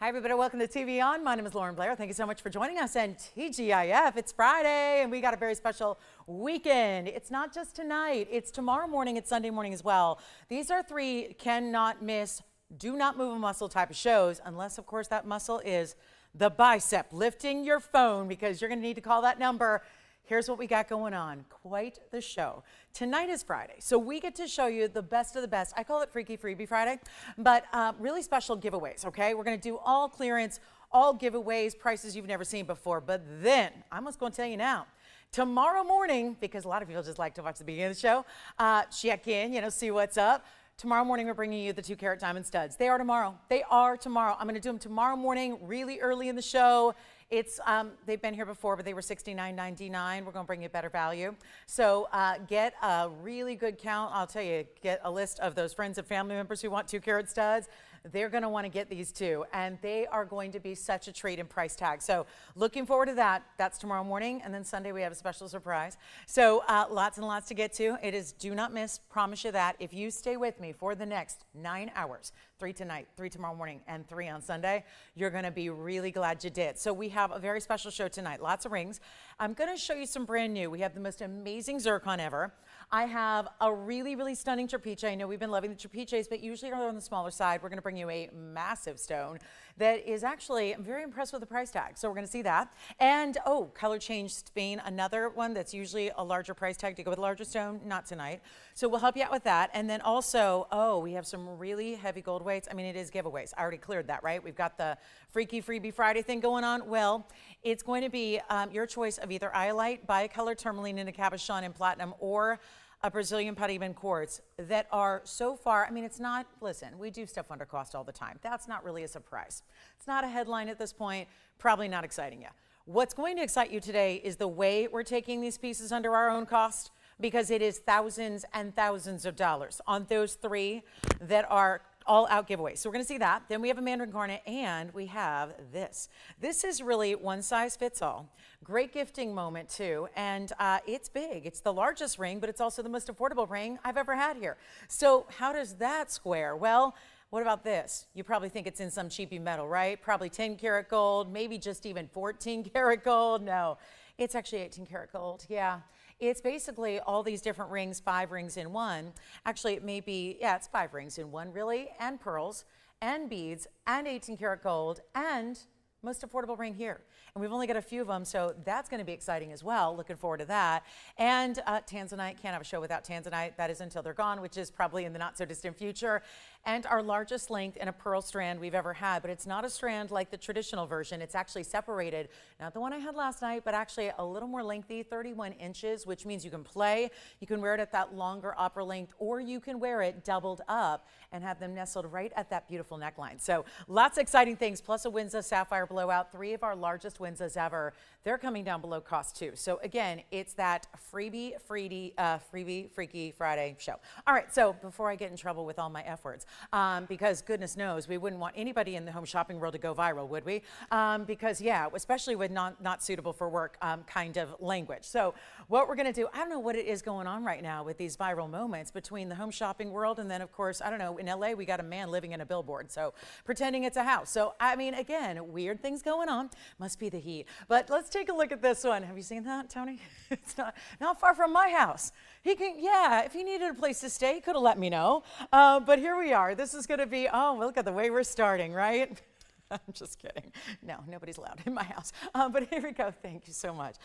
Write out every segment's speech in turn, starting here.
Hi, everybody. Welcome to TVON. My name is Blair. Thank you so much for joining us. And TGIF, it's Friday, and we got a very special weekend. It's not just tonight. It's tomorrow morning. It's Sunday morning as well. These are three cannot miss, do not move a muscle type of shows, unless, of course, that muscle is the bicep. Lifting your phone, because you're going to need to call that number. Here's what we got going on. Quite the show. Tonight is Friday, so we get to show you the best of the best. I call it Freaky Freebie Friday, but really special giveaways, okay? We're going to do all clearance, all giveaways, prices you've never seen before. But then, I'm just going to tell you now, tomorrow morning, because a lot of people just like to watch the beginning of the show, check in, see what's up. Tomorrow morning, we're bringing you the 2-carat diamond studs. They are tomorrow. They are tomorrow. I'm going to do them tomorrow morning, really early in the show. It's they've been here before, but they were $69.99. We're going to bring you better value. So get a really good count. I'll tell you, get a list of those friends and family members who want 2-carat studs. They're going to want to get these too, and they are going to be such a treat in price tag. So looking forward to that. That's tomorrow morning, and then Sunday we have a special surprise. So lots and lots to get to. It is do not miss, promise you that. If you stay with me for the next 9 hours, 3 tonight, 3 tomorrow morning, and 3 on Sunday, you're going to be really glad you did. So we have a very special show tonight. Lots of rings. I'm going to show you some brand new. We have the most amazing zircon ever. I have a really, really stunning trapeche. I know we've been loving the trapeches, but usually they're on the smaller side. We're going to bring you a massive stone that is actually, I'm very impressed with the price tag. So we're going to see that. And, oh, color change Spain, another one that's usually a larger price tag to go with a larger stone. Not tonight. So we'll help you out with that. And then also, oh, we have some really heavy gold weights. I mean, it is giveaways. I already cleared that, right? We've got the Freaky Freebie Friday thing going on. Well, it's going to be your choice of either iolite, bicolor tourmaline in a cabochon in platinum, or a Brazilian putty quartz that are so far, I mean, it's not, listen, we do stuff under cost all the time. That's not really a surprise. It's not a headline at this point, probably not exciting you. What's going to excite you today is the way we're taking these pieces under our own cost, because it is thousands and thousands of dollars on those three that are all out giveaways. So we're going to see that. Then we have a mandarin garnet, and we have this. This is really one size fits all. Great gifting moment too, and it's big. It's the largest ring, but it's also the most affordable ring I've ever had here. So how does that square? Well, what about this? You probably think it's in some cheapy metal, right? Probably 10-karat gold, maybe just even 14-karat gold. No, it's actually 18-karat gold. Yeah. It's basically all these different rings, 5 rings in one. Actually, it may be, yeah, it's 5 rings in one, really, and pearls, and beads, and 18-karat gold, and most affordable ring here. And we've only got a few of them, so that's going to be exciting as well. Looking forward to that. And tanzanite, can't have a show without tanzanite. That is until they're gone, which is probably in the not so distant future. And our largest length in a pearl strand we've ever had, but it's not a strand like the traditional version. It's actually separated, not the one I had last night, but actually a little more lengthy, 31 inches, which means you can play. You can wear it at that longer upper length, or you can wear it doubled up and have them nestled right at that beautiful neckline. So lots of exciting things, plus a Windsor sapphire blowout, 3 of our largest Windsors ever. They're coming down below cost too. So again, it's that Freaky Friday show. All right, so before I get in trouble with all my F words, because goodness knows we wouldn't want anybody in the home shopping world to go viral, would we? Because yeah, especially with not suitable for work kind of language. So what we're going to do, I don't know what it is going on right now with these viral moments between the home shopping world and then, of course, I don't know, in LA we got a man living in a billboard, so pretending it's a house. So I mean, again, weird things going on. Must be the heat. But let's take a look at this one. Have you seen that, Tony? It's not far from my house. He can, yeah, if he needed a place to stay, he could have let me know. But here we are. This is going to be, oh, look at the way we're starting, right? I'm just kidding. No, nobody's allowed in my house. But here we go. Thank you so much.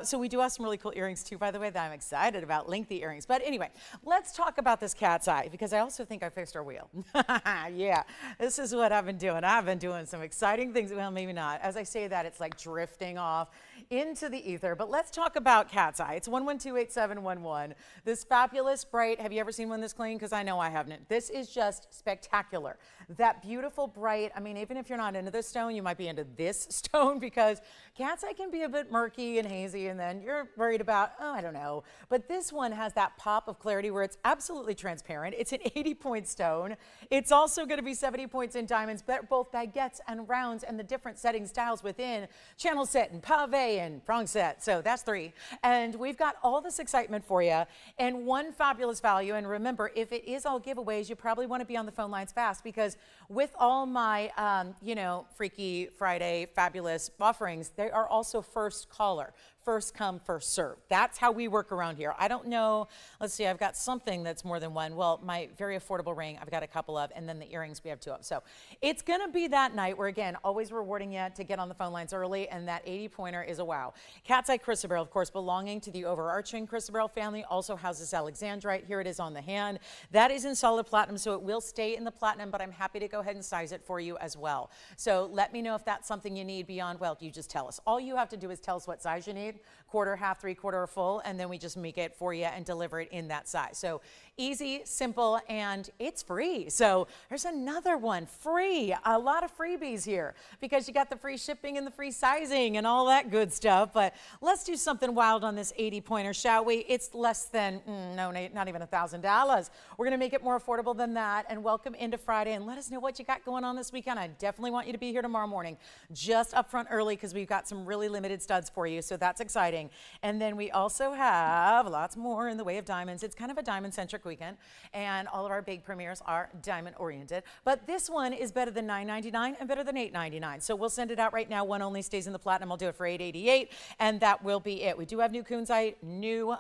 So we do have some really cool earrings too, by the way, that I'm excited about, lengthy earrings. But anyway, let's talk about this cat's eye, because I also think I fixed our wheel. Yeah, this is what I've been doing. I've been doing some exciting things. Well, maybe not. As I say that, it's like drifting off into the ether. But let's talk about cat's eye. It's 1128711. This fabulous, bright, have you ever seen one this clean? Because I know I haven't. This is just spectacular. That beautiful, bright, I mean, even if you're not into this stone, you might be into this stone, because cat's eye can be a bit murky and hazy, and then you're worried about, oh, I don't know. But this one has that pop of clarity where it's absolutely transparent. It's an 80-point stone. It's also going to be 70 points in diamonds, but both baguettes and rounds and the different setting styles within channel set and pave and prong set. So that's 3. And we've got all this excitement for you and one fabulous value. And remember, if it is all giveaways, you probably want to be on the phone lines fast, because with all my, you know, Freaky Friday, fabulous offerings, they are also first caller. First come, first serve. That's how we work around here. I don't know, let's see, I've got something that's more than one. Well, my very affordable ring, I've got a couple of, and then the earrings we have 2 of. So it's gonna be that night where, again, always rewarding you to get on the phone lines early, and that 80 pointer is a wow. Cat's Eye chrysoberyl, of course, belonging to the overarching chrysoberyl family, also houses alexandrite. Here it is on the hand. That is in solid platinum, so it will stay in the platinum, but I'm happy to go ahead and size it for you as well. So let me know if that's something you need beyond, well, you just tell us. All you have to do is tell us what size you need, quarter, half, 3/4, or full, and then we just make it for you and deliver it in that size. So easy, simple, and it's free. So there's another one, free. A lot of freebies here because you got the free shipping and the free sizing and all that good stuff. But let's do something wild on this 80 pointer, shall we? It's less than, no, not even $1,000. We're gonna make it more affordable than that. And welcome into Friday, and let us know what you got going on this weekend. I definitely want you to be here tomorrow morning, just up front early, because we've got some really limited studs for you. So that's exciting. And then we also have lots more in the way of diamonds. It's kind of a diamond-centric weekend, and all of our big premieres are diamond-oriented. But this one is better than $9.99 and better than $8.99. So we'll send it out right now. One only stays in the platinum. I'll do it for $8.88, and that will be it. We do have new kunzite, new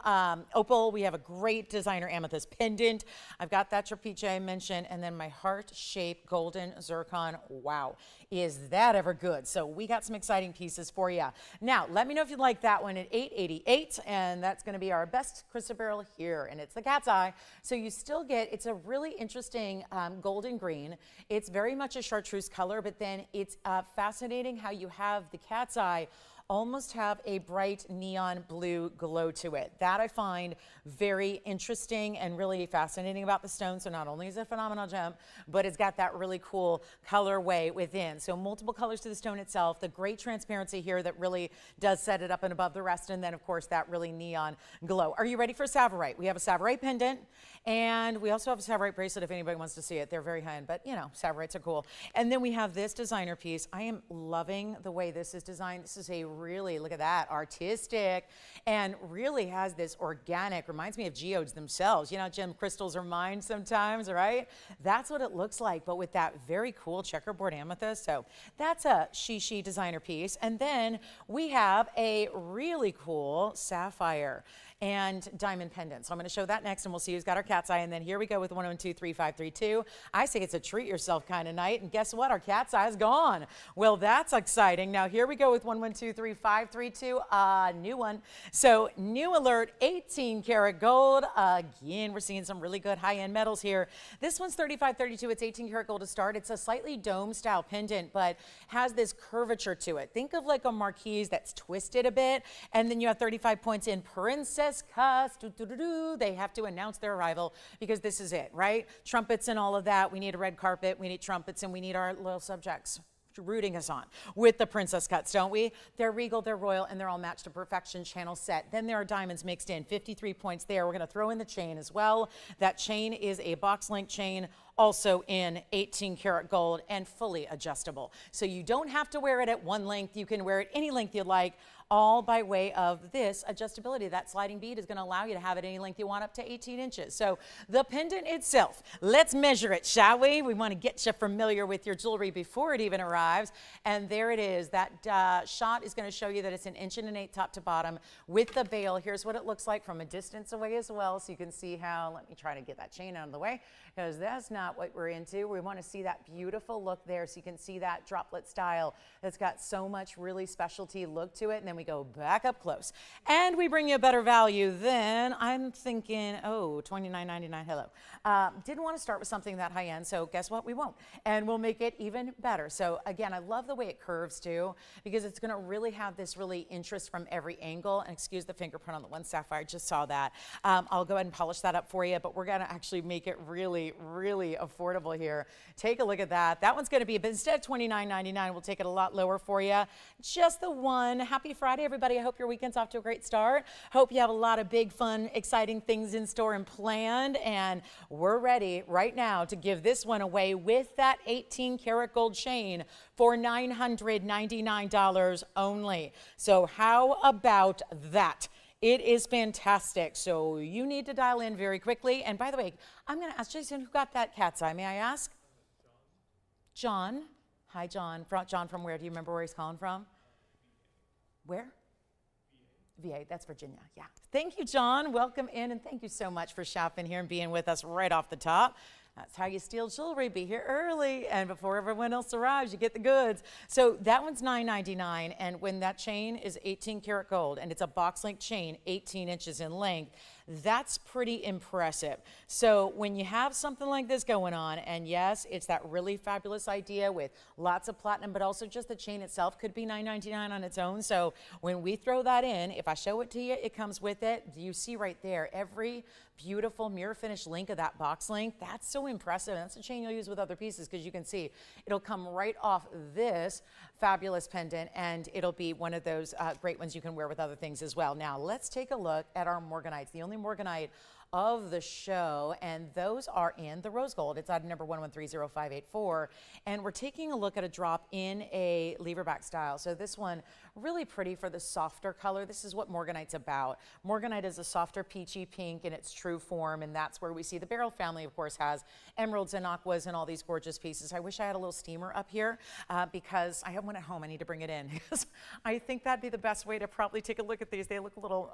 opal. We have a great designer amethyst pendant. I've got that trapeche I mentioned, and then my heart-shaped golden zircon. Wow, is that ever good? So we got some exciting pieces for you. Now, let me know if you'd like that one at $8.88, and that's going to be our best chrysoberyl here, and it's the Cat's Eye. So you still get, it's a really interesting golden green. It's very much a chartreuse color, but then it's fascinating how you have the Cat's Eye almost have a bright neon blue glow to it. That I find very interesting and really fascinating about the stone. So not only is it a phenomenal gem, but it's got that really cool colorway within. So multiple colors to the stone itself, the great transparency here that really does set it up and above the rest, and then of course that really neon glow. Are you ready for Savorite? We have a Savorite pendant, and we also have a Savorite bracelet if anybody wants to see it. They're very high-end, but you know, Savorites are cool. And then we have this designer piece. I am loving the way this is designed. This is a really, look at that, artistic, and really has this organic, reminds me of geodes themselves. You know, gem crystals are mined sometimes, right? That's what it looks like, but with that very cool checkerboard amethyst. So that's a she designer piece. And then we have a really cool sapphire and diamond pendant. So I'm going to show that next, and we'll see who's got our Cat's Eye. And then here we go with 1123532. I say it's a treat yourself kind of night, and guess what? Our Cat's Eye is gone. Well, that's exciting. Now here we go with 1123532, new one. So new alert, 18 karat gold. Again, we're seeing some really good high-end metals here. This one's 3532. It's 18 karat gold to start. It's a slightly dome style pendant, but has this curvature to it. Think of like a marquise that's twisted a bit, and then you have 35 points in princess cuss. They have to announce their arrival because this is it, right? Trumpets and all of that. We need a red carpet, we need trumpets, and we need our loyal subjects rooting us on with the princess cuts, don't we? They're regal, they're royal, and they're all matched to perfection, channel set. Then there are diamonds mixed in, 53 points there. We're going to throw in the chain as well. That chain is a box link chain, also in 18 karat gold and fully adjustable. So you don't have to wear it at one length. You can wear it any length you'd like, all by way of this adjustability. That sliding bead is going to allow you to have it any length you want, up to 18 inches. So the pendant itself, let's measure it, shall we? We want to get you familiar with your jewelry before it even arrives. And there it is. That shot is going to show you that it's 1 1/8 inches top to bottom with the bail. Here's what it looks like from a distance away as well. So you can see how, let me try to get that chain out of the way, because that's not what we're into. We want to see that beautiful look there, so you can see that droplet style that's got so much really specialty look to it. And then we go back up close and we bring you a better value. Then I'm thinking, oh, $29.99. Hello. Didn't want to start with something that high end, so guess what? We won't, and we'll make it even better. So again, I love the way it curves too, because it's going to really have this really interest from every angle. And excuse the fingerprint on the one sapphire, just saw that. I'll go ahead and polish that up for you, but we're going to actually make it really affordable here. Take a look at that. That one's going to be, but instead of $29.99, we'll take it a lot lower for you. Just the one. Happy Friday, everybody. I hope your weekend's off to a great start. Hope you have a lot of big, fun, exciting things in store and planned. And we're ready right now to give this one away with that 18 karat gold chain for $999 only. So how about that? It is fantastic. So you need to dial in very quickly. And by the way, I'm going to ask Jason, who got that Cat's Eye? May I ask? John. Hi, John. John from where? Do you remember where he's calling from? Where? VA, that's Virginia, yeah. Thank you, John. Welcome in, and thank you so much for shopping here and being with us right off the top. That's how you steal jewelry. Be here early, and before everyone else arrives, you get the goods. So that one's $9.99, and when that chain is 18 karat gold, and it's a box link chain, 18 inches in length, that's pretty impressive. So when you have something like this going on, and yes, it's that really fabulous idea with lots of platinum, but also just the chain itself could be $9.99 on its own. So when we throw that in, if I show it to you, it comes with it. You see right there, every beautiful mirror finish link of that box link. That's so impressive. That's a chain you'll use with other pieces, because you can see it'll come right off this fabulous pendant, and it'll be one of those great ones you can wear with other things as well. Now let's take a look at our morganites, the only morganite of the show, and those are in the rose gold. It's item number 1130-584, and we're taking a look at a drop in a leverback style. So this one really pretty for the softer color. This is what morganite's about. Morganite is a softer peachy pink in its true form, and that's where we see the Beryl family, of course, has emeralds and aquas and all these gorgeous pieces. I wish I had a little steamer up here because I have one at home. I need to bring it in because I think that'd be the best way to probably take a look at these. They look a little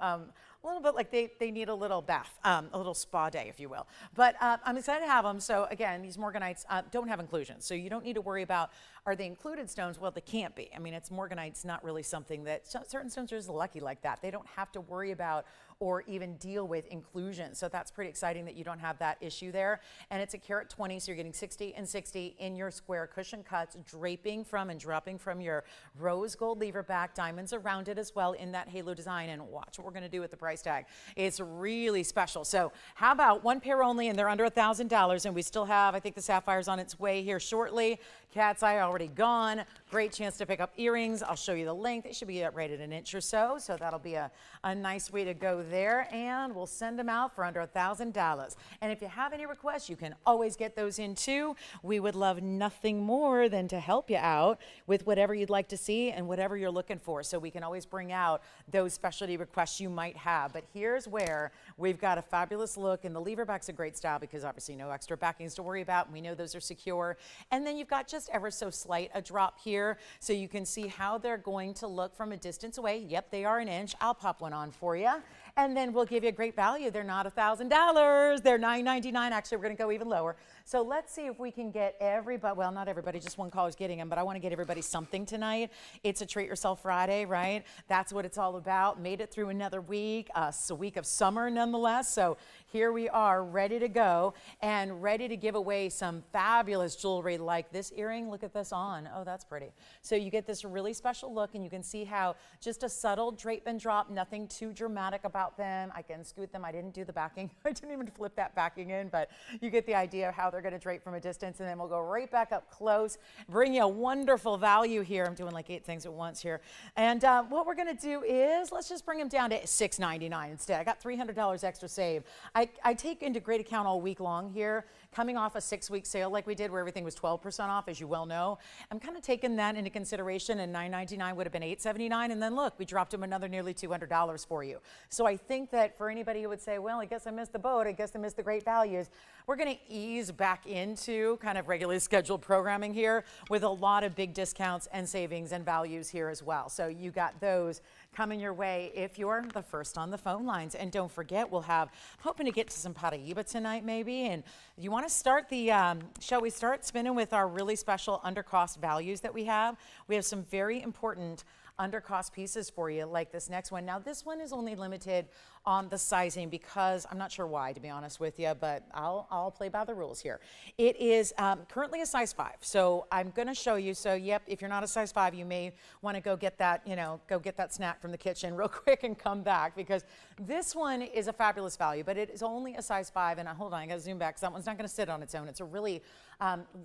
bit like they need a little bath. A little spa day, if you will. But I'm excited to have them. So again, these morganites don't have inclusions. So you don't need to worry about, are they included stones? Well, they can't be. I mean, it's morganite's not really something that, certain stones are just lucky like that. They don't have to worry about or even deal with inclusion. So that's pretty exciting that you don't have that issue there. And it's a carat 20, so you're getting 60 and 60 in your square cushion cuts, draping from and dropping from your rose gold lever back, diamonds around it as well in that halo design. And watch what we're gonna do with the price tag. It's really special. So how about one pair only, and they're under $1,000, and we still have, I think the sapphire's on its way here shortly. Cat's eye already gone. Great chance to pick up earrings. I'll show you the length. They should be right at an inch or so. So that'll be a nice way to go there. And we'll send them out for under $1,000. And if you have any requests, you can always get those in too. We would love nothing more than to help you out with whatever you'd like to see and whatever you're looking for. So we can always bring out those specialty requests you might have. But here's where we've got a fabulous look. And the leverback's a great style because obviously no extra backings to worry about. We know those are secure. And then you've got just ever so slight a drop here, so you can see how they're going to look from a distance away. Yep, they are an inch. I'll pop one on for you, and then we'll give you a great value. They're not $1,000. They're $9.99. Actually, we're going to go even lower. So let's see if we can get everybody, well, not everybody, just one caller's getting them, but I want to get everybody something tonight. It's a Treat Yourself Friday, right? That's what it's all about. Made it through another week, a week of summer nonetheless. So here we are, ready to go and ready to give away some fabulous jewelry like this earring. Look at this on. Oh, that's pretty. So you get this really special look, and you can see how just a subtle drape and drop, nothing too dramatic about them. I can scoot them. I didn't do the backing. I didn't even flip that backing in, but you get the idea of how they're going to drape from a distance, and then we'll go right back up close, bring you a wonderful value here. I'm doing like 8 things at once here. And what we're going to do is let's just bring them down to $6.99 instead. I got $300 extra save. I take into great account all week long here, coming off a 6-week sale like we did where everything was 12% off, as you well know. I'm kind of taking that into consideration, and $9.99 would have been $8.79, and then look, we dropped them another nearly $200 for you. So I think that for anybody who would say, well, I guess I missed the boat, I guess I missed the great values, we're going to ease back into kind of regularly scheduled programming here with a lot of big discounts and savings and values here as well. So you got those coming your way if you're the first on the phone lines. And don't forget, we'll have, I'm hoping to get to some Paraíba tonight maybe. And you want to start the, shall we start spinning with our really special under cost values that we have? We have some very important under cost pieces for you like this next one. Now this one is only limited on the sizing because I'm not sure why, to be honest with you, but I'll play by the rules here. It is currently a size 5. So I'm going to show you. So yep, if you're not a size 5, you may want to go get that, go get that snack from the kitchen real quick and come back, because this one is a fabulous value, but it is only a size 5. And hold on, I got to zoom back because that one's not going to sit on its own. It's a really,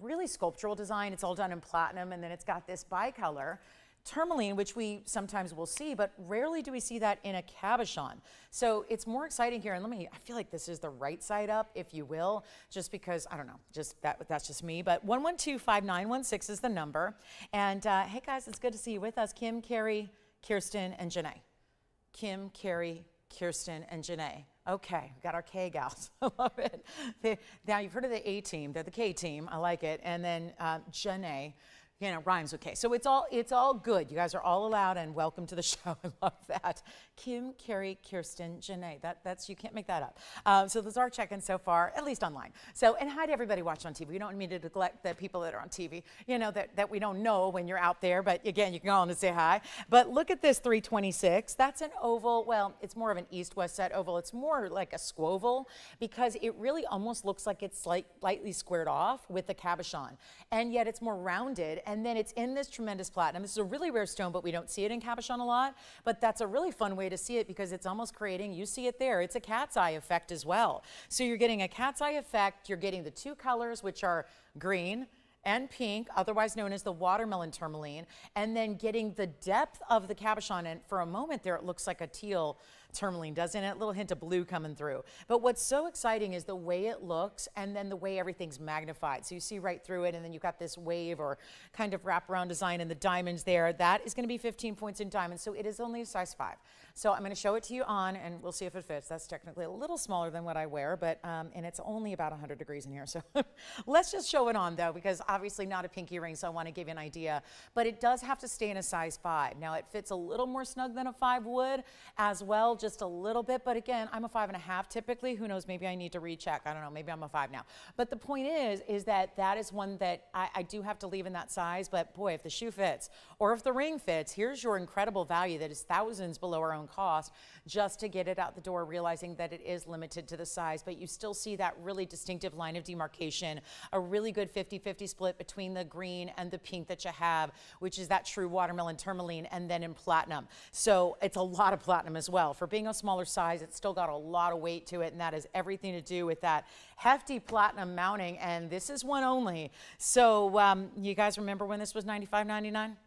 really sculptural design. It's all done in platinum, and then it's got this bicolor tourmaline, which we sometimes will see, but rarely do we see that in a cabochon. So it's more exciting here. And I feel like this is the right side up, if you will, just because, I don't know, that's just me. But 112-5916 is the number. And hey guys, it's good to see you with us. Kim, Carrie, Kirsten, and Janae. Kim, Carrie, Kirsten, and Janae. Okay, we got our K gals. I love it. Now you've heard of the A team. They're the K team. I like it. And then Janae. You know, rhymes. Okay, so it's all good. You guys are all allowed, and welcome to the show. I love that. Kim, Carrie, Kirsten, Janae. That's you can't make that up. So those are check-ins so far, at least online. So, and hi to everybody watching on TV. We don't mean to neglect the people that are on TV. You know that we don't know when you're out there, but again, you can call in to say hi. But look at this 326. That's an oval. Well, it's more of an east-west set oval. It's more like a squoval because it really almost looks like it's slightly squared off with the cabochon, and yet it's more rounded. And then it's in this tremendous platinum. This is a really rare stone, but we don't see it in cabochon a lot. But that's a really fun way to see it because it's almost creating, you see it there, it's a cat's eye effect as well. So you're getting a cat's eye effect. You're getting the two colors, which are green and pink, otherwise known as the watermelon tourmaline, and then getting the depth of the cabochon. And for a moment there, it looks like a teal tourmaline, doesn't it? A little hint of blue coming through. But what's so exciting is the way it looks and then the way everything's magnified. So you see right through it, and then you've got this wave or kind of wraparound design and the diamonds there. That is going to be 15 points in diamonds, so it is only a size 5. So I'm going to show it to you on, and we'll see if it fits. That's technically a little smaller than what I wear, but and it's only about 100 degrees in here. So let's just show it on, though, because obviously not a pinky ring, so I want to give you an idea. But it does have to stay in a size 5. Now, it fits a little more snug than a 5 would as well, just a little bit. But again, I'm a 5.5 typically. Who knows? Maybe I need to recheck. I don't know. Maybe I'm a 5 now. But the point is that is one that I do have to leave in that size. But boy, if the shoe fits or if the ring fits, here's your incredible value that is thousands below our own cost just to get it out the door, realizing that it is limited to the size. But you still see that really distinctive line of demarcation, a really good 50-50 split between the green and the pink that you have, which is that true watermelon tourmaline, and then in platinum. So it's a lot of platinum as well. For being a smaller size, it's still got a lot of weight to it, and that has everything to do with that hefty platinum mounting, and this is one only. So you guys remember when this was $95.99?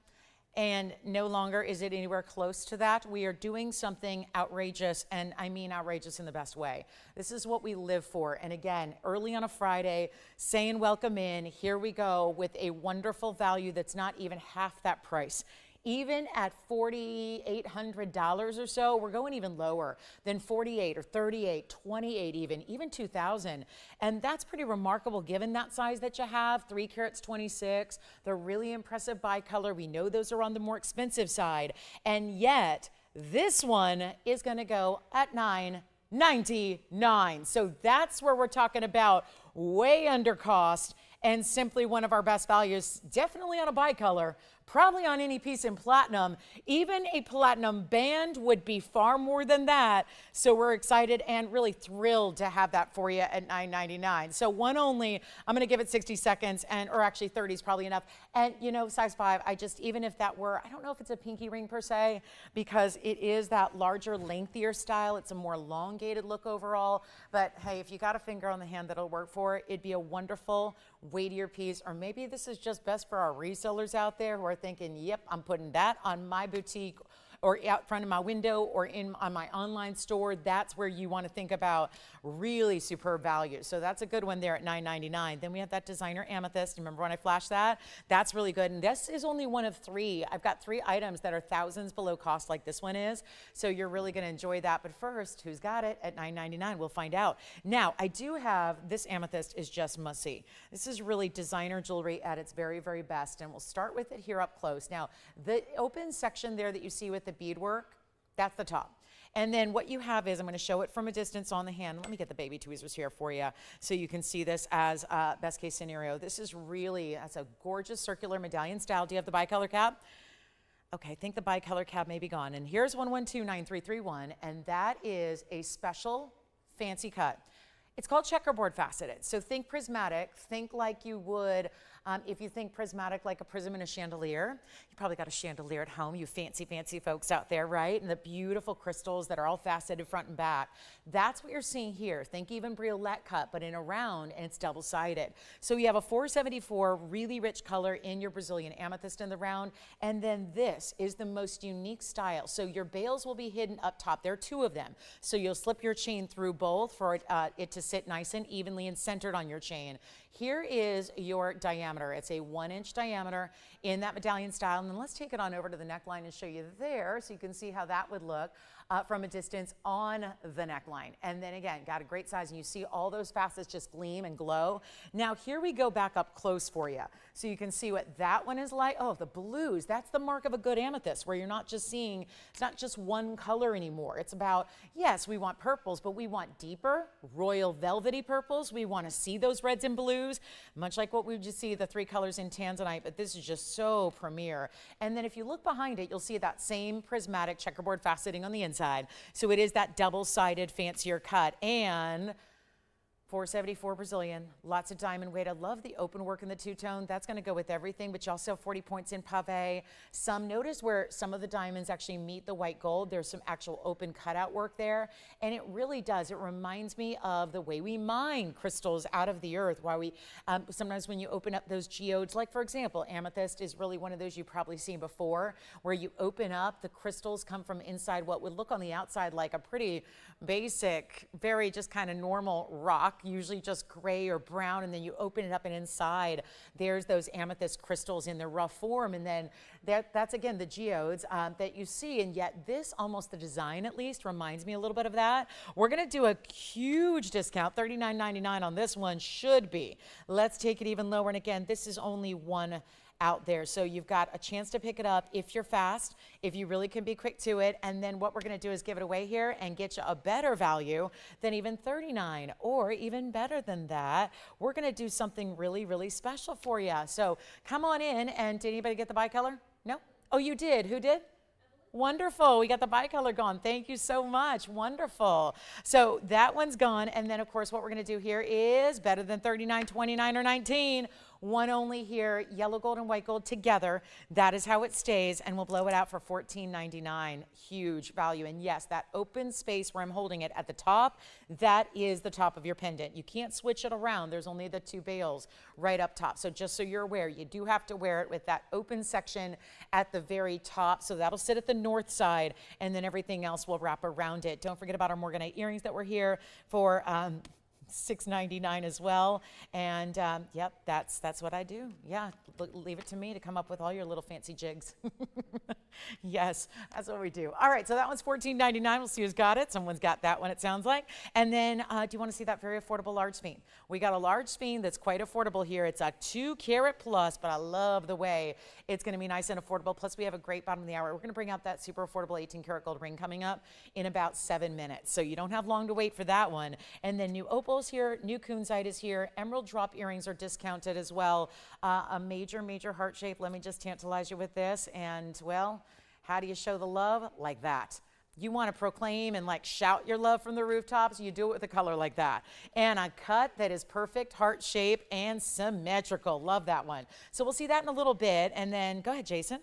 And no longer is it anywhere close to that. We are doing something outrageous, and I mean outrageous in the best way. This is what we live for. And again, early on a Friday, saying welcome in, here we go with a wonderful value that's not even half that price. Even at $4,800 or so, we're going even lower than 48 or 38, 28 even $2,000. And that's pretty remarkable given that size that you have, 3 carats 26. They're really impressive bicolor. We know those are on the more expensive side. And yet this one is going to go at $9.99. So that's where we're talking about way under cost and simply one of our best values, definitely on a bicolor. Probably on any piece in platinum. Even a platinum band would be far more than that. So we're excited and really thrilled to have that for you at $9.99. So one only, I'm going to give it 60 seconds, or actually 30 is probably enough. And you know, size 5, even if that were, I don't know if it's a pinky ring per se, because it is that larger, lengthier style. It's a more elongated look overall. But hey, if you got a finger on the hand that'll work for it, it'd be a wonderful, weightier piece. Or maybe this is just best for our resellers out there who are thinking, yep, I'm putting that on my boutique or out front of my window or on my online store. That's where you want to think about really superb value. So that's a good one there at $9.99. Then we have that designer amethyst. Remember when I flashed that? That's really good. And this is only one of 3. I've got 3 items that are thousands below cost like this one is. So you're really going to enjoy that. But first, who's got it at $9.99? We'll find out. Now, I do have this amethyst is just must see. This is really designer jewelry at its very, very best. And we'll start with it here up close. Now, the open section there that you see with the beadwork, that's the top. And then what you have is, I'm going to show it from a distance on the hand. Let me get the baby tweezers here for you so you can see this as best case scenario. This is really, that's a gorgeous circular medallion style. Do you have the bicolor cap? Okay, I think the bicolor cap may be gone. And here's 1129331, and that is a special fancy cut. It's called checkerboard faceted. So think prismatic, think like you would if you think prismatic like a prism in a chandelier. You probably got a chandelier at home, you fancy, fancy folks out there, right? And the beautiful crystals that are all faceted front and back. That's what you're seeing here. Think even briolette cut, but in a round, and it's double-sided. So you have a 474 really rich color in your Brazilian amethyst in the round, and then this is the most unique style. So your bails will be hidden up top. There are 2 of them. So you'll slip your chain through both for it to sit nice and evenly and centered on your chain. Here is your diameter. It's a 1-inch diameter in that medallion style. And then let's take it on over to the neckline and show you there so you can see how that would look. from a distance on the neckline. And then again, got a great size, and you see all those facets just gleam and glow. Now here we go back up close for you. So you can see what that one is like. Oh, the blues, that's the mark of a good amethyst, where you're not just seeing, it's not just one color anymore. It's about, yes, we want purples, but we want deeper, royal velvety purples. We want to see those reds and blues, much like what we would just see the three colors in tanzanite, but this is just so premier. And then if you look behind it, you'll see that same prismatic checkerboard faceting on the inside. So it is that double-sided fancier cut, and 474 Brazilian, lots of diamond weight. I love the open work in the two-tone. That's going to go with everything, but you also have 40 points in pave. Some, notice where some of the diamonds actually meet the white gold. There's some actual open cutout work there, and it really does. It reminds me of the way we mine crystals out of the earth. Why we, sometimes when you open up those geodes, like for example, amethyst is really one of those you've probably seen before, where you open up, the crystals come from inside what would look on the outside like a pretty basic, very just kind of normal rock, usually just gray or brown, and then you open it up, and inside there's those amethyst crystals in their rough form, and then that's again the geodes that you see. And yet this, almost the design at least, reminds me a little bit of that. We're going to do a huge discount, $39.99 on this one, should be. Let's take it even lower, and again, this is only one out there. So you've got a chance to pick it up if you're fast, if you really can be quick to it. And then what we're going to do is give it away here and get you a better value than even $39, or even better than that. We're going to do something really, really special for you. So come on in. And did anybody get the bicolor? No? Oh, you did. Who did? Wonderful. We got the bicolor gone. Thank you so much. Wonderful. So that one's gone. And then, of course, what we're going to do here is better than 39, 29, or 19. One only here, yellow gold and white gold together. That is how it stays, and we'll blow it out for $14.99. Huge value. And yes, that open space where I'm holding it at the top, that is the top of your pendant. You can't switch it around. There's only the two bales right up top. So just so you're aware, you do have to wear it with that open section at the very top. So that'll sit at the north side, and then everything else will wrap around it. Don't forget about our morganite earrings that were here for $6.99 as well. And yep, that's what I do. Yeah, leave it to me to come up with all your little fancy jigs. Yes, that's what we do. All right, so that one's $14.99. We'll see who's got it. Someone's got that one, it sounds like. And then do you want to see that very affordable large speen? We got a large speen that's quite affordable here. It's a 2 carat plus, but I love the way it's going to be nice and affordable. Plus we have a great bottom of the hour. We're going to bring out that super affordable 18 karat gold ring coming up in about 7 minutes. So you don't have long to wait for that one. And then new opals here, new kunzite is here. Emerald drop earrings are discounted as well. A major, major heart shape. Let me just tantalize you with this. And well, how do you show the love? Like that. You want to proclaim and like shout your love from the rooftops, you do it with a color like that. And a cut that is perfect, heart shape, and symmetrical. Love that one. So we'll see that in a little bit. And then go ahead, Jason.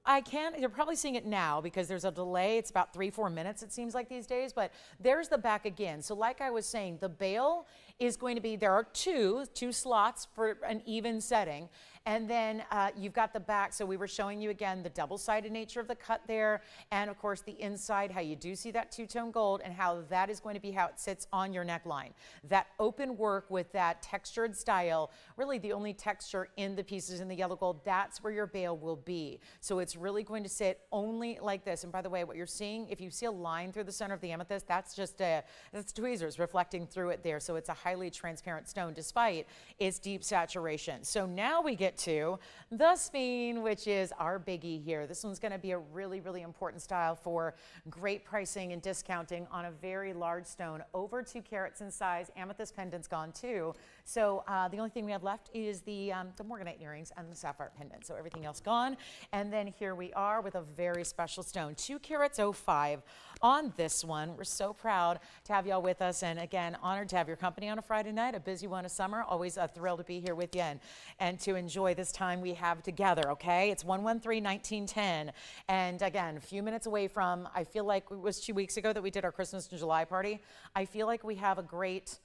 I can. You're probably seeing it now because there's a delay. It's about 3-4 minutes, it seems like these days, but there's the back again. So like I was saying, the bail is going to be, there are two slots for an even setting. And then you've got the back. So we were showing you again the double-sided nature of the cut there. And of course the inside, how you do see that two-tone gold and how that is going to be how it sits on your neckline. That open work with that textured style, really the only texture in the pieces in the yellow gold, that's where your bail will be. So it's really going to sit only like this. And by the way, what you're seeing, if you see a line through the center of the amethyst, that's just that's tweezers reflecting through it there. So it's a highly transparent stone despite its deep saturation. So now we get to the speen, which is our biggie here. This one's going to be a really, really important style for great pricing and discounting on a very large stone, over 2 carats in size. Amethyst pendant's gone too. So the only thing we have left is the morganite earrings and the sapphire pendant. So everything else gone. And then here we are with a very special stone, 2 carats 05 on this one. We're so proud to have y'all with us, and again, honored to have your company on a Friday night, a busy one of summer. Always a thrill to be here with you and to enjoy this time we have together, okay? It's 113-1910, and again, a few minutes away from, I feel like it was 2 weeks ago that we did our Christmas in July party. I feel like we have a great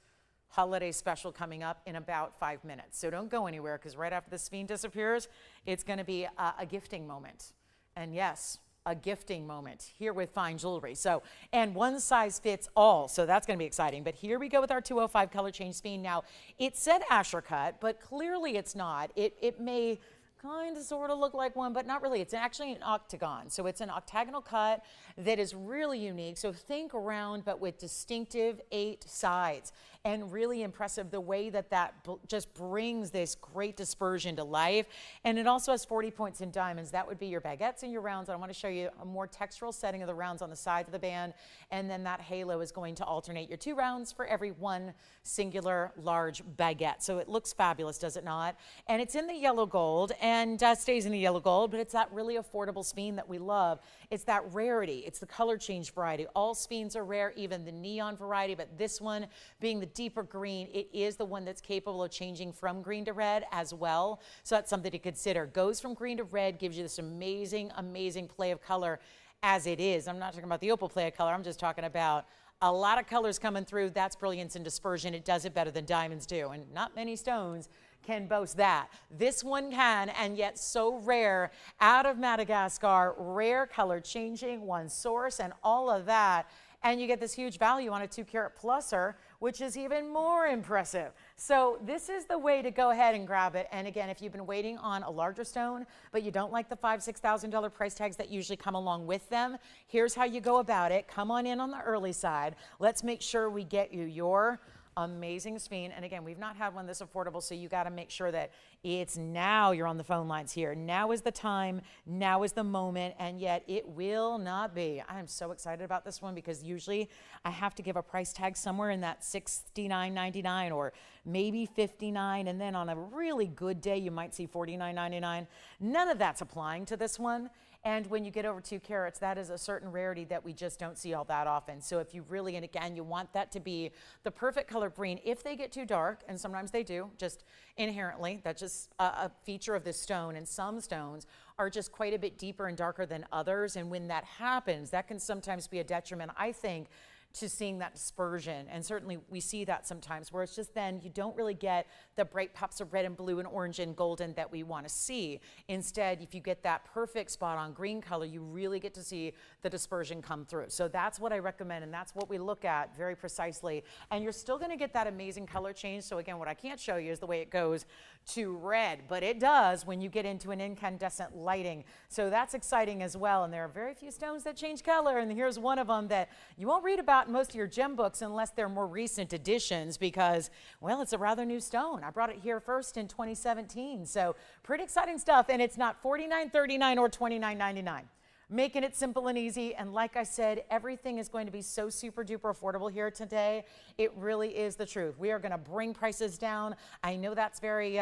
holiday special coming up in about 5 minutes. So don't go anywhere, because right after the speen disappears, it's going to be a gifting moment. And yes, a gifting moment here with fine jewelry. So, and one size fits all. So that's going to be exciting. But here we go with our 205 color change speen. Now, it said Asher cut, but clearly it's not. It may kind of sort of look like one, but not really. It's actually an octagon. So it's an octagonal cut that is really unique. So think round, but with distinctive 8 sides. And really impressive the way that just brings this great dispersion to life. And it also has 40 points in diamonds. That would be your baguettes and your rounds. I want to show you a more textural setting of the rounds on the side of the band. And then that halo is going to alternate your 2 rounds for every 1 singular large baguette. So it looks fabulous, does it not? And it's in the yellow gold and stays in the yellow gold, but it's that really affordable sphene that we love. It's that rarity. It's the color change variety. All sphenes are rare, even the neon variety, but this one being the deeper green, it is the one that's capable of changing from green to red as well. So that's something to consider. Goes from green to red, gives you this amazing, amazing play of color as it is. I'm not talking about the opal play of color. I'm just talking about a lot of colors coming through. That's brilliance and dispersion. It does it better than diamonds do, and not many stones can boast that. This one can, and yet so rare, out of Madagascar, rare color changing, one source, and all of that. And you get this huge value on a 2-carat pluser, which is even more impressive. So this is the way to go ahead and grab it. And again, if you've been waiting on a larger stone, but you don't like the $5,000, $6,000 price tags that usually come along with them, here's how you go about it. Come on in on the early side. Let's make sure we get you your amazing sphene. And again, we've not had one this affordable, so you got to make sure that it's now. You're on the phone lines here. Now is the time, now is the moment, and yet it will not be. I'm so excited about this one because usually I have to give a price tag somewhere in that $69.99 or maybe $59, and then on a really good day you might see $49.99. None of that's applying to this one. And when you get over 2 carats, that is a certain rarity that we just don't see all that often. So if you really, and again, you want that to be the perfect color green. If they get too dark, and sometimes they do, just inherently, that's just a feature of this stone. And some stones are just quite a bit deeper and darker than others. And when that happens, that can sometimes be a detriment, I think, to seeing that dispersion. And certainly we see that sometimes where it's just then you don't really get the bright pops of red and blue and orange and golden that we want to see. Instead, if you get that perfect spot on green color, you really get to see the dispersion come through. So that's what I recommend, and that's what we look at very precisely. And you're still going to get that amazing color change. So again, what I can't show you is the way it goes to red, but it does when you get into an incandescent lighting. So that's exciting as well. And there are very few stones that change color, and here's one of them that you won't read about in most of your gem books unless they're more recent additions because, well, it's a rather new stone. I brought it here first in 2017, so pretty exciting stuff. And it's not $49.39 or $29.99. Making it simple and easy. And like I said, everything is going to be so super duper affordable here today. It really is the truth. We are going to bring prices down. I know that's very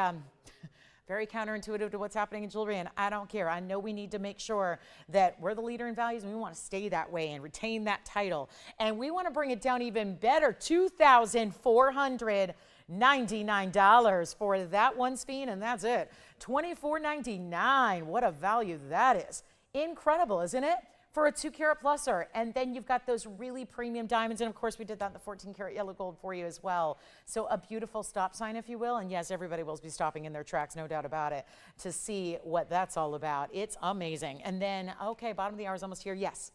very counterintuitive to what's happening in jewelry, and I don't care. I know we need to make sure that we're the leader in values, and we want to stay that way and retain that title. And we want to bring it down even better, $2,499 for that one sphene, and that's it. $24.99. What a value that is. Incredible, isn't it? For a 2-carat pluser. And then you've got those really premium diamonds. And of course, we did that in the 14-carat yellow gold for you as well. So a beautiful stop sign, if you will. And yes, everybody will be stopping in their tracks, no doubt about it, to see what that's all about. It's amazing. And then, okay, bottom of the hour is almost here. Yes.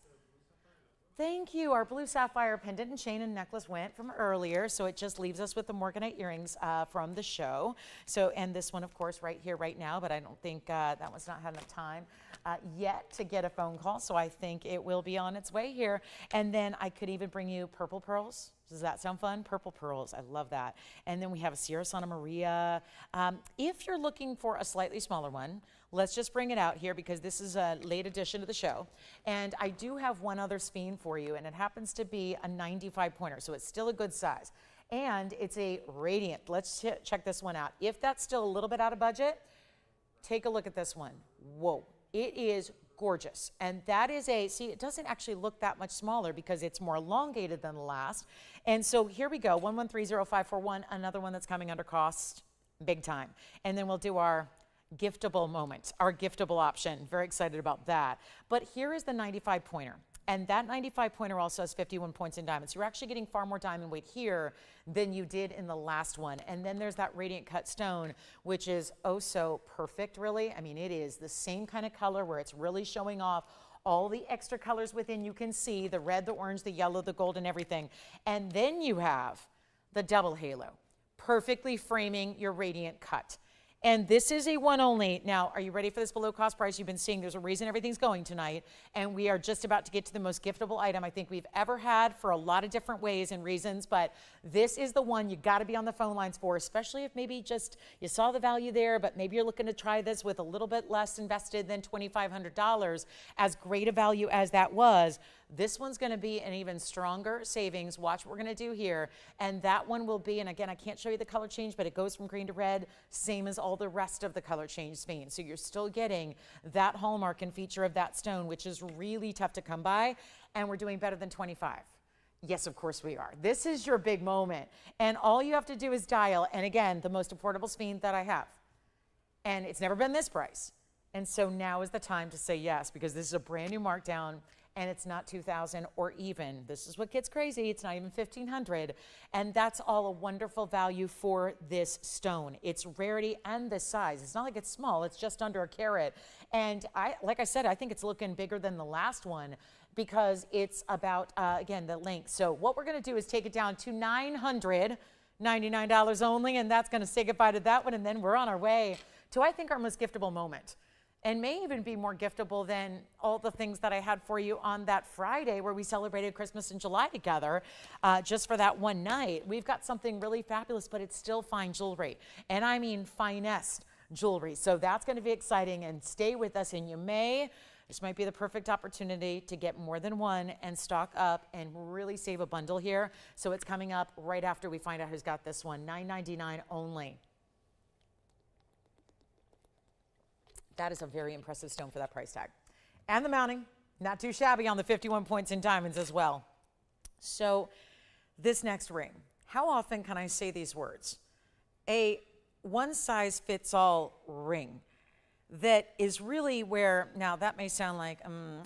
Thank you. Our blue sapphire pendant and chain and necklace went from earlier, so it just leaves us with the morganite earrings from the show. So, and this one, of course, right here, right now, but I don't think that one's not had enough time yet to get a phone call, so I think it will be on its way here. And then I could even bring you purple pearls. Does that sound fun? Purple pearls, I love that. And then we have a Sierra Santa Maria. If you're looking for a slightly smaller one, let's just bring it out here because this is a late edition of the show. And I do have one other sphene for you, and it happens to be a 95 pointer, so it's still a good size. And it's a radiant. Let's check this one out. If that's still a little bit out of budget, take a look at this one. Whoa, it is gorgeous. And that is see, it doesn't actually look that much smaller because it's more elongated than the last. And so here we go, 1130541, another one that's coming under cost, big time. And then we'll do our giftable moment, our giftable option. Very excited about that. But here is the 95 pointer. And that 95 pointer also has 51 points in diamonds. You're actually getting far more diamond weight here than you did in the last one. And then there's that radiant cut stone, which is oh so perfect, really. I mean, it is the same kind of color where it's really showing off all the extra colors within. You can see the red, the orange, the yellow, the gold, and everything. And then you have the double halo, perfectly framing your radiant cut. And this is a one only. Now, are you ready for this below cost price? You've been seeing there's a reason everything's going tonight. And we are just about to get to the most giftable item I think we've ever had for a lot of different ways and reasons. But this is the one you got to be on the phone lines for, especially if maybe just you saw the value there, but maybe you're looking to try this with a little bit less invested than $2,500. As great a value as that was, this one's going to be an even stronger savings. Watch what we're going to do here. And that one will be, and again, I can't show you the color change, but it goes from green to red, same as all the rest of the color change means. So you're still getting that hallmark and feature of that stone, which is really tough to come by. And we're doing better than 25. Yes, of course we are. This is your big moment. And all you have to do is dial. And again, the most affordable speen that I have. And it's never been this price. And so now is the time to say yes, because this is a brand new markdown. And it's not 2,000 or even, this is what gets crazy, it's not even 1,500. And that's all a wonderful value for this stone. It's rarity and the size. It's not like it's small, it's just under a carat. And like I said, I think it's looking bigger than the last one because it's about, again, the length. So what we're gonna do is take it down to $999 only, and that's gonna say goodbye to that one, and then we're on our way to, I think, our most giftable moment. And may even be more giftable than all the things that I had for you on that Friday where we celebrated Christmas in July together, just for that one night. We've got something really fabulous, but it's still fine jewelry. And I mean finest jewelry. So that's going to be exciting, and stay with us. And this might be the perfect opportunity to get more than one and stock up and really save a bundle here. So it's coming up right after we find out who's got this one, $999 only. That is a very impressive stone for that price tag. And the mounting, not too shabby on the 51 points in diamonds as well. So this next ring, how often can I say these words? A one-size-fits-all ring that is really where, now that may sound like,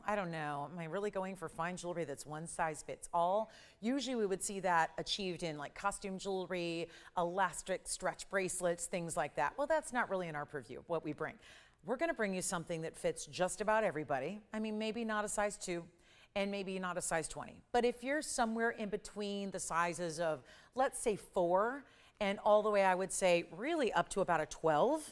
I don't know, am I really going for fine jewelry that's one size fits all? Usually we would see that achieved in like costume jewelry, elastic stretch bracelets, things like that. Well, that's not really in our purview, what we bring. We're gonna bring you something that fits just about everybody. I mean, maybe not a size 2 and maybe not a size 20. But if you're somewhere in between the sizes of, let's say 4 and all the way, I would say really up to about a 12,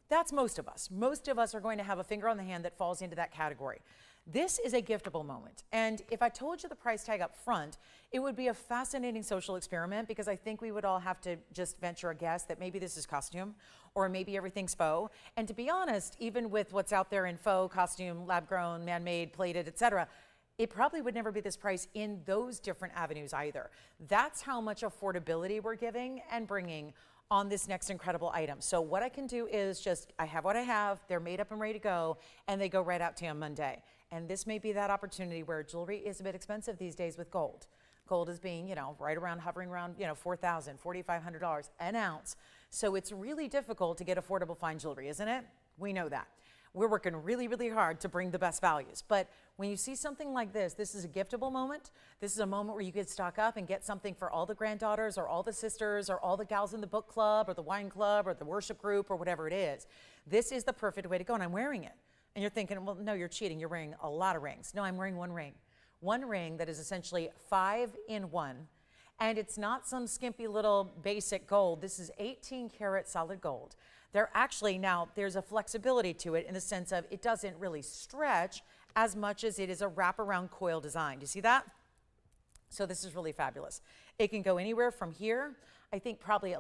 that's most of us. Most of us are going to have a finger on the hand that falls into that category. This is a giftable moment. And if I told you the price tag up front, it would be a fascinating social experiment, because I think we would all have to just venture a guess that maybe this is costume or maybe everything's faux. And to be honest, even with what's out there in faux, costume, lab-grown, man-made, plated, etc., it probably would never be this price in those different avenues either. That's how much affordability we're giving and bringing on this next incredible item. So what I can do is just, I have what I have, they're made up and ready to go, and they go right out to you on Monday. And this may be that opportunity where jewelry is a bit expensive these days with gold. Gold is being, right around, hovering around, $4,000, $4,500 an ounce. So it's really difficult to get affordable fine jewelry, isn't it? We know that. We're working really, really hard to bring the best values. But when you see something like this is a giftable moment. This is a moment where you could stock up and get something for all the granddaughters or all the sisters or all the gals in the book club or the wine club or the worship group or whatever it is. This is the perfect way to go, and I'm wearing it. And you're thinking, well, no, you're cheating. You're wearing a lot of rings. No, I'm wearing one ring. One ring that is essentially 5 in 1. And it's not some skimpy little basic gold. This is 18 karat solid gold. They're actually, now there's a flexibility to it in the sense of it doesn't really stretch as much as it is a wraparound coil design. Do you see that? So this is really fabulous. It can go anywhere from here. I think probably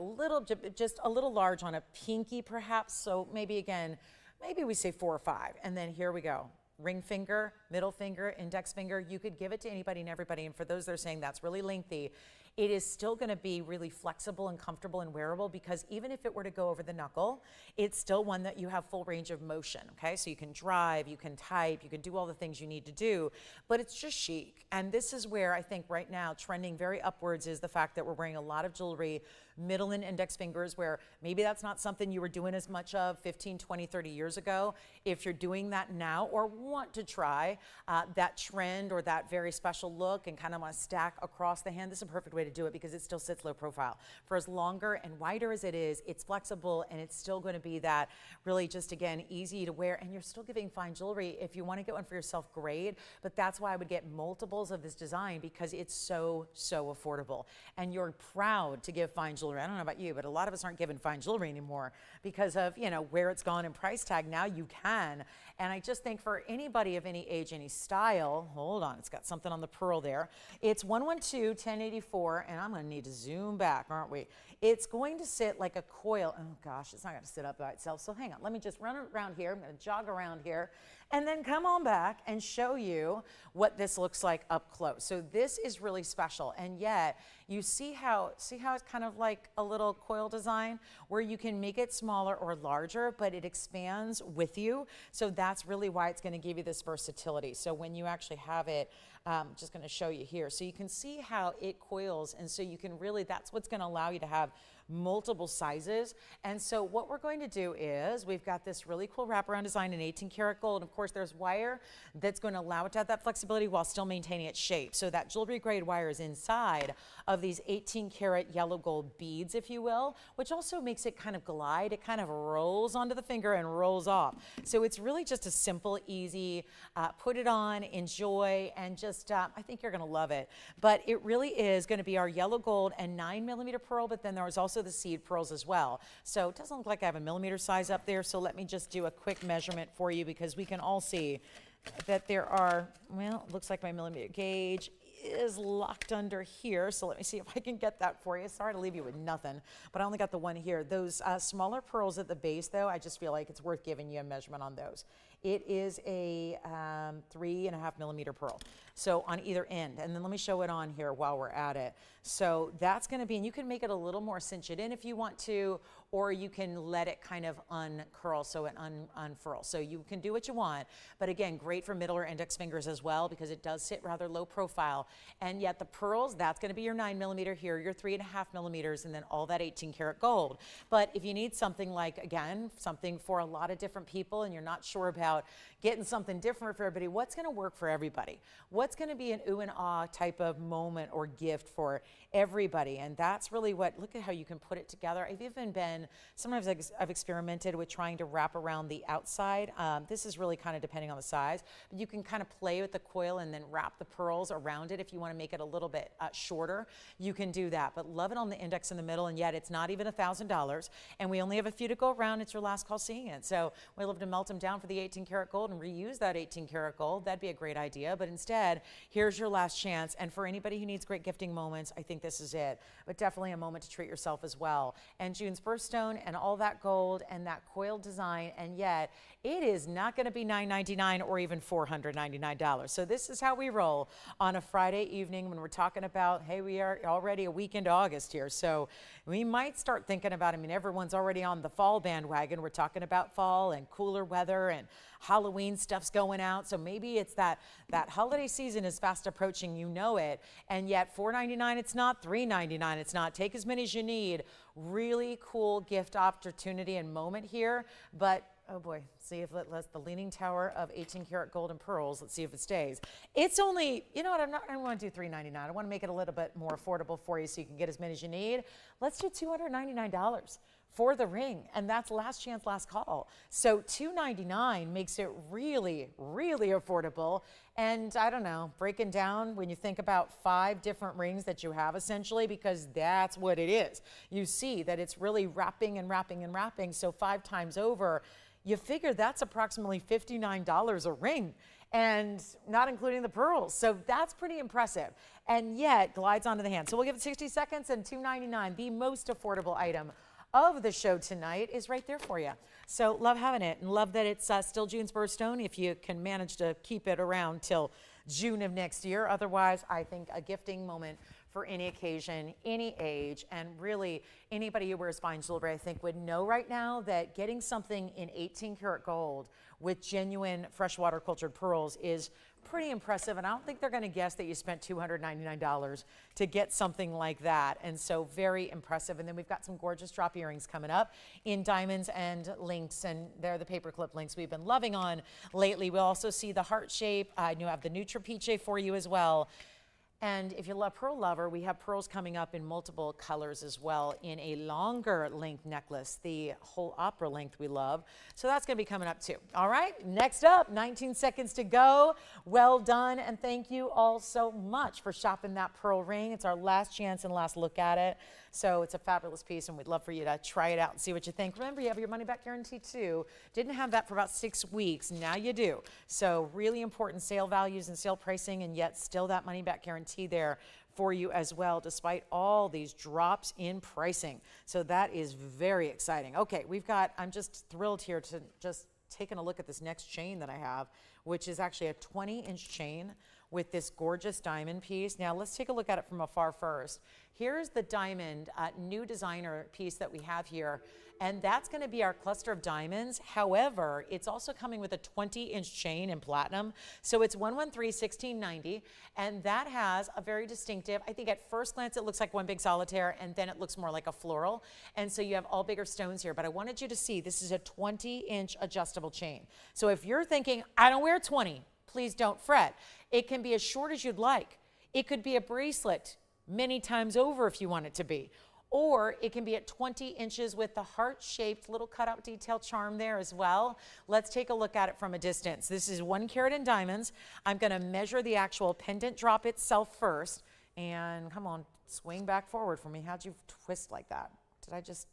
just a little large on a pinky perhaps. So maybe again, maybe we say 4 or 5. And then here we go. Ring finger, middle finger, index finger. You could give it to anybody and everybody. And for those that are saying that's really lengthy, it is still going to be really flexible and comfortable and wearable, because even if it were to go over the knuckle, it's still one that you have full range of motion, okay? So you can drive, you can type, you can do all the things you need to do, but it's just chic. And this is where I think right now trending very upwards is the fact that we're wearing a lot of jewelry, middle and index fingers, where maybe that's not something you were doing as much of 15, 20, 30 years ago. If you're doing that now or want to try that trend or that very special look and kind of want to stack across the hand, this is a perfect way to do it, because it still sits low profile. For as longer and wider as it is, it's flexible, and it's still going to be that really just, again, easy to wear, and you're still giving fine jewelry. If you want to get one for yourself, great, but that's why I would get multiples of this design, because it's so, so affordable. And you're proud to give fine jewelry jewelry. I don't know about you, but a lot of us aren't given fine jewelry anymore because of, you know, where it's gone in price tag. Now you can. And I just think for anybody of any age, any style, hold on, it's got something on the pearl there. It's 112, 1084, and I'm going to need to zoom back, aren't we? It's going to sit like a coil. Oh gosh, it's not going to sit up by itself. So hang on, let me just run around here. I'm going to jog around here and then come on back and show you what this looks like up close. So this is really special, and yet you see how it's kind of like a little coil design where you can make it smaller or larger, but it expands with you. So that's really why it's going to give you this versatility. So when you actually have it, just going to show you here. So you can see how it coils, and so you can really, that's what's going to allow you to have multiple sizes. And so what we're going to do is we've got this really cool wraparound design in 18 karat gold. Of course, there's wire that's going to allow it to have that flexibility while still maintaining its shape. So that jewelry grade wire is inside of these 18 karat yellow gold beads, if you will, which also makes it kind of glide. It kind of rolls onto the finger and rolls off. So it's really just a simple, easy, put it on, enjoy, and just, I think you're going to love it. But it really is going to be our yellow gold and 9mm pearl, but then there's also the seed pearls as well. So it doesn't look like I have a millimeter size up there, so let me just do a quick measurement for you because we can all see that there are, well, it looks like my millimeter gauge is locked under here, so let me see if I can get that for you. Sorry to leave you with nothing, but I only got the one here. Those smaller pearls at the base, though, I just feel like it's worth giving you a measurement on those. It is a 3.5mm pearl, so on either end. And then let me show it on here while we're at it. So that's going to be, and you can make it a little more cinch it in if you want to, or you can let it kind of uncurl, so it unfurls. So you can do what you want, but again, great for middle or index fingers as well because it does sit rather low profile. And yet the pearls, that's going to be your 9mm here, your 3.5mm, and then all that 18 karat gold. But if you need something like, again, something for a lot of different people and you're not sure about getting something different for everybody, what's going to work for everybody? What's going to be an ooh and ah type of moment or gift for everybody? And that's really what, look at how you can put it together. I've even been, sometimes I've experimented with trying to wrap around the outside. This is really kind of depending on the size, but you can kind of play with the coil and then wrap the pearls around it. If you want to make it a little bit shorter, you can do that. But love it on the index in the middle, and yet it's not even $1,000. And we only have a few to go around. It's your last call seeing it. So we love to melt them down for the 18 karat gold and reuse that 18 karat gold. That'd be a great idea. But instead, here's your last chance. And for anybody who needs great gifting moments, I think this is it. But definitely a moment to treat yourself as well. And June's birthstone and all that gold and that coiled design, and yet it is not going to be $9.99 or even $499. So this is how we roll on a Friday evening when we're talking about, hey, we are already a week into August here. So we might start thinking about, I mean, everyone's already on the fall bandwagon. We're talking about fall and cooler weather and Halloween stuff's going out. So maybe it's that holiday season is fast approaching, you know it. And yet $4.99, it's not. $3.99, it's not. Take as many as you need. Really cool gift opportunity and moment here. But oh boy, see if it lets the leaning tower of 18 karat gold and pearls. Let's see if it stays. It's only, you know what, I don't want to do $3.99. I want to make it a little bit more affordable for you so you can get as many as you need. Let's do $299 for the ring, and that's last chance, last call. So $299 makes it really, really affordable. And I don't know, breaking down when you think about 5 different rings that you have essentially, because that's what it is. You see that it's really wrapping and wrapping and wrapping. So 5 times over, you figure that's approximately $59 a ring, and not including the pearls. So that's pretty impressive, and yet glides onto the hand. So we'll give it 60 seconds, and $299, the most affordable item of the show tonight, is right there for you. So love having it, and love that it's still June's birthstone if you can manage to keep it around till June of next year. Otherwise, I think a gifting moment for any occasion, any age, and really anybody who wears fine jewelry, I think, would know right now that getting something in 18 karat gold with genuine freshwater cultured pearls is pretty impressive. And I don't think they're going to guess that you spent $299 to get something like that. And so very impressive. And then we've got some gorgeous drop earrings coming up in diamonds and links, and they're the paperclip links we've been loving on lately. We'll also see the heart shape. I have the Nutra Piche for you as well. And if you're a pearl lover, we have pearls coming up in multiple colors as well in a longer length necklace, the whole opera length we love. So that's going to be coming up too. All right, next up, 19 seconds to go. Well done, and thank you all so much for shopping that pearl ring. It's our last chance and last look at it. So it's a fabulous piece, and we'd love for you to try it out and see what you think. Remember, you have your money back guarantee too. Didn't have that for about 6 weeks. Now you do. So really important sale values and sale pricing, and yet still that money back guarantee there for you as well, despite all these drops in pricing. So that is very exciting. Okay, I'm just thrilled here to just taking a look at this next chain that I have, which is actually a 20-inch chain with this gorgeous diamond piece. Now let's take a look at it from afar first. Here's the diamond new designer piece that we have here, and that's going to be our cluster of diamonds. However, it's also coming with a 20-inch chain in platinum. So it's 113-1690, and that has a very distinctive, I think at first glance it looks like one big solitaire, and then it looks more like a floral. And so you have all bigger stones here, but I wanted you to see this is a 20-inch adjustable chain. So if you're thinking, I don't wear 20, please don't fret. It can be as short as you'd like. It could be a bracelet many times over if you want it to be. Or it can be at 20 inches with the heart-shaped little cutout detail charm there as well. Let's take a look at it from a distance. This is 1 carat in diamonds. I'm going to measure the actual pendant drop itself first. And come on, swing back forward for me. How'd you twist like that?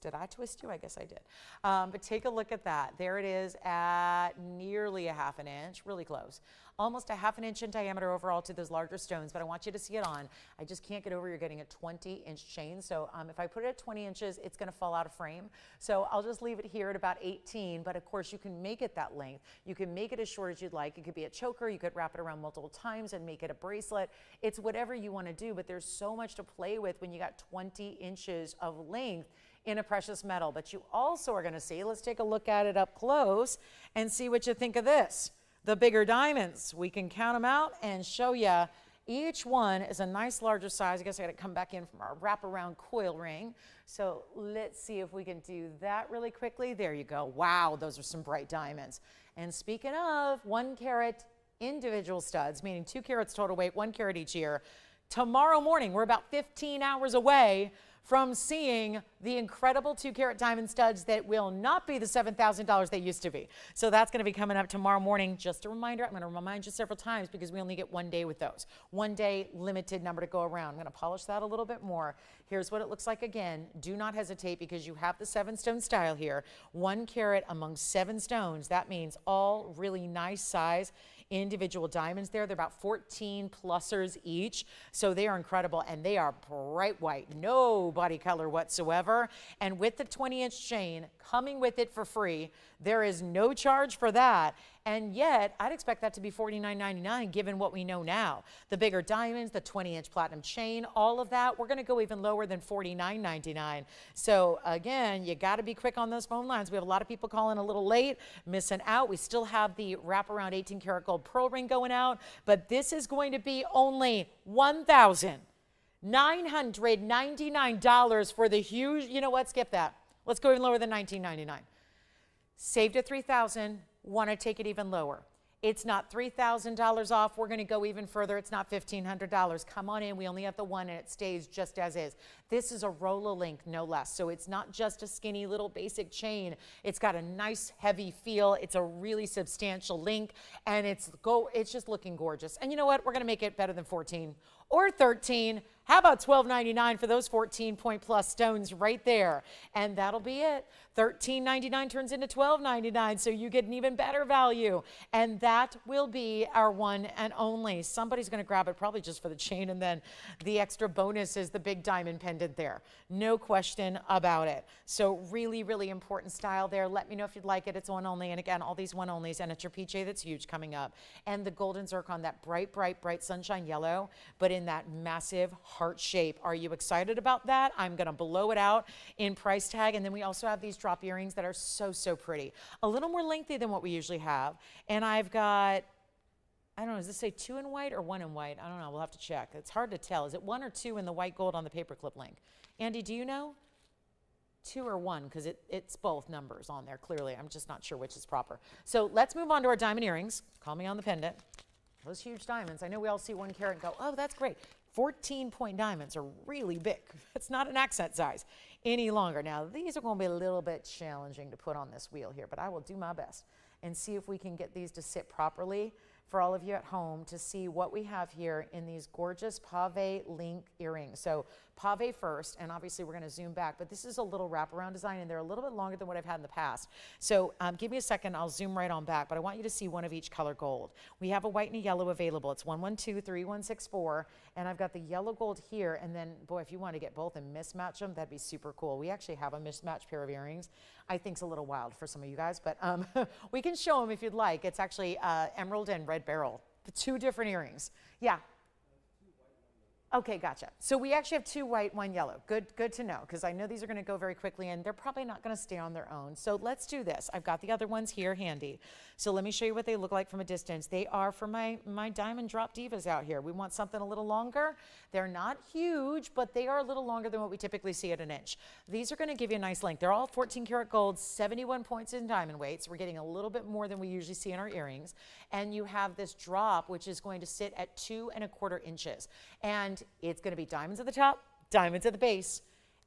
Did I twist you? I guess I did. But take a look at that. There it is at nearly a ½ inch, really close. Almost a ½ inch in diameter overall to those larger stones, but I want you to see it on. I just can't get over you're getting a 20-inch chain. So if I put it at 20 inches, it's gonna fall out of frame. So I'll just leave it here at about 18, but of course you can make it that length. You can make it as short as you'd like. It could be a choker. You could wrap it around multiple times and make it a bracelet. It's whatever you wanna do, but there's so much to play with when you got 20 inches of length in a precious metal. But you also are gonna see, let's take a look at it up close and see what you think of this. The bigger diamonds, we can count them out and show you each one is a nice larger size. I guess I gotta come back in from our wraparound coil ring. So let's see if we can do that really quickly. There you go. Wow, those are some bright diamonds. And speaking of 1 carat individual studs, meaning 2 carats total weight, 1 carat each year, tomorrow morning, we're about 15 hours away from seeing the incredible 2 carat diamond studs that will not be the $7,000 they used to be. So that's gonna be coming up tomorrow morning. Just a reminder, I'm gonna remind you several times because we only get 1 day with those. 1 day, limited number to go around. I'm gonna polish that a little bit more. Here's what it looks like again. Do not hesitate because you have the 7-stone style here. 1 carat among 7 stones. That means all really nice size individual diamonds there. They're about 14 plusers each. So they are incredible and they are bright white, no body color whatsoever. And with the 20-inch chain coming with it for free, there is no charge for that. And yet, I'd expect that to be $49.99 given what we know now. The bigger diamonds, the 20-inch platinum chain, all of that, we're gonna go even lower than $49.99. So again, you gotta be quick on those phone lines. We have a lot of people calling a little late, missing out. We still have the wraparound 18 karat gold pearl ring going out, but this is going to be only $1,999 for the huge, you know what, skip that. Let's go even lower than $19.99. Saved at $3,000, want to take it even lower. It's not $3,000 off. We're going to go even further. It's not $1,500. Come on in. We only have the one and it stays just as is. This is a Rolo-Link, no less. So it's not just a skinny little basic chain. It's got a nice heavy feel. It's a really substantial link and it's just looking gorgeous. And you know what? We're going to make it better than 14 or 13. How about $12.99 for those 14-point plus stones right there? And that'll be it. $13.99 turns into $12.99, so you get an even better value. And that will be our one and only. Somebody's going to grab it probably just for the chain, and then the extra bonus is the big diamond pendant there. No question about it. So really, really important style there. Let me know if you'd like it. It's one only. And again, all these one onlys, and it's your PJ that's huge coming up. And the golden zircon, that bright, bright, bright sunshine yellow, but in that massive heart shape. Are you excited about that? I'm going to blow it out in price tag. And then we also have these drop earrings that are so, so pretty. A little more lengthy than what we usually have. And I've got, I don't know, does this say 2 in white or 1 in white? I don't know. We'll have to check. It's hard to tell. Is it 1 or 2 in the white gold on the paperclip link? Andy, do you know? 2 or 1, because it's both numbers on there, clearly. I'm just not sure which is proper. So let's move on to our diamond earrings. Call me on the pendant. Those huge diamonds. I know we all see 1 carat and go, oh, that's great. 14-point diamonds are really big. It's not an accent size any longer. Now, these are going to be a little bit challenging to put on this wheel here, but I will do my best and see if we can get these to sit properly for all of you at home to see what we have here in these gorgeous pave link earrings. So pave first, and obviously we're gonna zoom back, but this is a little wraparound design, and they're a little bit longer than what I've had in the past. So give me a second, I'll zoom right on back, but I want you to see one of each color gold. We have a white and a yellow available. It's 1123164, and I've got the yellow gold here, and then, boy, if you want to get both and mismatch them, that'd be super cool. We actually have a mismatched pair of earrings. I think it's a little wild for some of you guys, but we can show them if you'd like. It's actually emerald and red beryl, 2 different earrings. Yeah. Okay, gotcha. So we actually have 2 white, 1 yellow. Good to know, because I know these are going to go very quickly, and they're probably not going to stay on their own. So let's do this. I've got the other ones here handy. So let me show you what they look like from a distance. They are for my diamond drop divas out here. We want something a little longer. They're not huge, but they are a little longer than what we typically see at an inch. These are going to give you a nice length. They're all 14 karat gold, 71 points in diamond weight. So we're getting a little bit more than we usually see in our earrings. And you have this drop, which is going to sit at 2 1/4 inches. And it's going to be diamonds at the top, diamonds at the base,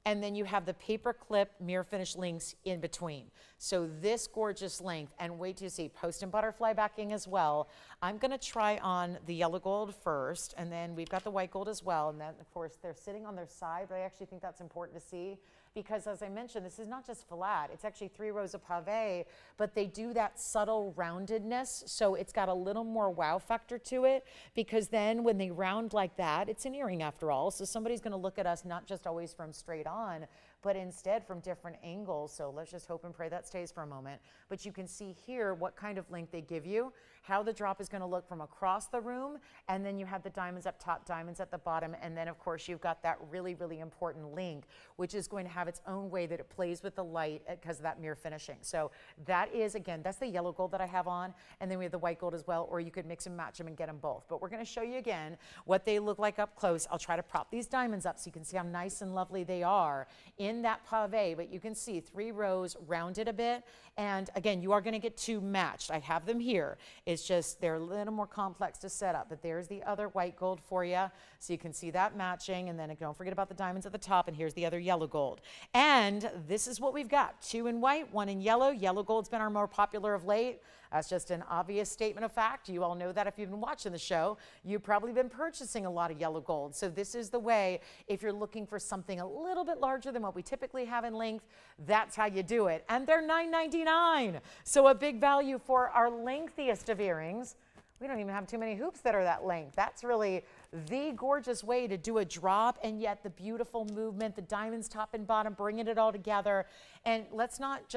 and then you have the paper clip mirror finish links in between. So this gorgeous length, and wait to see post and butterfly backing as well. I'm going to try on the yellow gold first, and then we've got the white gold as well. And then of course they're sitting on their side, but I actually think that's important to see, because as I mentioned, this is not just flat, it's actually 3 rows of pave, but they do that subtle roundedness, so it's got a little more wow factor to it, because then when they round like that, it's an earring after all, so somebody's going to look at us not just always from straight on, but instead from different angles. So let's just hope and pray that stays for a moment. But you can see here what kind of length they give you, how the drop is going to look from across the room, and then you have the diamonds up top, diamonds at the bottom, and then of course you've got that really, really important link, which is going to have its own way that it plays with the light because of that mirror finishing. So that is, again, that's the yellow gold that I have on, and then we have the white gold as well, or you could mix and match them and get them both. But we're going to show you again what they look like up close. I'll try to prop these diamonds up so you can see how nice and lovely they are in that pave, but you can see 3 rows rounded a bit, and again, you are going to get 2 matched. I have them here. It's just they're a little more complex to set up, but there's the other white gold for you, so you can see that matching, and then don't forget about the diamonds at the top, and here's the other yellow gold. And this is what we've got: 2 in white, 1 in yellow. Yellow gold's been our more popular of late. That's just an obvious statement of fact. You all know that if you've been watching the show. You've probably been purchasing a lot of yellow gold. So this is the way, if you're looking for something a little bit larger than what we typically have in length, that's how you do it. And they're $9.99. So a big value for our lengthiest of earrings. We don't even have too many hoops that are that length. That's really the gorgeous way to do a drop, and yet the beautiful movement, the diamonds top and bottom, bringing it all together. And let's not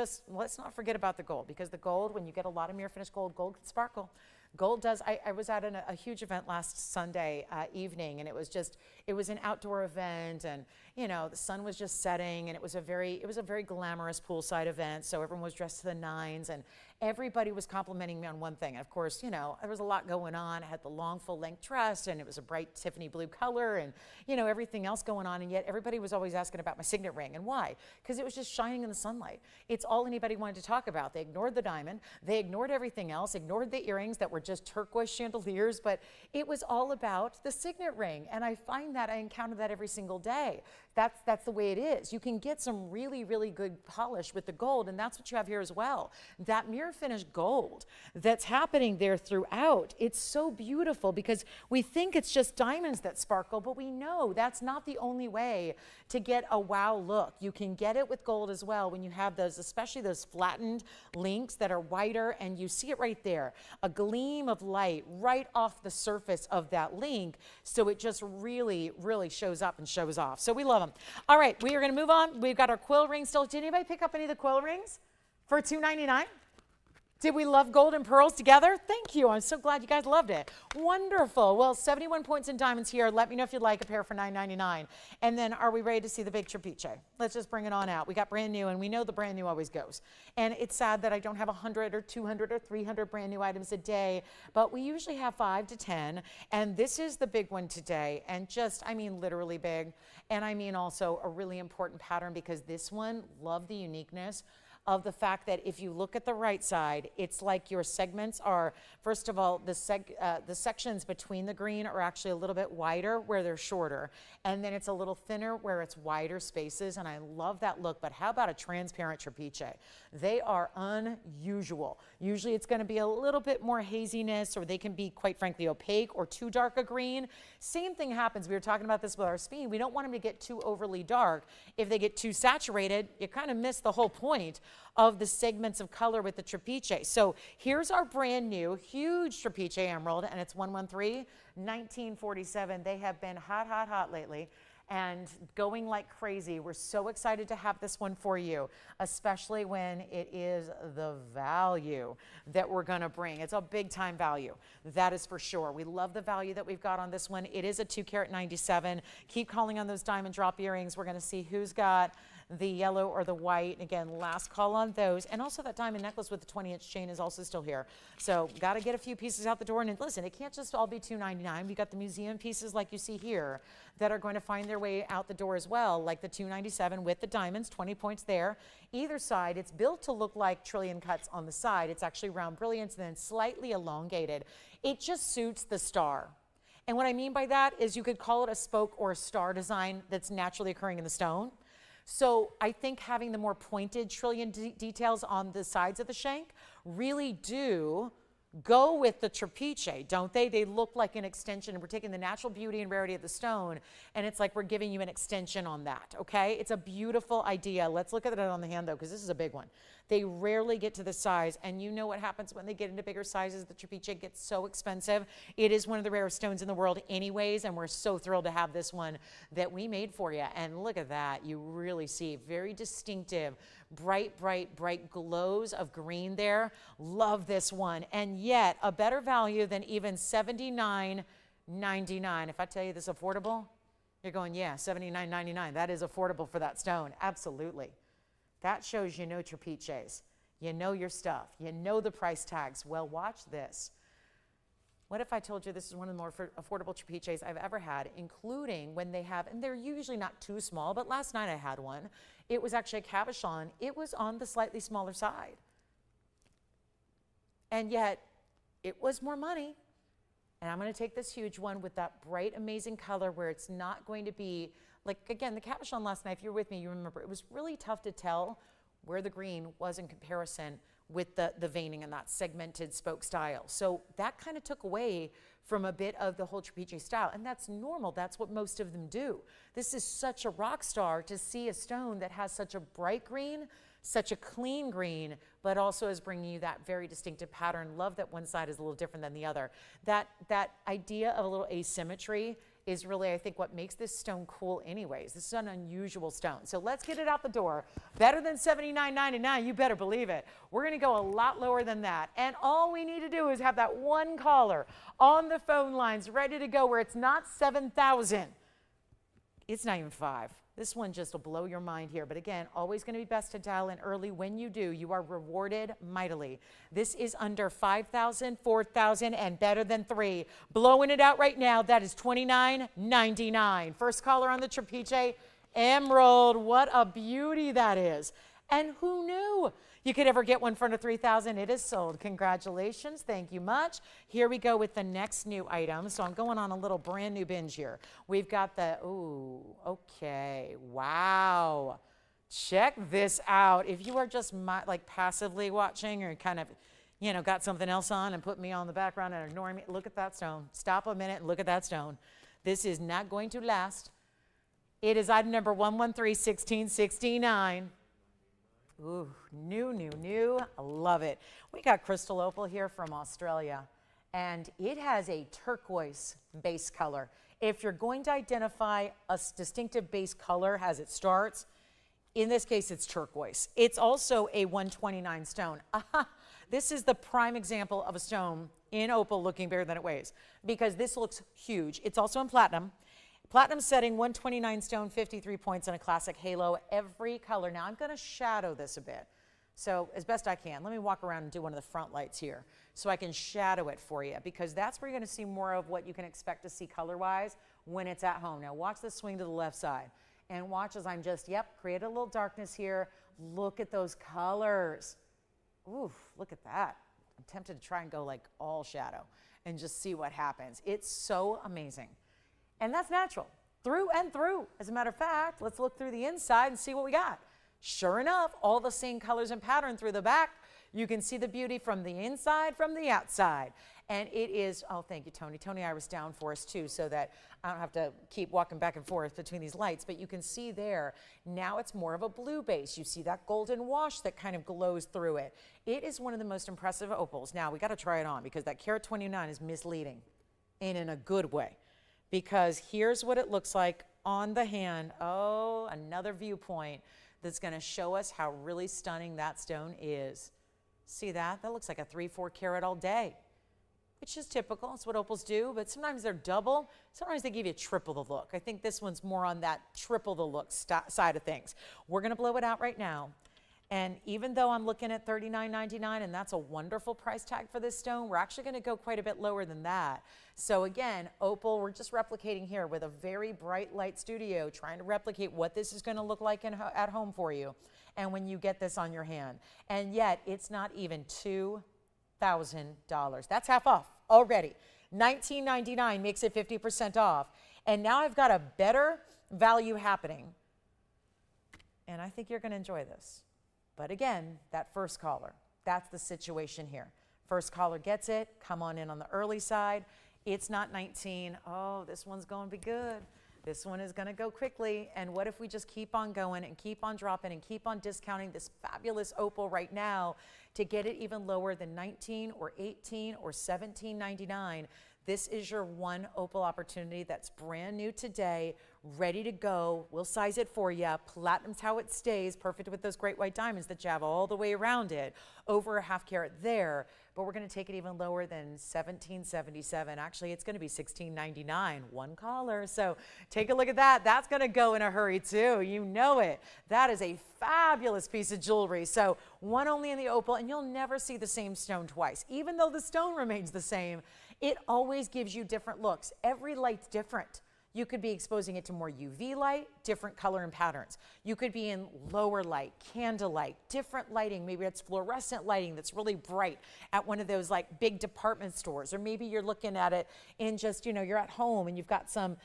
forget about the gold, because the gold, when you get a lot of mirror finish gold, gold can sparkle. Gold does. I was at a huge event last Sunday evening, and it was an outdoor event, and you know, the sun was just setting, and it was a very glamorous poolside event. So everyone was dressed to the nines, and everybody was complimenting me on one thing. And of course, you know, there was a lot going on. I had the long full length dress, and it was a bright Tiffany blue color, and you know, everything else going on. And yet everybody was always asking about my signet ring, and why? Because it was just shining in the sunlight. It's all anybody wanted to talk about. They ignored the diamond, they ignored everything else, ignored the earrings that were just turquoise chandeliers, but it was all about the signet ring. And I find that I encounter that every single day. That's the way it is. You can get some really, really good polish with the gold, and that's what you have here as well. That mirror finish gold that's happening there throughout, it's so beautiful, because we think it's just diamonds that sparkle, but we know that's not the only way to get a wow look. You can get it with gold as well when you have those, especially those flattened links that are whiter, and you see it right there, a gleam of light right off the surface of that link, so it just really, really shows up and shows off. So we love them. All right, we are going to move on. We've got our quill rings still. Did anybody pick up any of the quill rings for $2.99? Did we love gold and pearls together? Thank you. I'm so glad you guys loved it. Wonderful. Well, 71 points in diamonds here. Let me know if you'd like a pair for $9.99. And then are we ready to see the big trapiche? Let's just bring it on out. We got brand new, and we know the brand new always goes. And it's sad that I don't have 100 or 200 or 300 brand new items a day, but we usually have 5 to 10. And this is the big one today. And just, I mean, literally big. And I mean also a really important pattern, because this one, love the uniqueness of the fact that if you look at the right side, it's like your segments are, first of all, the sections between the green are actually a little bit wider where they're shorter, and then it's a little thinner where it's wider spaces, and I love that look. But how about a transparent trapeche? They are unusual. Usually it's going to be a little bit more haziness, or they can be, quite frankly, opaque or too dark a green. Same thing happens. We were talking about this with our speed. We don't want them to get too overly dark. If they get too saturated, you kind of miss the whole point of the segments of color with the trapeche. So here's our brand new huge trapeche emerald, and it's 113, 1947. They have been hot, hot, hot lately and going like crazy. We're so excited to have this one for you, especially when it is the value that we're going to bring. It's a big time value, that is for sure. We love the value that we've got on this one. It is a 2 carat 97. Keep calling on those diamond drop earrings. We're going to see who's got the yellow or the white. Again, last call on those. And also that diamond necklace with the 20-inch chain is also still here. So got to get a few pieces out the door. And listen, it can't just all be $2.99. We got the museum pieces like you see here that are going to find their way out the door as well, like the $2.97 with the diamonds, 20 points there. Either side, it's built to look like trillion cuts on the side. It's actually round brilliance and then slightly elongated. It just suits the star. And what I mean by that is you could call it a spoke or a star design that's naturally occurring in the stone. So I think having the more pointed trillion details on the sides of the shank really do go with the trapeche, don't they? They look like an extension, and we're taking the natural beauty and rarity of the stone, and it's like we're giving you an extension on that, okay? It's a beautiful idea. Let's look at it on the hand, though, because this is a big one. They rarely get to this size, and you know what happens when they get into bigger sizes. The trapeche gets so expensive. It is one of the rarest stones in the world anyways, and we're so thrilled to have this one that we made for you. And look at that. You really see very distinctive, bright, bright, bright glows of green there. Love this one. And yet, a better value than even $79.99. If I tell you this is affordable, you're going, yeah, $79.99. That is affordable for that stone. Absolutely. That shows you know trapeches. You know your stuff. You know the price tags. Well, watch this. What if I told you this is one of the more affordable trapeches I've ever had, including when they have, and they're usually not too small, but last night I had one. It was actually a cabochon. It was on the slightly smaller side. And yet, it was more money. And I'm going to take this huge one with that bright, amazing color where it's not going to be, like, again, the cabochon last night, if you're with me, you remember, it was really tough to tell where the green was in comparison with the veining and that segmented spoke style. So that kind of took away from a bit of the whole trapeche style. And that's normal. That's what most of them do. This is such a rock star to see a stone that has such a bright green, such a clean green, but also is bringing you that very distinctive pattern. Love that one side is a little different than the other. That idea of a little asymmetry is really, I think, what makes this stone cool anyways. This is an unusual stone. So let's get it out the door. Better than $79.99, you better believe it. We're gonna go a lot lower than that. And all we need to do is have that one caller on the phone lines ready to go where it's not 7,000. It's not even 5. This one just will blow your mind here. But again, always going to be best to dial in early. When you do, you are rewarded mightily. This is under 5,000, 4,000, and better than 3. Blowing it out right now. That is $29.99. First caller on the trapeche, emerald. What a beauty that is. And who knew you could ever get one for under 3,000? It is sold. Congratulations. Thank you much. Here we go with the next new item. So I'm going on a little brand new binge here. We've got the, ooh, okay. Wow. Check this out. If you are just like passively watching or kind of, you know, got something else on and put me on the background and ignoring me, look at that stone. Stop a minute and look at that stone. This is not going to last. It is item number 113-1669. Ooh, new. I love it. We got crystal opal here from Australia, and it has a turquoise base color. If you're going to identify a distinctive base color as it starts, in this case, it's turquoise. It's also a 129 stone. This is the prime example of a stone in opal looking bigger than it weighs, because this looks huge. It's also in platinum. Platinum setting, 129 stone, 53 points, and a classic halo, every color. Now, I'm going to shadow this a bit, so as best I can. Let me walk around and do one of the front lights here so I can shadow it for you, because that's where you're going to see more of what you can expect to see color-wise when it's at home. Now, watch this swing to the left side, and watch as I'm just, create a little darkness here, Look at those colors. Ooh, look at that. I'm tempted to try and go like all shadow and just see what happens. It's so amazing. And that's natural, through and through. As a matter of fact, let's look through the inside and see what we got. Sure enough, all the same colors and pattern through the back. You can see the beauty from the inside, from the outside. And it is, oh, thank you, Tony. Tony Iris down for us too, so that I don't have to keep walking back and forth between these lights. But you can see there, now it's more of a blue base. You see that golden wash that kind of glows through it. It is one of the most impressive opals. Now, we got to try it on because that carat 29 is misleading, and in a good way. Because here's what it looks like on the hand. Oh, another viewpoint that's going to show us how really stunning that stone is. See that? That looks like a 3-4 carat all day, which is typical. It's what opals do, but sometimes they're double. Sometimes they give you triple the look. I think this one's more on that triple the look side of things. We're going to blow it out right now. And even though I'm looking at $39.99, and that's a wonderful price tag for this stone, we're actually going to go quite a bit lower than that. So again, opal, we're just replicating here with a very bright light studio, trying to replicate what this is going to look like at home for you. And when you get this on your hand. And yet, it's not even $2,000. That's half off already. $19.99 makes it 50% off. And now I've got a better value happening. And I think you're going to enjoy this. But again, that first caller, that's the situation here. First caller gets it. Come on in on the early side. It's not 19. Oh, this one's going to be good. This one is going to go quickly. And what if we just keep on going and keep on dropping and keep on discounting this fabulous opal right now to get it even lower than 19 or 18 or 17.99? This is your one opal opportunity that's brand new today, ready to go. We'll size it for you. Platinum's how it stays, perfect with those great white diamonds that you have all the way around it. Over a half carat there, but we're going to take it even lower than $17.77. Actually, it's going to be $16.99. One caller. So take a look at that. That's going to go in a hurry too. You know it. That is a fabulous piece of jewelry. So one only in the opal, and you'll never see the same stone twice. Even though the stone remains the same, it always gives you different looks. Every light's different. You could be exposing it to more UV light, different color and patterns. You could be in lower light, candlelight, different lighting. Maybe it's fluorescent lighting that's really bright at one of those like big department stores. Or maybe you're looking at it in just, you know, you're at home and you've got some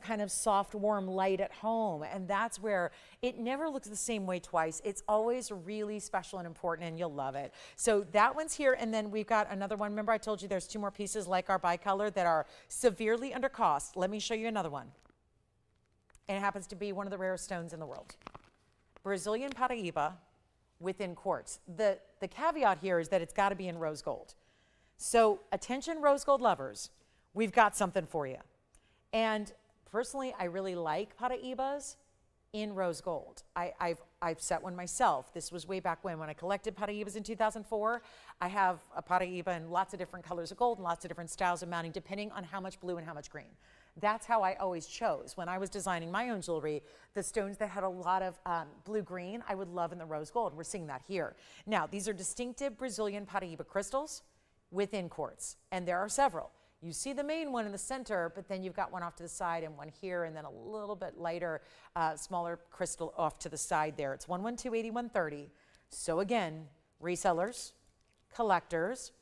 kind of soft, warm light at home. And that's where it never looks the same way twice. It's always really special and important, and you'll love it. So that one's here, and then we've got another one. Remember I told you there's two more pieces like our bicolor that are severely under cost. Let me show you another one. And it happens to be one of the rarest stones in the world. Brazilian Paraíba within quartz. The caveat here is that it's got to be in rose gold. So attention rose gold lovers, we've got something for you. And personally, I really like Paraíbas in rose gold. I've set one myself. This was way back when I collected Paraíbas in 2004. I have a Paraíba in lots of different colors of gold and lots of different styles of mounting, depending on how much blue and how much green. That's how I always chose. When I was designing my own jewelry, the stones that had a lot of blue-green, I would love in the rose gold. We're seeing that here. Now, these are distinctive Brazilian Paraíba crystals within quartz, and there are several. You see the main one in the center, but then you've got one off to the side and one here, and then a little bit lighter, smaller crystal off to the side there. It's 112-8130. So again, resellers, collectors,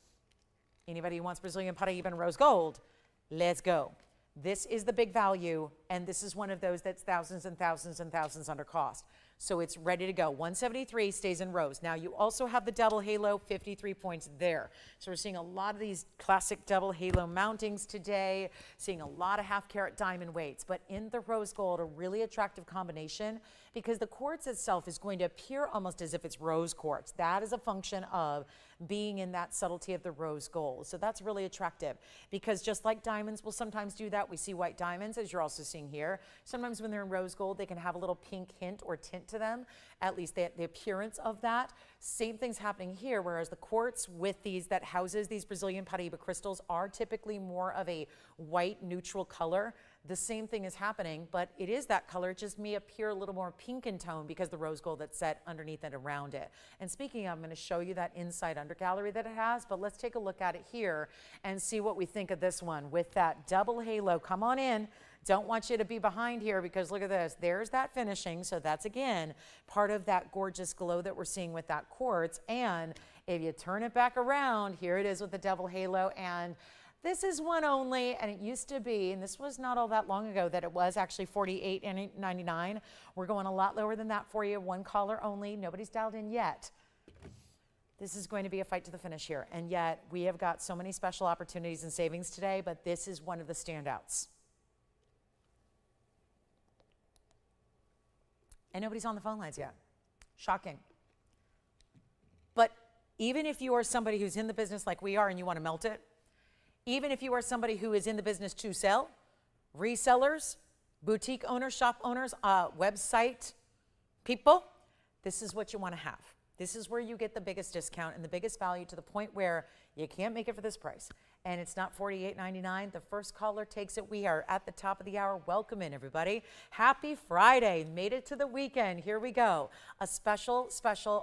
anybody who wants Brazilian Paraíba and rose gold, let's go. This is the big value, and this is one of those that's thousands and thousands and thousands under cost. So it's ready to go. 173 stays in rows. Now you also have the double halo, 53 points there. So we're seeing a lot of these classic double halo mountings today, seeing a lot of half carat diamond weights, but in the rose gold, a really attractive combination because the quartz itself is going to appear almost as if it's rose quartz. That is a function of being in that subtlety of the rose gold. So that's really attractive because just like diamonds will sometimes do that, we see white diamonds as you're also seeing here. Sometimes when they're in rose gold, they can have a little pink hint or tint to them, at least the appearance of that. Same thing's happening here, whereas the quartz with these that houses these Brazilian Paraíba crystals are typically more of a white neutral color. The same thing is happening, but it is that color. It just may appear a little more pink in tone because the rose gold that's set underneath and around it. And speaking of, I'm going to show you that inside under gallery that it has, but let's take a look at it here and see what we think of this one with that double halo. Come on in. Don't want you to be behind here because look at this. There's that finishing. So that's, again, part of that gorgeous glow that we're seeing with that quartz. And if you turn it back around, here it is with the Devil Halo. And this is one only, and it used to be, and this was not all that long ago, that it was actually $48.99. We're going a lot lower than that for you. One caller only. Nobody's dialed in yet. This is going to be a fight to the finish here. And yet we have got so many special opportunities and savings today, but this is one of the standouts. And nobody's on the phone lines yet. Shocking. But even if you are somebody who's in the business like we are and you want to melt it, even if you are somebody who is in the business to sell, resellers, boutique owners, shop owners, website people, this is what you want to have. This is where you get the biggest discount and the biggest value to the point where you can't make it for this price. And it's not $48.99. The first caller takes it. We are at the top of the hour. Welcome in, everybody. Happy Friday. Made it to the weekend. Here we go. A special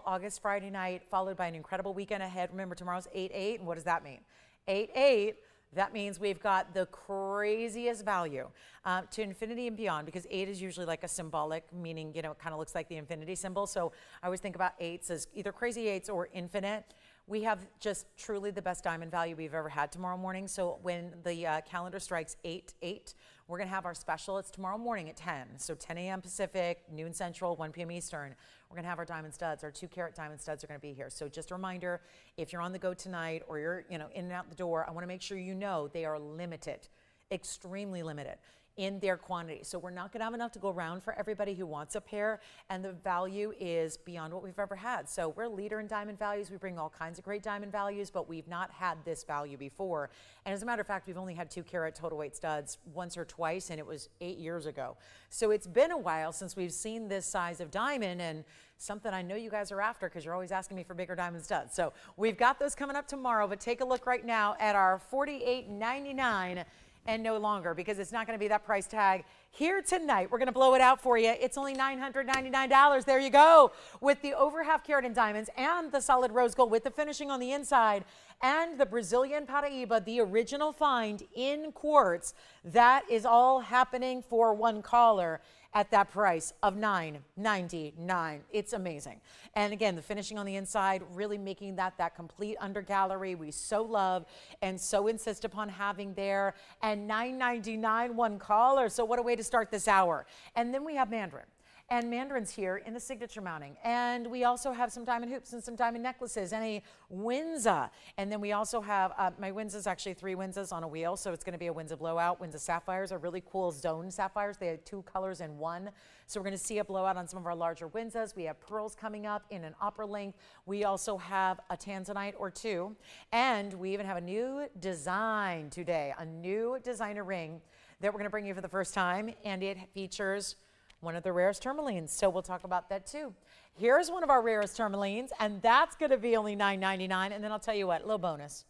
August Friday night followed by an incredible weekend ahead. Remember, tomorrow's 8/8. And what does that mean? 8/8. That means we've got the craziest value to infinity and beyond, because 8 is usually like a symbolic meaning, you know, it kind of looks like the infinity symbol. So I always think about 8s as either crazy 8s or infinite. We have just truly the best diamond value we've ever had tomorrow morning. So when the calendar strikes 8/8, we're going to have our special. It's tomorrow morning at 10. So 10 a.m. Pacific, noon Central, 1 p.m. Eastern. We're going to have our diamond studs. Our 2-carat diamond studs are going to be here. So just a reminder, if you're on the go tonight or you're, you know, in and out the door, I want to make sure you know they are limited, extremely limited in their quantity. So we're not going to have enough to go around for everybody who wants a pair, and the value is beyond what we've ever had. So we're a leader in diamond values. We bring all kinds of great diamond values, but we've not had this value before. And as a matter of fact, we've only had 2-carat total weight studs once or twice, and it was 8 years ago. So it's been a while since we've seen this size of diamond, and something I know you guys are after because you're always asking me for bigger diamond studs. So we've got those coming up tomorrow, but take a look right now at our $48.99 and no longer, because it's not going to be that price tag here tonight. We're going to blow it out for you. It's only $999. There you go, with the over 1/2 carat in diamonds and the solid rose gold with the finishing on the inside and the Brazilian Paraíba, the original find in quartz. That is all happening for one caller at that price of $999. It's amazing. And again, the finishing on the inside, really making that complete under gallery we so love and so insist upon having there. And $999 one caller. So what a way to start this hour. And then we have Mandarin. And Mandarin's here in the signature mounting. And we also have some diamond hoops and some diamond necklaces and a Windsor. And then we also have, my Windsor's actually 3 Windsors on a wheel, so it's going to be a Windsor blowout. Windsor sapphires are really cool zone sapphires. They have 2 colors in one. So we're going to see a blowout on some of our larger Windsors. We have pearls coming up in an upper length. We also have a tanzanite or 2. And we even have a new design today, a new designer ring that we're going to bring you for the first time. And it features one of the rarest tourmalines, so we'll talk about that too. Here's one of our rarest tourmalines, and that's going to be only $999. And then I'll tell you what, a little bonus.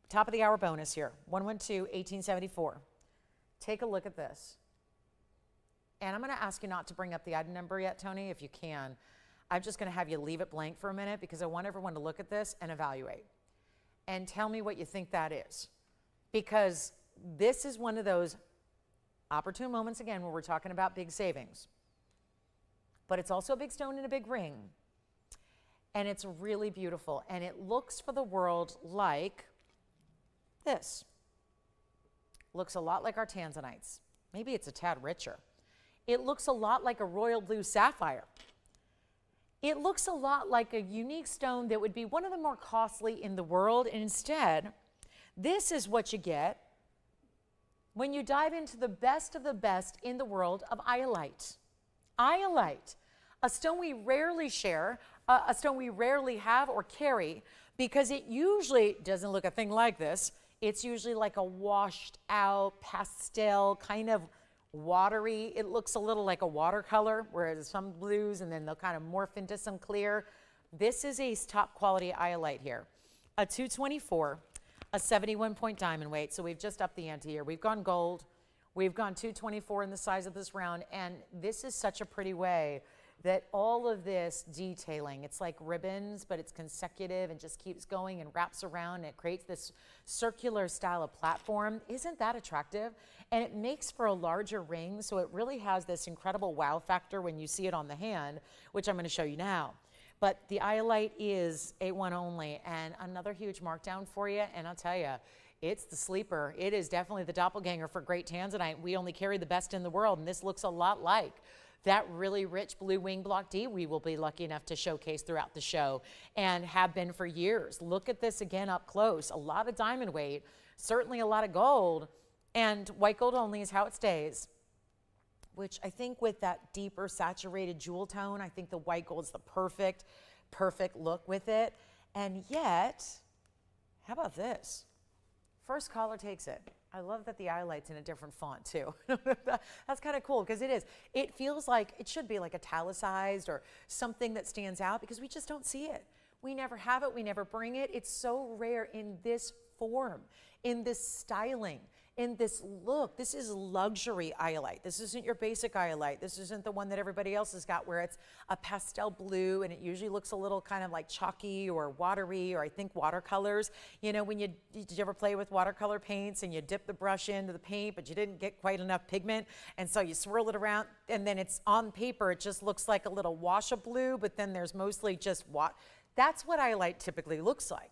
Top of the hour bonus here, 112-1874. Take a look at this. And I'm going to ask you not to bring up the item number yet, Tony, if you can. I'm just going to have you leave it blank for a minute because I want everyone to look at this and evaluate. And tell me what you think that is. Because this is one of those opportune moments, again, where we're talking about big savings. But it's also a big stone and a big ring. And it's really beautiful. And it looks for the world like this. Looks a lot like our tanzanites. Maybe it's a tad richer. It looks a lot like a royal blue sapphire. It looks a lot like a unique stone that would be one of the more costly in the world. And instead, this is what you get when you dive into the best of the best in the world of iolite. Iolite, a stone we rarely share, a stone we rarely have or carry, because it usually doesn't look a thing like this. It's usually like a washed out pastel, kind of watery. It looks a little like a watercolor, whereas some blues and then they'll kind of morph into some clear. This is a top quality iolite here. A 224. A 71-point diamond weight, so we've just upped the ante here. We've gone gold. We've gone 224 in the size of this round, and this is such a pretty way that all of this detailing, it's like ribbons, but it's consecutive and just keeps going and wraps around and it creates this circular style of platform. Isn't that attractive? And it makes for a larger ring, so it really has this incredible wow factor when you see it on the hand, which I'm going to show you now. But the iolite is A1 only, and another huge markdown for you, and I'll tell you, it's the sleeper. It is definitely the doppelganger for great tanzanite. We only carry the best in the world, and this looks a lot like that really rich blue wing block D we will be lucky enough to showcase throughout the show and have been for years. Look at this again up close. A lot of diamond weight, certainly a lot of gold, and white gold only is how it stays, which I think with that deeper saturated jewel tone, I think the white gold's the perfect look with it. And yet, how about this? First caller takes it. I love that the iolite's in a different font too. That's kind of cool because it is. It feels like it should be like italicized or something that stands out because we just don't see it. We never have it. We never bring it. It's so rare in this form, in this styling, in this look. This is luxury iolite. This isn't your basic iolite. This isn't the one that everybody else has got where it's a pastel blue and it usually looks a little kind of like chalky or watery, or I think watercolors. You know, when did you ever play with watercolor paints and you dip the brush into the paint, but you didn't get quite enough pigment, and so you swirl it around and then it's on paper, it just looks like a little wash of blue, but then there's mostly just that's what iolite typically looks like.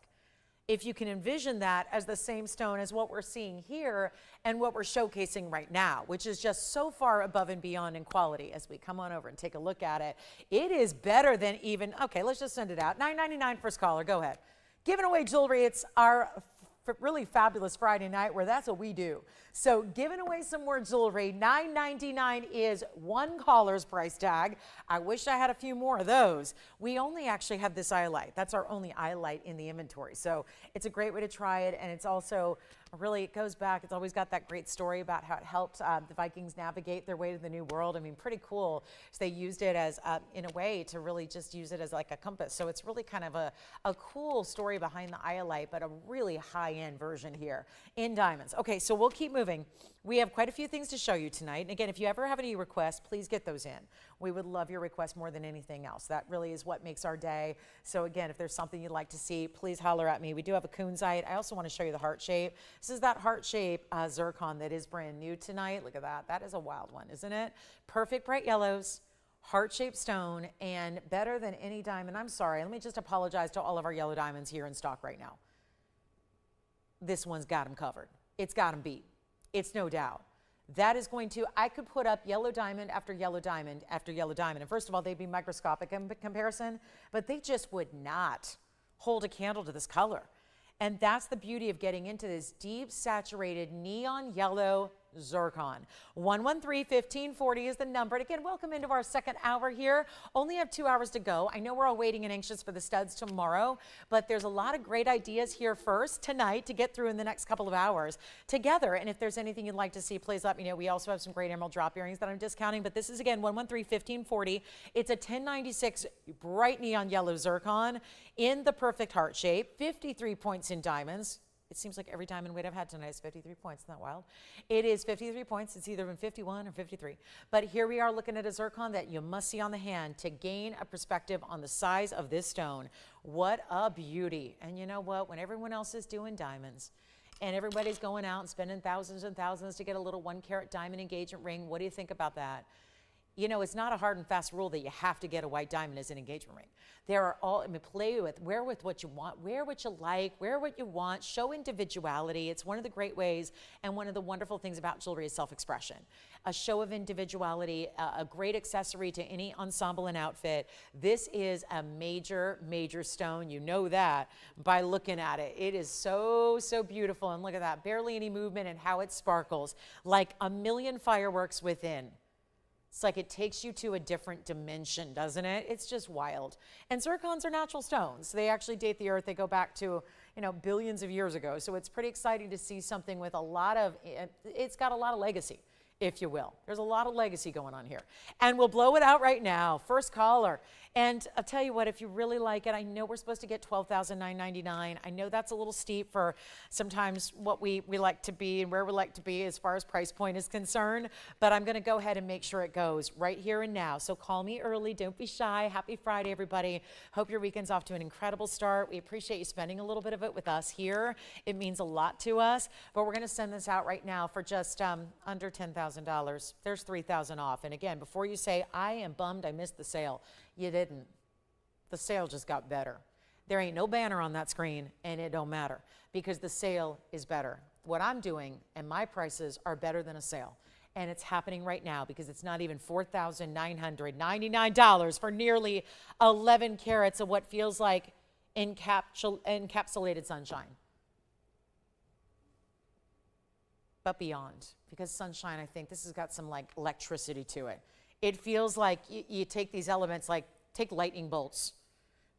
If you can envision that as the same stone as what we're seeing here and what we're showcasing right now, which is just so far above and beyond in quality. As we come on over and take a look at it, it is better than even, okay, let's just send it out. $9.99 first caller, go ahead. Giving away jewelry, it's our really fabulous Friday night where that's what we do. So giving away some more jewelry. $9.99 is one caller's price tag. I wish I had a few more of those. We only actually have this iolite. That's our only iolite in the inventory. So it's a great way to try it, and it's also really, it goes back, it's always got that great story about how it helped the Vikings navigate their way to the New World. I mean, pretty cool. So they used it as, in a way, to really just use it as like a compass. So it's really kind of a cool story behind the iolite, but a really high-end version here in diamonds. Okay, so we'll keep moving. We have quite a few things to show you tonight. And again, if you ever have any requests, please get those in. We would love your requests more than anything else. That really is what makes our day. So again, if there's something you'd like to see, please holler at me. We do have a kunzite. I also want to show you the heart shape. This is that heart shape zircon that is brand new tonight. Look at that. That is a wild one, isn't it? Perfect bright yellows, heart-shaped stone, and better than any diamond. I'm sorry. Let me just apologize to all of our yellow diamonds here in stock right now. This one's got them covered. It's got them beat. It's no doubt. That is going to, I could put up yellow diamond after yellow diamond after yellow diamond. And first of all, they'd be microscopic in comparison, but they just would not hold a candle to this color. And that's the beauty of getting into this deep saturated neon yellow zircon. 113-1540 is the number. And again, welcome into our second hour here. Only have 2 hours to go. I know we're all waiting and anxious for the studs tomorrow, but there's a lot of great ideas here first tonight to get through in the next couple of hours together. And if there's anything you'd like to see, please let me know. We also have some great emerald drop earrings that I'm discounting, but this is again 113-1540. It's a 1096 bright neon yellow zircon in the perfect heart shape, 53 points in diamonds. It seems like every diamond weight I've had tonight is 53 points. Isn't that wild? It is 53 points. It's either been 51 or 53. But here we are looking at a zircon that you must see on the hand to gain a perspective on the size of this stone. What a beauty. And you know what? When everyone else is doing diamonds and everybody's going out and spending thousands and thousands to get a little 1-carat diamond engagement ring, what do you think about that? You know, it's not a hard and fast rule that you have to get a white diamond as an engagement ring. There are all, I mean, play with, wear with what you want, wear what you like, wear what you want, show individuality. It's one of the great ways and one of the wonderful things about jewelry is self-expression. A show of individuality, a great accessory to any ensemble and outfit. This is a major, major stone. You know that by looking at it. It is so, so beautiful. And look at that, barely any movement and how it sparkles like a million fireworks within. It's like it takes you to a different dimension, doesn't it? It's just wild. And zircons are natural stones. They actually date the earth. They go back to, you know, billions of years ago. So it's pretty exciting to see something with a lot of, it's got a lot of legacy. if you will. There's a lot of legacy going on here. And we'll blow it out right now. First caller. And I'll tell you what, if you really like it, I know we're supposed to get $12,999. I know that's a little steep for sometimes what we like to be and where we like to be as far as price point is concerned. But I'm going to go ahead and make sure it goes right here and now. So call me early. Don't be shy. Happy Friday, everybody. Hope your weekend's off to an incredible start. We appreciate you spending a little bit of it with us here. It means a lot to us. But we're going to send this out right now for just under $10,000. There's $3,000 off. And again, before you say, I am bummed I missed the sale, you didn't. The sale just got better. There ain't no banner on that screen, and it don't matter because the sale is better. What I'm doing and my prices are better than a sale. And it's happening right now because it's not even $4,999 for nearly 11 carats of what feels like encapsulated sunshine. But beyond, because sunshine, I think this has got some like electricity to it. It feels like you take these elements, like take lightning bolts,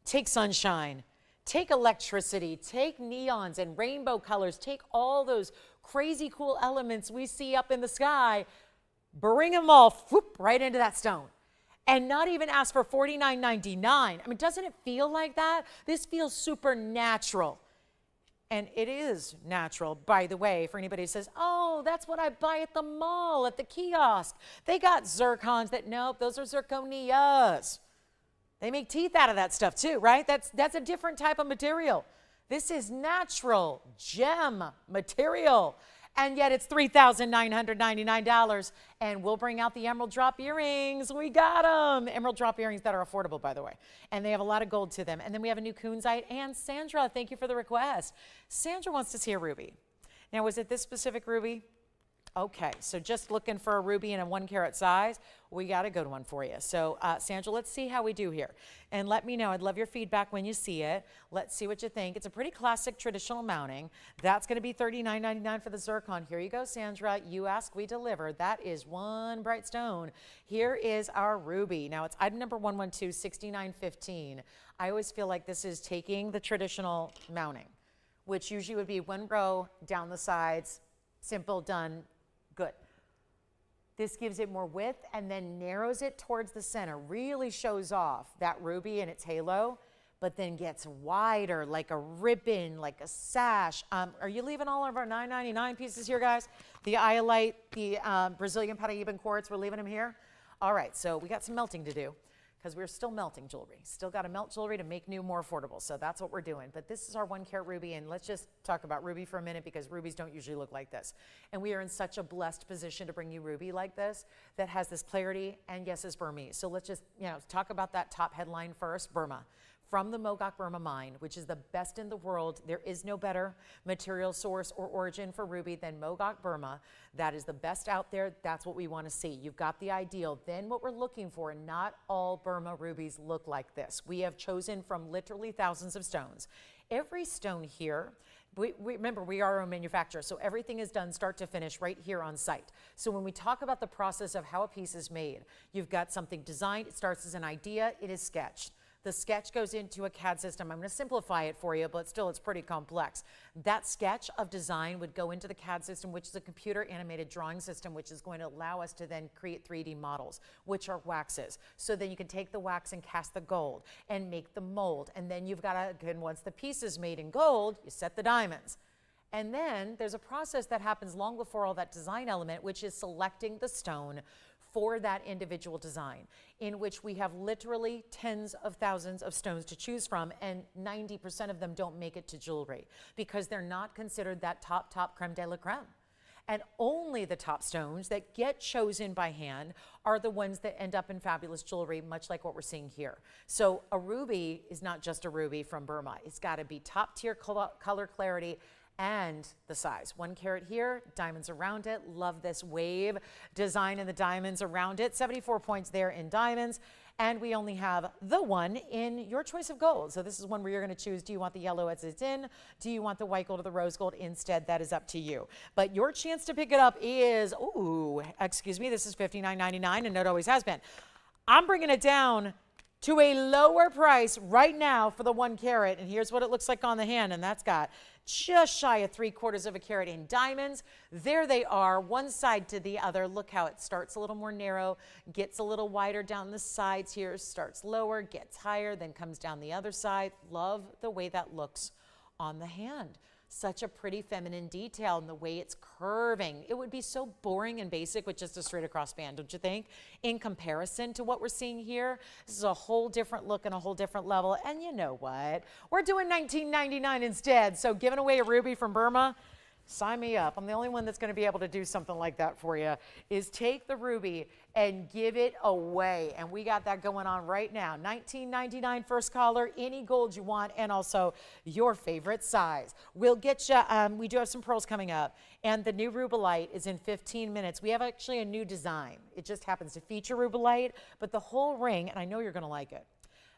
take sunshine, take electricity, take neons and rainbow colors, take all those crazy cool elements we see up in the sky, bring them all whoop, right into that stone. And not even ask for $49.99. I mean, doesn't it feel like that? This feels supernatural. And it is natural, by the way, for anybody who says, oh, that's what I buy at the mall, at the kiosk. They got zircons that, nope, those are zirconias. They make teeth out of that stuff too, right? That's a different type of material. This is natural gem material. And yet it's $3,999. And we'll bring out the emerald drop earrings. We got them. Emerald drop earrings that are affordable, by the way. And they have a lot of gold to them. And then we have a new kunzite. And Sandra, thank you for the request. Sandra wants to see a ruby. Now, was it this specific ruby? Okay, so just looking for a ruby in a 1 carat size, we got a good one for you. So Sandra, let's see how we do here. And let me know, I'd love your feedback when you see it. Let's see what you think. It's a pretty classic traditional mounting. That's gonna be $39.99 for the zircon. Here you go, Sandra, you ask, we deliver. That is one bright stone. Here is our ruby. Now it's item number 112, 6915. I always feel like this is taking the traditional mounting, which usually would be 1 row down the sides, simple, done, good. This gives it more width and then narrows it towards the center, really shows off that ruby and its halo, but then gets wider like a ribbon, like a sash. Are you leaving all of our $9.99 pieces here, guys? The iolite, the Brazilian Paraíban quartz, we're leaving them here? All right, so we got some melting to do, because we're still melting jewelry. Still got to melt jewelry to make new, more affordable. So that's what we're doing. But this is our 1 carat ruby, and let's just talk about ruby for a minute because rubies don't usually look like this. And we are in such a blessed position to bring you ruby like this that has this clarity and yes, is Burmese. So let's just, talk about that top headline first, Burma. From the Mogok Burma mine, which is the best in the world. There is no better material source or origin for ruby than Mogok Burma. That is the best out there. That's what we want to see. You've got the ideal. Then what we're looking for, and not all Burma rubies look like this. We have chosen from literally thousands of stones. Every stone here, remember, we are our own manufacturer, so everything is done start to finish right here on site. So when we talk about the process of how a piece is made, you've got something designed. It starts as an idea. It is sketched. The sketch goes into a CAD system. I'm going to simplify it for you, but still it's pretty complex. That sketch of design would go into the CAD system, which is a computer animated drawing system, which is going to allow us to then create 3D models, which are waxes. So then you can take the wax and cast the gold and make the mold. And then you've got to, again, once the piece is made in gold, you set the diamonds. And then there's a process that happens long before all that design element, which is selecting the stone for that individual design, in which we have literally tens of thousands of stones to choose from, and 90% of them don't make it to jewelry because they're not considered that top creme de la creme. And only the top stones that get chosen by hand are the ones that end up in fabulous jewelry, much like what we're seeing here. So a ruby is not just a ruby from Burma. It's got to be top tier color clarity and the size. 1 carat here, diamonds around it. Love this wave design and the diamonds around it. 74 points there in diamonds. And we only have the one in your choice of gold. So this is one where you're going to choose, do you want the yellow as it's in? Do you want the white gold or the rose gold instead? That is up to you. But your chance to pick it up is, this is $59.99, and it always has been. I'm bringing it down to a lower price right now for the 1 carat. And here's what it looks like on the hand. And that's got just shy of 3/4 of a carat in diamonds. There they are, one side to the other. Look how it starts a little more narrow, gets a little wider down the sides here, starts lower, gets higher, then comes down the other side. Love the way that looks on the hand. Such a pretty feminine detail in the way it's curving. It would be so boring and basic with just a straight across band, don't you think? In comparison to what we're seeing here, this is a whole different look and a whole different level. And you know what? We're doing $19.99 instead. So giving away a ruby from Burma, sign me up. I'm the only one that's going to be able to do something like that for you, is take the ruby and give it away. And we got that going on right now. $19.99 first caller, any gold you want, and also your favorite size. We'll get you, we do have some pearls coming up, and the new rubellite is in 15 minutes. We have actually a new design. It just happens to feature rubellite, but the whole ring, and I know you're going to like it,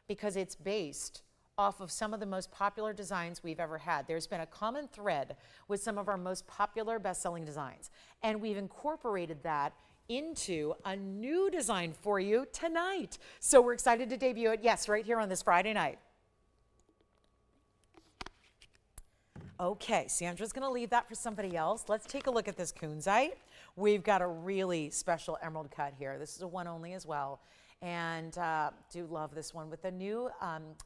because it's based off of some of the most popular designs we've ever had. There's been a common thread with some of our most popular best-selling designs, and we've incorporated that into a new design for you tonight. So we're excited to debut it, yes, right here on this Friday night. Okay, Sandra's gonna leave that for somebody else. Let's take a look at this kunzite. We've got a really special emerald cut here. This is a one only as well. And do love this one with the new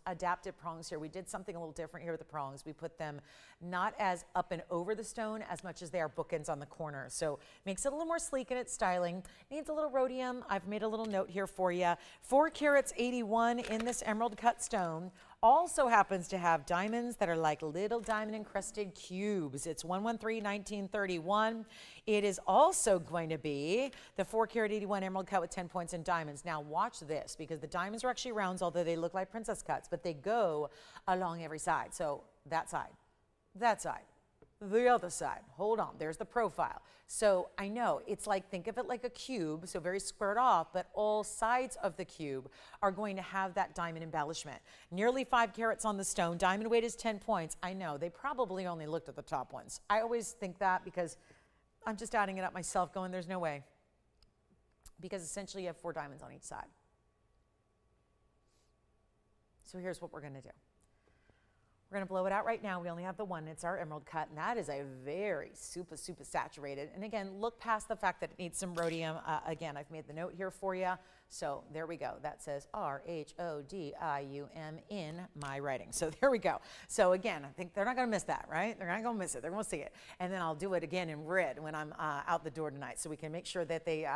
adapted prongs here. We did something a little different here with the prongs. We put them not as up and over the stone as much as they are bookends on the corner. So makes it a little more sleek in its styling. Needs a little rhodium. I've made a little note here for you. 4 carats 81 in this emerald cut stone. Also happens to have diamonds that are like little diamond encrusted cubes. It's 113-1931. It is also going to be the 4 carat 81 emerald cut with 10 points in diamonds. Now watch this, because the diamonds are actually rounds, although they look like princess cuts, but they go along every side. So that side, the other side. Hold on, there's the profile. So I know it's like, think of it like a cube, so very squared off, but all sides of the cube are going to have that diamond embellishment. Nearly 5 carats on the stone. Diamond weight is 10 points. I know, they probably only looked at the top ones. I always think that because I'm just adding it up myself going, there's no way. Because essentially you have 4 diamonds on each side. So here's what we're gonna do. We're going to blow it out right now. We only have the one. It's our emerald cut, and that is a very super saturated. And again, look past the fact that it needs some rhodium. Again, I've made the note here for you. So there we go. That says R-H-O-D-I-U-M in my writing. So there we go. So again, I think they're not going to miss that, right? They're not going to miss it. They're going to see it. And then I'll do it again in red when I'm out the door tonight, so we can make sure that they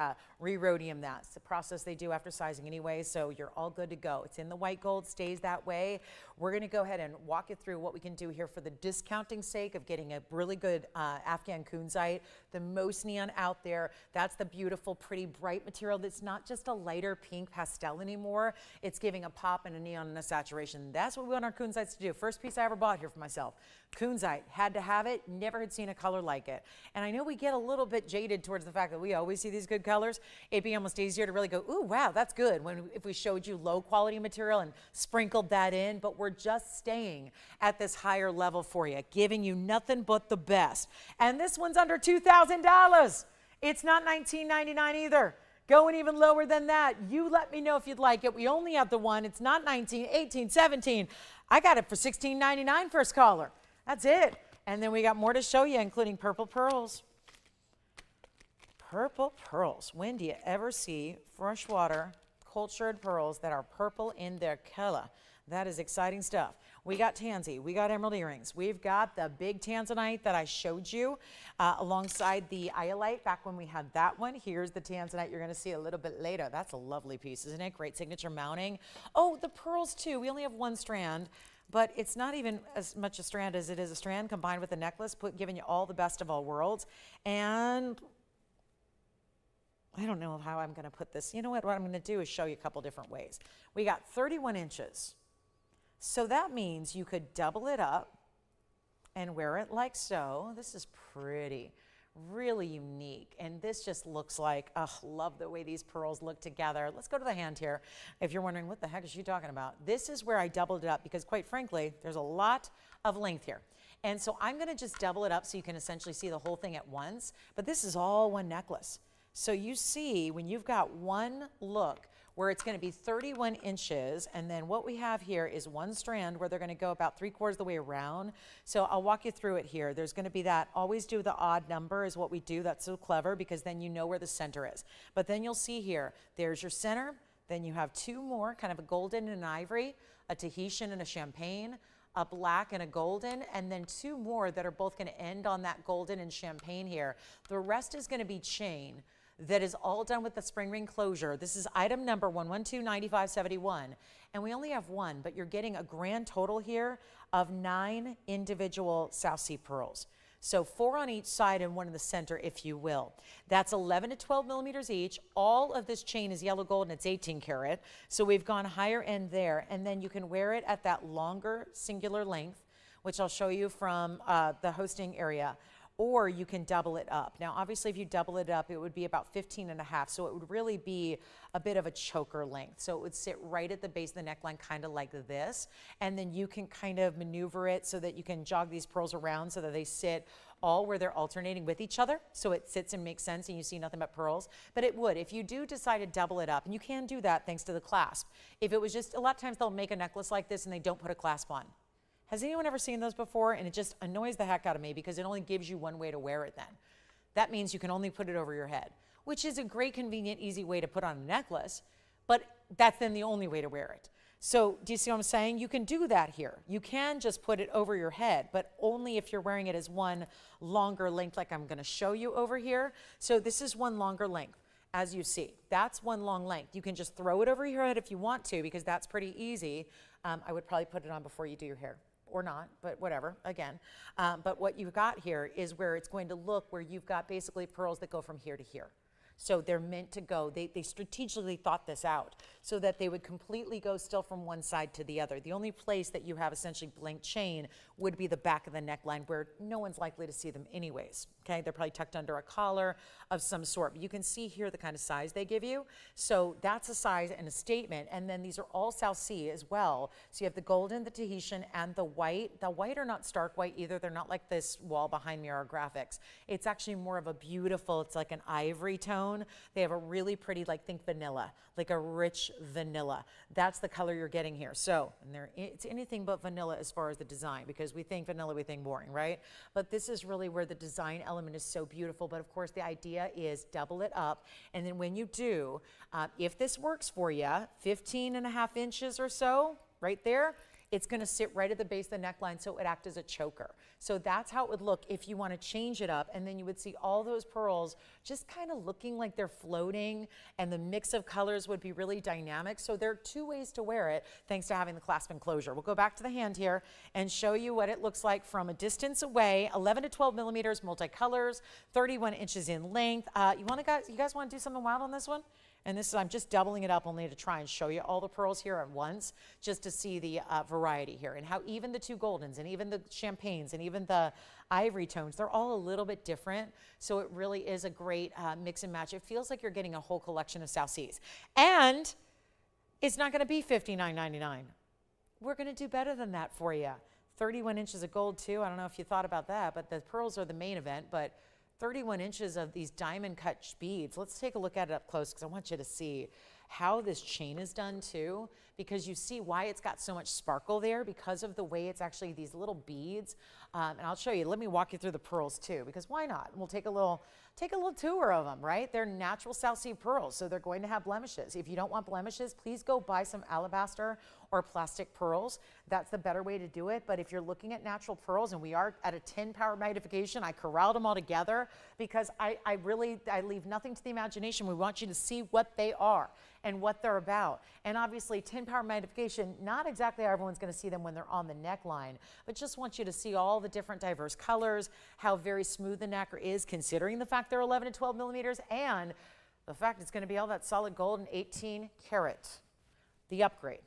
re-rhodium that. It's the process they do after sizing anyway, so you're all good to go. It's in the white gold, stays that way. We're going to go ahead and walk you through what we can do here for the discounting sake of getting a really good Afghan kunzite, the most neon out there. That's the beautiful, pretty, bright material that's not just a lighter pink pastel anymore. It's giving a pop and a neon and a saturation. That's what we want our kunzites to do. First piece I ever bought here for myself. Kunzite, had to have it, never had seen a color like it. And I know we get a little bit jaded towards the fact that we always see these good colors. It'd be almost easier to really go, ooh, wow, that's good, if we showed you low quality material and sprinkled that in, but we're just staying at this higher level for you, giving you nothing but the best. And this one's under $2,000. It's not $19.99 either. Going even lower than that. You let me know if you'd like it. We only have the one. It's not 19, 18, 17. I got it for $16.99 first caller. That's it. And then we got more to show you, including purple pearls. Purple pearls. When do you ever see freshwater cultured pearls that are purple in their color? That is exciting stuff. We got tansy, we got emerald earrings, we've got the big tanzanite that I showed you alongside the iolite back when we had that one. Here's the tanzanite you're going to see a little bit later. That's a lovely piece, isn't it? Great signature mounting. Oh, the pearls too. We only have one strand, but it's not even as much a strand as it is a strand combined with a necklace, giving you all the best of all worlds. And I don't know how I'm going to put this. You know what I'm going to do is show you a couple different ways. We got 31 inches. So that means you could double it up and wear it like so. This is pretty, really unique. And this just looks like, oh, love the way these pearls look together. Let's go to the hand here. If you're wondering, what the heck is she talking about? This is where I doubled it up because, quite frankly, there's a lot of length here. And so I'm going to just double it up so you can essentially see the whole thing at once. But this is all one necklace. So you see, when you've got one look where it's going to be 31 inches. And then what we have here is one strand where they're going to go about 3/4 of the way around. So I'll walk you through it here. There's going to be that, always do the odd number is what we do. That's so clever because then you know where the center is. But then you'll see here, there's your center. Then you have two more, kind of a golden and an ivory, a Tahitian and a champagne, a black and a golden, and then two more that are both going to end on that golden and champagne here. The rest is going to be chain that is all done with the spring ring closure. This is item number 1129571, and we only have one, but you're getting a grand total here of 9 individual South Sea pearls. So 4 on each side and 1 in the center, if you will. That's 11 to 12 millimeters each. All of this chain is yellow gold and it's 18 karat. So we've gone higher end there, and then you can wear it at that longer singular length, which I'll show you from the hosting area. Or you can double it up. Now, obviously, if you double it up, it would be about 15.5. So it would really be a bit of a choker length. So it would sit right at the base of the neckline, kind of like this. And then you can kind of maneuver it so that you can jog these pearls around so that they sit all where they're alternating with each other. So it sits and makes sense and you see nothing but pearls. But it would, if you do decide to double it up, and you can do that thanks to the clasp. If it was just, a lot of times they'll make a necklace like this and they don't put a clasp on. Has anyone ever seen those before? And it just annoys the heck out of me because it only gives you one way to wear it then. That means you can only put it over your head, which is a great, convenient, easy way to put on a necklace, but that's then the only way to wear it. So do you see what I'm saying? You can do that here. You can just put it over your head, but only if you're wearing it as one longer length like I'm going to show you over here. So this is one longer length. As you see, that's one long length. You can just throw it over your head if you want to because that's pretty easy. I would probably put it on before you do your hair. Or not, but whatever, again. But what you've got here is where it's going to look where you've got basically pearls that go from here to here. So they're meant to go, they strategically thought this out so that they would completely go still from one side to the other. The only place that you have essentially blank chain would be the back of the neckline where no one's likely to see them anyways, okay? They're probably tucked under a collar of some sort. But you can see here the kind of size they give you. So that's a size and a statement. And then these are all South Sea as well. So you have the golden, the Tahitian, and the white. The white are not stark white either. They're not like this wall behind me or graphics. It's actually more of a beautiful, it's like an ivory tone. They have a really pretty, like think vanilla, like a rich vanilla. That's the color you're getting here. So, and it's anything but vanilla as far as the design, because we think vanilla, we think boring, right? But this is really where the design element is so beautiful. But of course, the idea is double it up. And then when you do, if this works for you, 15.5 inches or so, right there, it's going to sit right at the base of the neckline, so it would act as a choker. So that's how it would look if you want to change it up, and then you would see all those pearls just kind of looking like they're floating, and the mix of colors would be really dynamic. So there are 2 ways to wear it, thanks to having the clasp and closure. We'll go back to the hand here and show you what it looks like from a distance away. 11 to 12 millimeters, multicolors, 31 inches in length. You guys want to do something wild on this one? And this is, I'm just doubling it up only to try and show you all the pearls here at once, just to see the variety here and how even the 2 goldens and even the champagnes and even the ivory tones, they're all a little bit different. So it really is a great mix and match. It feels like you're getting a whole collection of South Seas. And it's not going to be $59.99. We're going to do better than that for you. 31 inches of gold too. I don't know if you thought about that, but the pearls are the main event. But 31 inches of these diamond cut beads. Let's take a look at it up close because I want you to see how this chain is done too, because you see why it's got so much sparkle there because of the way it's actually these little beads. And I'll show you, let me walk you through the pearls too, because why not? We'll take a little tour of them, right? They're natural South Sea pearls, so they're going to have blemishes. If you don't want blemishes, please go buy some alabaster or plastic pearls. That's the better way to do it. But if you're looking at natural pearls, and we are at a 10 power magnification, I corralled them all together because I leave nothing to the imagination. We want you to see what they are and what they're about. And obviously 10 power magnification, not exactly how everyone's going to see them when they're on the neckline, but just want you to see all the different diverse colors, how very smooth the necker is considering the fact they're 11 to 12 millimeters, and the fact it's going to be all that solid gold and 18 karat, the upgrade.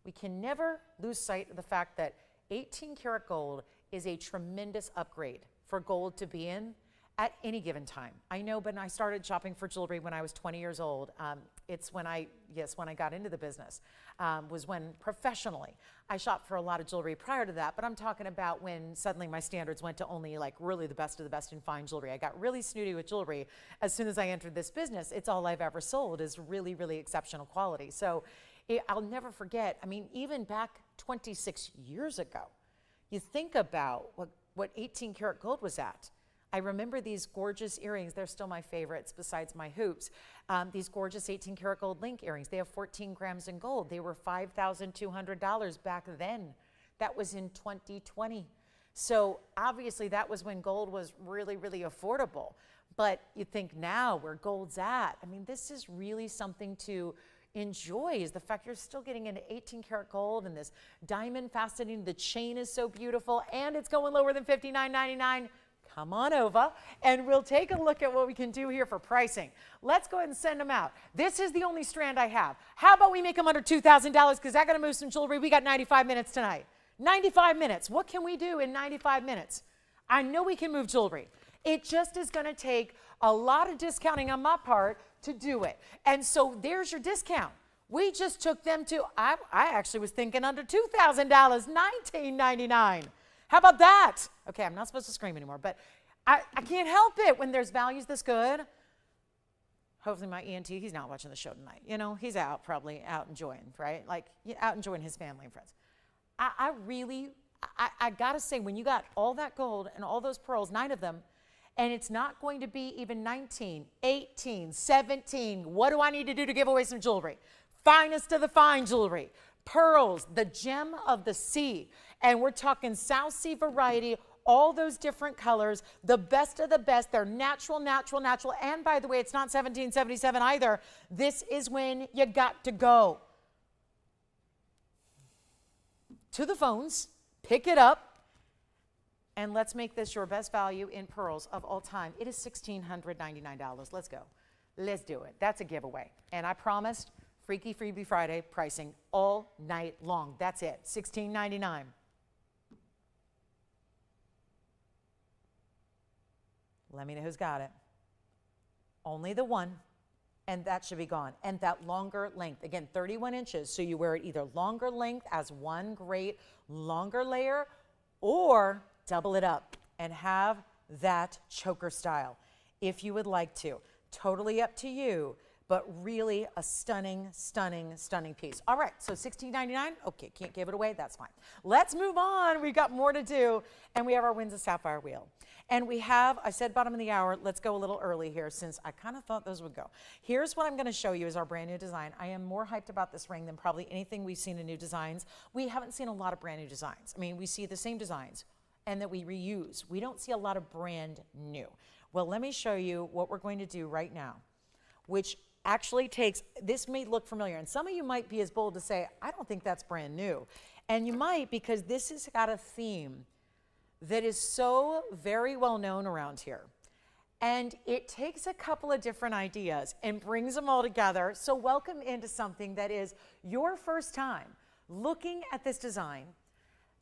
We can never lose sight of the fact that 18 karat gold is a tremendous upgrade for gold to be in at any given time. I know, but I started shopping for jewelry when I was 20 years old. It's when I got into the business, was when professionally I shopped for a lot of jewelry prior to that, but I'm talking about when suddenly my standards went to only like really the best of the best in fine jewelry. I got really snooty with jewelry as soon as I entered this business. It's all I've ever sold is really, really exceptional quality. So I'll never forget, I mean, even back 26 years ago, you think about what 18 karat gold was at. I remember these gorgeous earrings. They're still my favorites besides my hoops. These gorgeous 18 karat gold link earrings. They have 14 grams in gold. They were $5,200 back then. That was in 2020. So obviously that was when gold was really, really affordable. But you think now where gold's at, I mean, this is really something to enjoy, is the fact you're still getting into 18 karat gold and this diamond faceting. The chain is so beautiful and it's going lower than $59.99. Come on over and we'll take a look at what we can do here for pricing. Let's go ahead and send them out. This is the only strand I have. How about we make them under $2,000 because I got to move some jewelry. We got 95 minutes tonight. 95 minutes. What can we do in 95 minutes? I know we can move jewelry. It just is going to take a lot of discounting on my part to do it. And so there's your discount. We just took them to, I actually was thinking under $2,000, $19.99. How about that? Okay, I'm not supposed to scream anymore, but I can't help it when there's values this good. Hopefully my ENT, he's not watching the show tonight. You know, he's probably out enjoying, right? Like out enjoying his family and friends. I gotta say, when you got all that gold and all those pearls, 9 of them, and it's not going to be even 19, 18, 17. What do I need to do to give away some jewelry? Finest of the fine jewelry. Pearls, the gem of the sea. And we're talking South Sea variety, all those different colors, the best of the best. They're natural, natural, natural. And by the way, it's not 1777 either. This is when you got to go to the phones, pick it up, and let's make this your best value in pearls of all time. It is $1,699. Let's go. Let's do it. That's a giveaway. And I promised Freaky Freebie Friday pricing all night long. That's it. $16.99. Let me know who's got it. Only the one, and that should be gone. And that longer length, again, 31 inches, so you wear it either longer length as one great longer layer, or double it up and have that choker style if you would like to. Totally up to you, but really a stunning, stunning, stunning piece. All right, so $16.99. Okay, can't give it away. That's fine. Let's move on. We've got more to do, and we have our Winds of Sapphire wheel. And we have, I said bottom of the hour, let's go a little early here since I kind of thought those would go. Here's what I'm going to show you is our brand new design. I am more hyped about this ring than probably anything we've seen in new designs. We haven't seen a lot of brand new designs. I mean, we see the same designs and that we reuse. We don't see a lot of brand new. Well, let me show you what we're going to do right now, which actually takes, this may look familiar, and some of you might be as bold to say, I don't think that's brand new. And you might, because this has got a theme that is so very well known around here. And it takes a couple of different ideas and brings them all together. So welcome into something that is your first time looking at this design,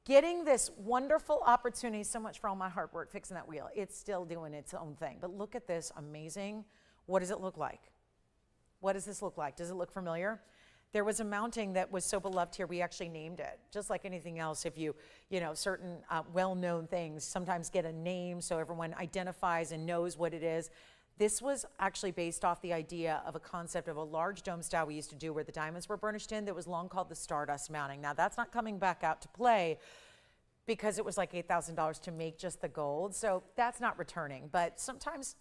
getting this wonderful opportunity. So much for all my hard work fixing that wheel. It's still doing its own thing. But look at this, amazing. What does it look like? What does this look like? Does it look familiar? There was a mounting that was so beloved here, we actually named it. Just like anything else, if you know, certain well-known things sometimes get a name so everyone identifies and knows what it is. This was actually based off the idea of a concept of a large dome style we used to do where the diamonds were burnished in that was long called the Stardust mounting. Now that's not coming back out to play because it was like $8,000 to make just the gold. So that's not returning, but sometimes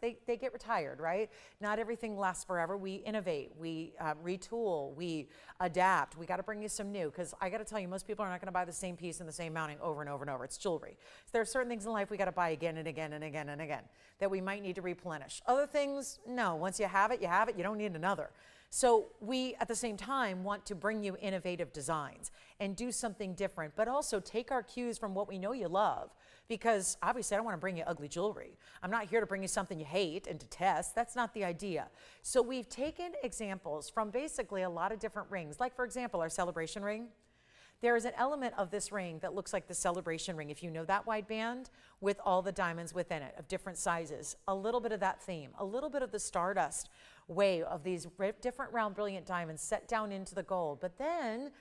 they get retired, right? Not everything lasts forever. We innovate, we retool, we adapt. We gotta bring you some new, because I gotta tell you, most people are not gonna buy the same piece and the same mounting over and over and over. It's jewelry. So there are certain things in life we gotta buy again and again and again and again that we might need to replenish. Other things, no, once you have it, you don't need another. So we, at the same time, want to bring you innovative designs and do something different, but also take our cues from what we know you love, because obviously I don't want to bring you ugly jewelry. I'm not here to bring you something you hate and detest. That's not the idea. So we've taken examples from basically a lot of different rings, like for example, our celebration ring. There is an element of this ring that looks like the celebration ring, if you know that wide band, with all the diamonds within it of different sizes. A little bit of that theme, a little bit of the stardust way of these different round brilliant diamonds set down into the gold. But then,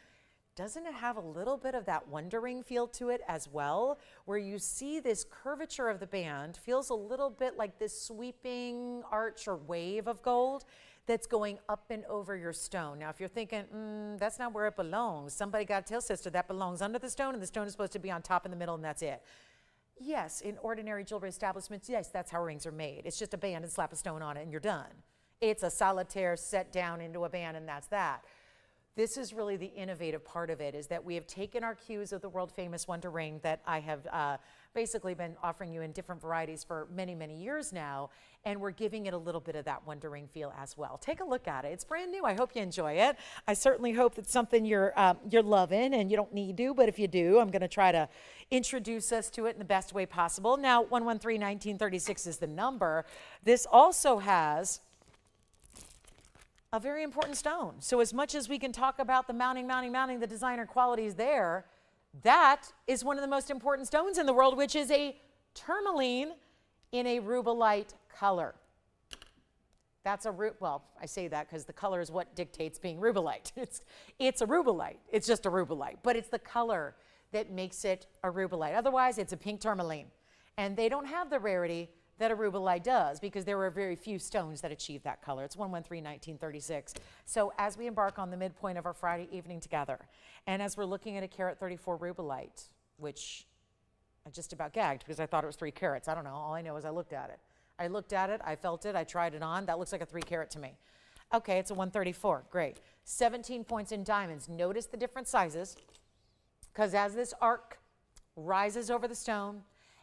doesn't it have a little bit of that wonder ring feel to it as well, where you see this curvature of the band feels a little bit like this sweeping arch or wave of gold that's going up and over your stone. Now, if you're thinking, that's not where it belongs, somebody got to tell sister that belongs under the stone and the stone is supposed to be on top in the middle and that's it. Yes, in ordinary jewelry establishments, yes, that's how rings are made. It's just a band and slap a stone on it and you're done. It's a solitaire set down into a band and that's that. This is really the innovative part of it, is that we have taken our cues of the world famous Wonder Ring that I have basically been offering you in different varieties for many, many years now, and we're giving it a little bit of that Wonder Ring feel as well. Take a look at it. It's brand new. I hope you enjoy it. I certainly hope it's something you're loving, and you don't need to, but if you do, I'm going to try to introduce us to it in the best way possible. Now, 113-1936 is the number. This also has a very important stone. So as much as we can talk about the mounting, the designer qualities there, that is one of the most important stones in the world, which is a tourmaline in a rubellite color. That's a, well, I say that because the color is what dictates being rubellite. It's a rubellite. It's just a rubellite, but it's the color that makes it a rubellite. Otherwise, it's a pink tourmaline. And they don't have the rarity that a rubellite does, because there were very few stones that achieved that color. It's 113-1936. So as we embark on the midpoint of our Friday evening together, and as we're looking at a carat 34 rubellite, which I just about gagged because I thought it was 3 carats. I don't know. All I know is I looked at it. I felt it, I tried it on. That looks like a 3 carat to me. Okay, it's a 134. Great. 17 points in diamonds. Notice the different sizes, because as this arc rises over the stone,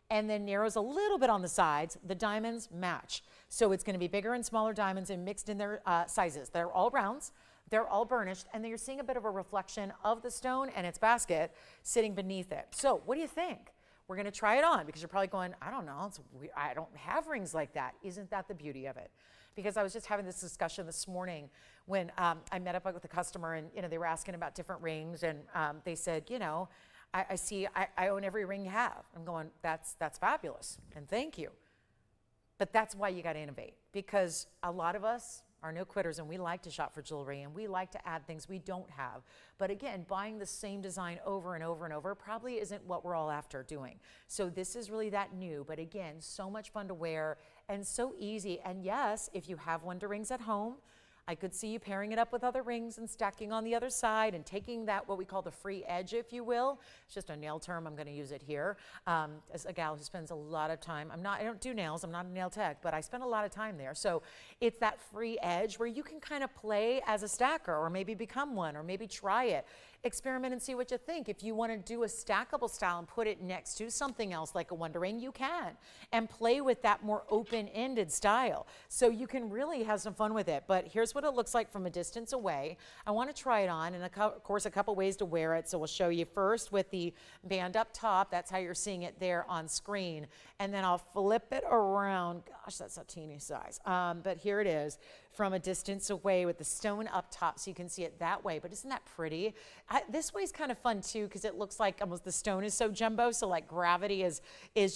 and then narrows a little bit on the sides, the diamonds match. So it's going to be bigger and smaller diamonds and mixed in their sizes. They're all rounds, they're all burnished, and then you're seeing a bit of a reflection of the stone and its basket sitting beneath it. So what do you think? We're going to try it on, because you're probably going, I don't know, I don't have rings like that. Isn't that the beauty of it? Because I was just having this discussion this morning when I met up with a customer, and they were asking about different rings, and they said, I see, I own every ring you have. I'm going, that's fabulous, and thank you. But that's why you got to innovate, because a lot of us are no quitters, and we like to shop for jewelry, and we like to add things we don't have. But again, buying the same design over and over and over probably isn't what we're all after doing. So this is really that new, but again, so much fun to wear and so easy. And yes, if you have Wonder Rings at home, I could see you pairing it up with other rings and stacking on the other side and taking that, what we call the free edge, if you will. It's just a nail term. I'm going to use it here. As a gal who spends a lot of time, I don't do nails. I'm not a nail tech, but I spend a lot of time there. So it's that free edge where you can kind of play as a stacker, or maybe become one, or maybe try it. Experiment and see what you think. If you want to do a stackable style and put it next to something else like a Wonder Ring, you can, and play with that more open-ended style. So you can really have some fun with it. But here's what it looks like from a distance away. I want to try it on, and of course a couple ways to wear it. So we'll show you first with the band up top. That's how you're seeing it there on screen. And then I'll flip it around. Gosh, that's a teeny size. But here it is from a distance away with the stone up top, so you can see it that way. But isn't that pretty? This way is kind of fun too, because it looks like almost the stone is so jumbo, so like gravity is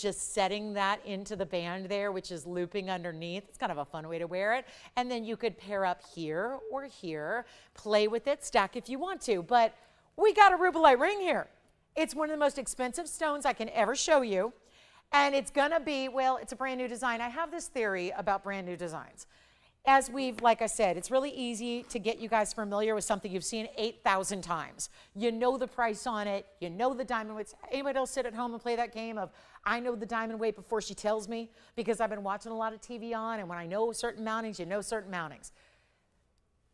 just setting that into the band there, which is looping underneath. It's kind of a fun way to wear it. And then you could pair up here or here, play with it, stack if you want to. But we got a rubellite ring here. It's one of the most expensive stones I can ever show you. And it's gonna be, well, it's a brand new design. I have this theory about brand new designs. As like I said, it's really easy to get you guys familiar with something you've seen 8,000 times. You know the price on it, you know the diamond weights. Anybody else sit at home and play that game of, I know the diamond weight before she tells me, because I've been watching a lot of TVON, and when I know certain mountings, you know certain mountings.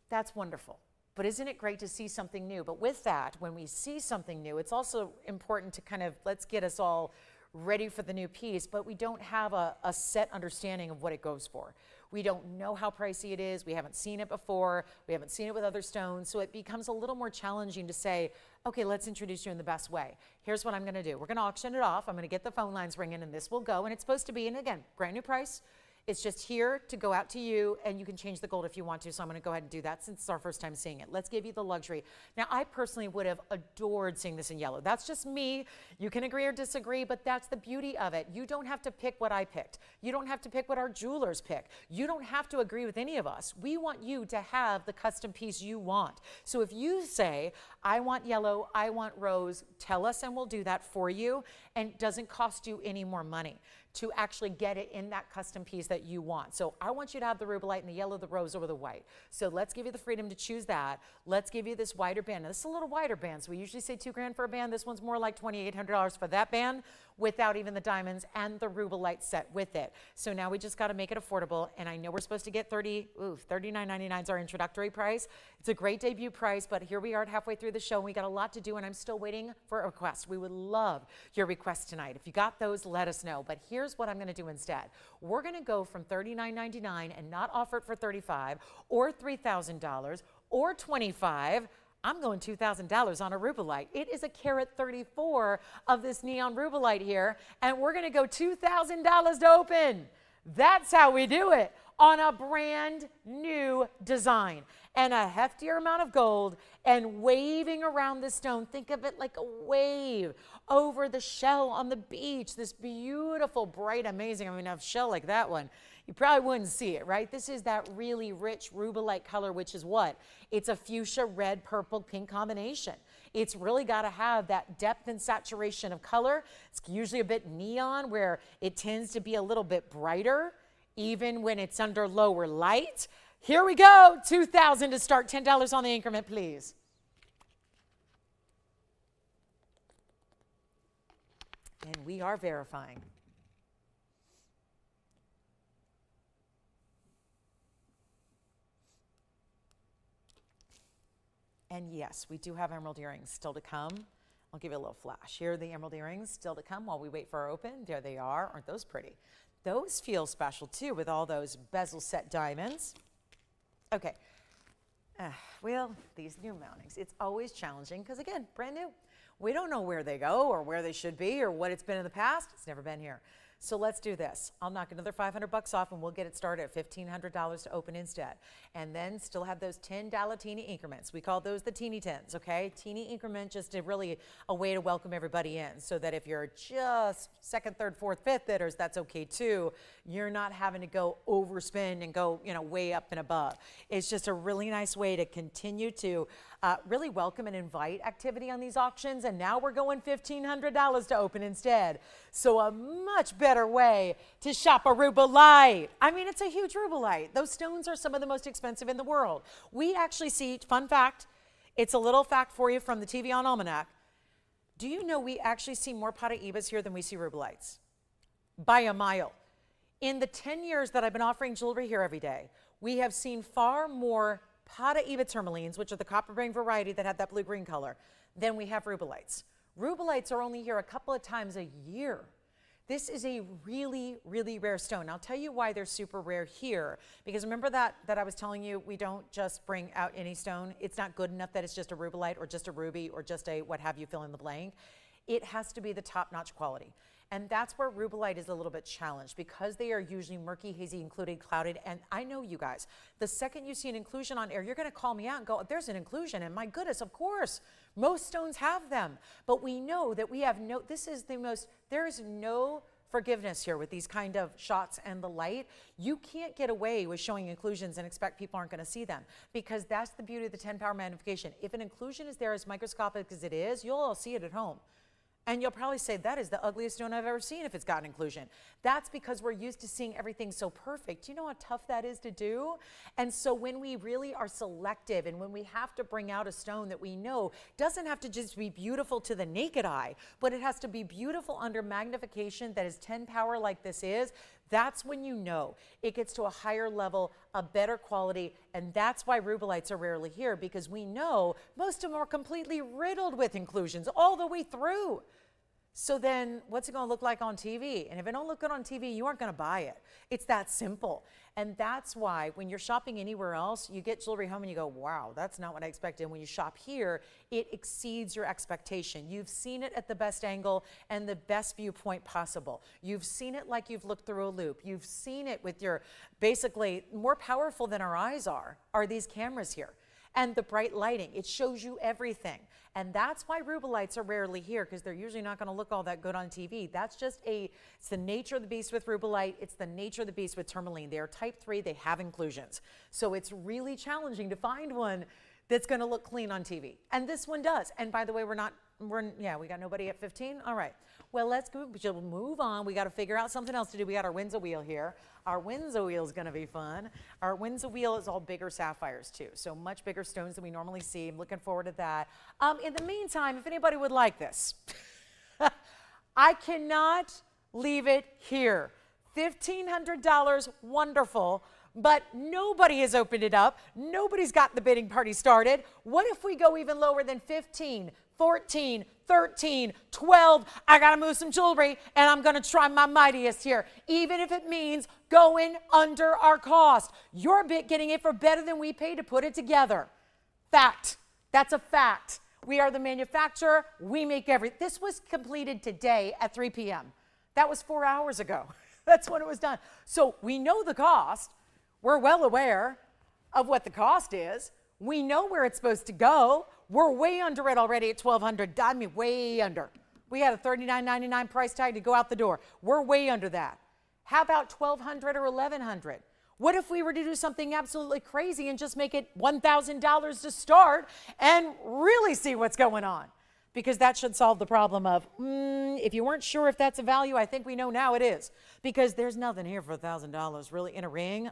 That's wonderful. But isn't it great to see something new? But with that, when we see something new, it's also important to kind of, let's get us all ready for the new piece, but we don't have a set understanding of what it goes for. We don't know how pricey it is. We haven't seen it before. We haven't seen it with other stones. So it becomes a little more challenging to say, okay, let's introduce you in the best way. Here's what I'm going to do. We're going to auction it off. I'm going to get the phone lines ringing, and this will go. And it's supposed to be, and again, brand new price. It's just here to go out to you, and you can change the gold if you want to. So I'm going to go ahead and do that since it's our first time seeing it. Let's give you the luxury. Now, I personally would have adored seeing this in yellow. That's just me. You can agree or disagree, but that's the beauty of it. You don't have to pick what I picked. You don't have to pick what our jewelers pick. You don't have to agree with any of us. We want you to have the custom piece you want. So if you say, I want yellow, I want rose, tell us and we'll do that for you. And it doesn't cost you any more money to actually get it in that custom piece that you want. So I want you to have the rubelite and the yellow, the rose, or the white. So let's give you the freedom to choose that. Let's give you this wider band. Now, this is a little wider band, so we usually say $2,000 for a band. This one's more like $2,800 for that band without even the diamonds and the rubelite set with it. So now we just got to make it affordable, and I know we're supposed to get $39.99 is our introductory price. It's a great debut price, but here we are at halfway through the show, and we got a lot to do, and I'm still waiting for a request. We would love your requests tonight. If you got those, let us know. But here's what I'm going to do instead. We're going to go from $39.99 and not offer it for $35 or $3,000 or $25. I'm going $2,000 on a rubelite. It is a carat 34 of this neon rubelite here, and we're going to go $2,000 to open. That's how we do it on a brand new design and a heftier amount of gold and waving around the stone. Think of it like a wave over the shell on the beach. This beautiful, bright, amazing, a shell like that one, you probably wouldn't see it, right? This is that really rich rubelite color, which is what? It's a fuchsia, red, purple, pink combination. It's really got to have that depth and saturation of color. It's usually a bit neon where it tends to be a little bit brighter, even when it's under lower light. Here we go, $2,000 to start, $10 on the increment, please. And we are verifying. And yes, we do have emerald earrings still to come. I'll give you a little flash. Here are the emerald earrings still to come while we wait for our open. There they are. Aren't those pretty? Those feel special too with all those bezel set diamonds. Okay. Well, these new mountings, it's always challenging because, again, brand new. We don't know where they go or where they should be or what it's been in the past. It's never been here. So let's do this. I'll knock another $500 off and we'll get it started at $1,500 to open instead. And then still have those $10 teeny increments. We call those the teeny tens, okay? Teeny increment, just really a way to welcome everybody in so that if you're just second, third, fourth, fifth bidders, that's okay too. You're not having to go overspend and go, way up and above. It's just a really nice way to continue to really welcome and invite activity on these auctions. And now we're going $1,500 to open instead. So a much better way to shop a rubelite. It's a huge rubelite. Those stones are some of the most expensive in the world. We actually see, fun fact, it's a little fact for you from the TVON Almanac. Do you know we actually see more Paraibas here than we see rubelites? By a mile. In the 10 years that I've been offering jewelry here every day, we have seen far more Paraiba tourmalines, which are the copper brain variety that have that blue-green color, than we have rubelites. Rubelites are only here a couple of times a year. This is a really, really rare stone. I'll tell you why they're super rare here. Because remember that I was telling you, we don't just bring out any stone. It's not good enough that it's just a rubelite or just a ruby or just a what have you fill in the blank. It has to be the top-notch quality. And that's where rubelite is a little bit challenged because they are usually murky, hazy, included, clouded. And I know you guys, the second you see an inclusion on air, you're going to call me out and go, there's an inclusion. And my goodness, of course, most stones have them. But we know that we have there is no forgiveness here with these kind of shots and the light. You can't get away with showing inclusions and expect people aren't going to see them because that's the beauty of the 10 power magnification. If an inclusion is there as microscopic as it is, you'll all see it at home. And you'll probably say, that is the ugliest stone I've ever seen if it's got an inclusion. That's because we're used to seeing everything so perfect. You know how tough that is to do? And so when we really are selective and when we have to bring out a stone that we know doesn't have to just be beautiful to the naked eye, but it has to be beautiful under magnification that is 10 power like this is, that's when you know it gets to a higher level, a better quality, and that's why rubelites are rarely here because we know most of them are completely riddled with inclusions all the way through. So then what's it going to look like on TV? And if it don't look good on TV, you aren't going to buy it. It's that simple. And that's why when you're shopping anywhere else, you get jewelry home and you go, wow, that's not what I expected. When you shop here, it exceeds your expectation. You've seen it at the best angle and the best viewpoint possible. You've seen it like you've looked through a loop. You've seen it with your, basically, more powerful than our eyes are these cameras here. And the bright lighting, it shows you everything. And that's why rubelites are rarely here, because they're usually not going to look all that good on TV. That's just it's the nature of the beast with rubelite. It's the nature of the beast with tourmaline. They are type 3, they have inclusions. So it's really challenging to find one that's going to look clean on TV. And this one does. And by the way, we got nobody at 15. All right. Well, let's move on. We got to figure out something else to do. We got our Windsor wheel here. Our Windsor wheel is going to be fun. Our Windsor wheel is all bigger sapphires too. So much bigger stones than we normally see. I'm looking forward to that. In the meantime, if anybody would like this, I cannot leave it here. $1,500, wonderful. But nobody has opened it up. Nobody's got the bidding party started. What if we go even lower than 15, 14, 13, 12? I got to move some jewelry, and I'm going to try my mightiest here, even if it means going under our cost. You're getting it for better than we paid to put it together. Fact. That's a fact. We are the manufacturer. We make everything. This was completed today at 3 p.m. That was 4 hours ago. That's when it was done. So we know the cost. We're well aware of what the cost is. We know where it's supposed to go. We're way under it already at $1,200. I mean, way under. We had a $39.99 price tag to go out the door. We're way under that. How about $1,200 or $1,100? What if we were to do something absolutely crazy and just make it $1,000 to start and really see what's going on? Because that should solve the problem of, if you weren't sure if that's a value, I think we know now it is. Because there's nothing here for $1,000 really in a ring.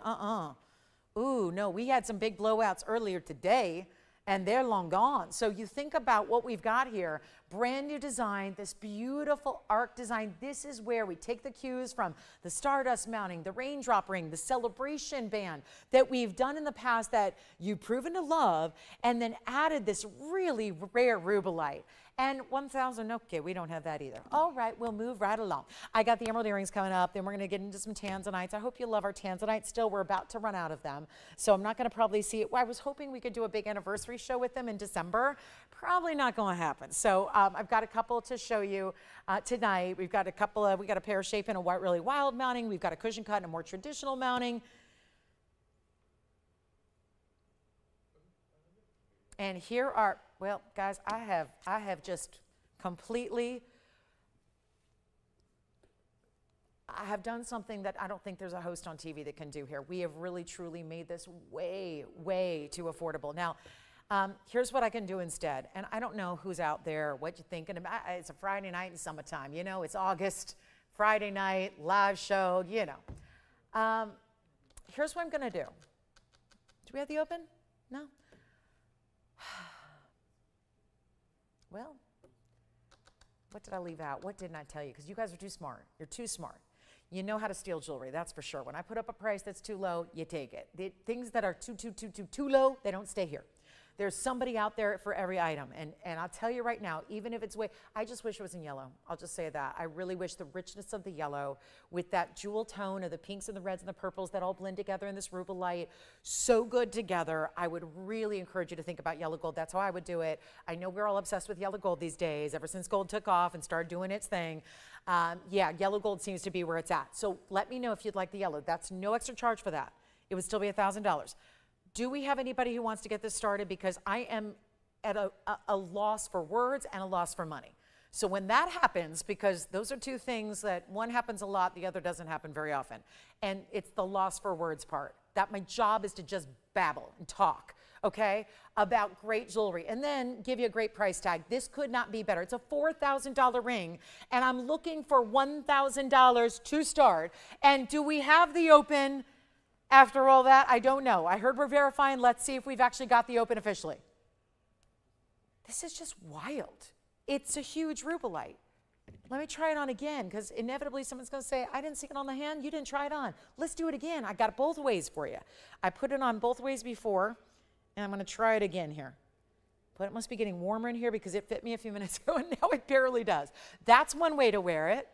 Ooh, no, we had some big blowouts earlier today, and they're long gone. So you think about what we've got here. Brand new design, this beautiful arc design. This is where we take the cues from the Stardust mounting, the raindrop ring, the celebration band that we've done in the past that you've proven to love, and then added this really rare rubelite. And 1,000, okay, we don't have that either. All right, we'll move right along. I got the emerald earrings coming up, then we're gonna get into some tanzanites. I hope you love our tanzanites still. We're about to run out of them. So I'm not gonna probably see it. Well, I was hoping we could do a big anniversary show with them in December. Probably not gonna happen. So I've got a couple to show you tonight. We've got a couple of, we got a pear shape and a really wild mounting. We've got a cushion cut and a more traditional mounting. And here are, well, guys, I have just completely, I have done something that I don't think there's a host on TV that can do here. We have really, truly made this way, way too affordable. Now, here's what I can do instead. And I don't know who's out there, what you're thinking about. It's a Friday night in summertime. You know, it's August, Friday night, live show, you know. Here's what I'm going to do. Do we have the open? No? Well, what did I leave out? What didn't I tell you? Because you guys are too smart. You're too smart. You know how to steal jewelry, that's for sure. When I put up a price that's too low, you take it. The things that are too low, they don't stay here. There's somebody out there for every item. And I'll tell you right now, even if it's I just wish it was in yellow. I'll just say that. I really wish the richness of the yellow with that jewel tone of the pinks and the reds and the purples that all blend together in this rubelite, so good together. I would really encourage you to think about yellow gold. That's how I would do it. I know we're all obsessed with yellow gold these days, ever since gold took off and started doing its thing. Yeah, yellow gold seems to be where it's at. So let me know if you'd like the yellow. That's no extra charge for that. It would still be $1,000. Do we have anybody who wants to get this started? Because I am at a loss for words and a loss for money. So when that happens, because those are two things that one happens a lot, the other doesn't happen very often. And it's the loss for words part. That my job is to just babble and talk, okay, about great jewelry and then give you a great price tag. This could not be better. It's a $4,000 ring and I'm looking for $1,000 to start. And do we have the open? After all that, I don't know. I heard we're verifying. Let's see if we've actually got the open officially. This is just wild. It's a huge rubelite. Let me try it on again, because inevitably someone's going to say, I didn't see it on the hand. You didn't try it on. Let's do it again. I got it both ways for you. I put it on both ways before, and I'm going to try it again here. but it must be getting warmer in here because it fit me a few minutes ago and now it barely does. That's one way to wear it.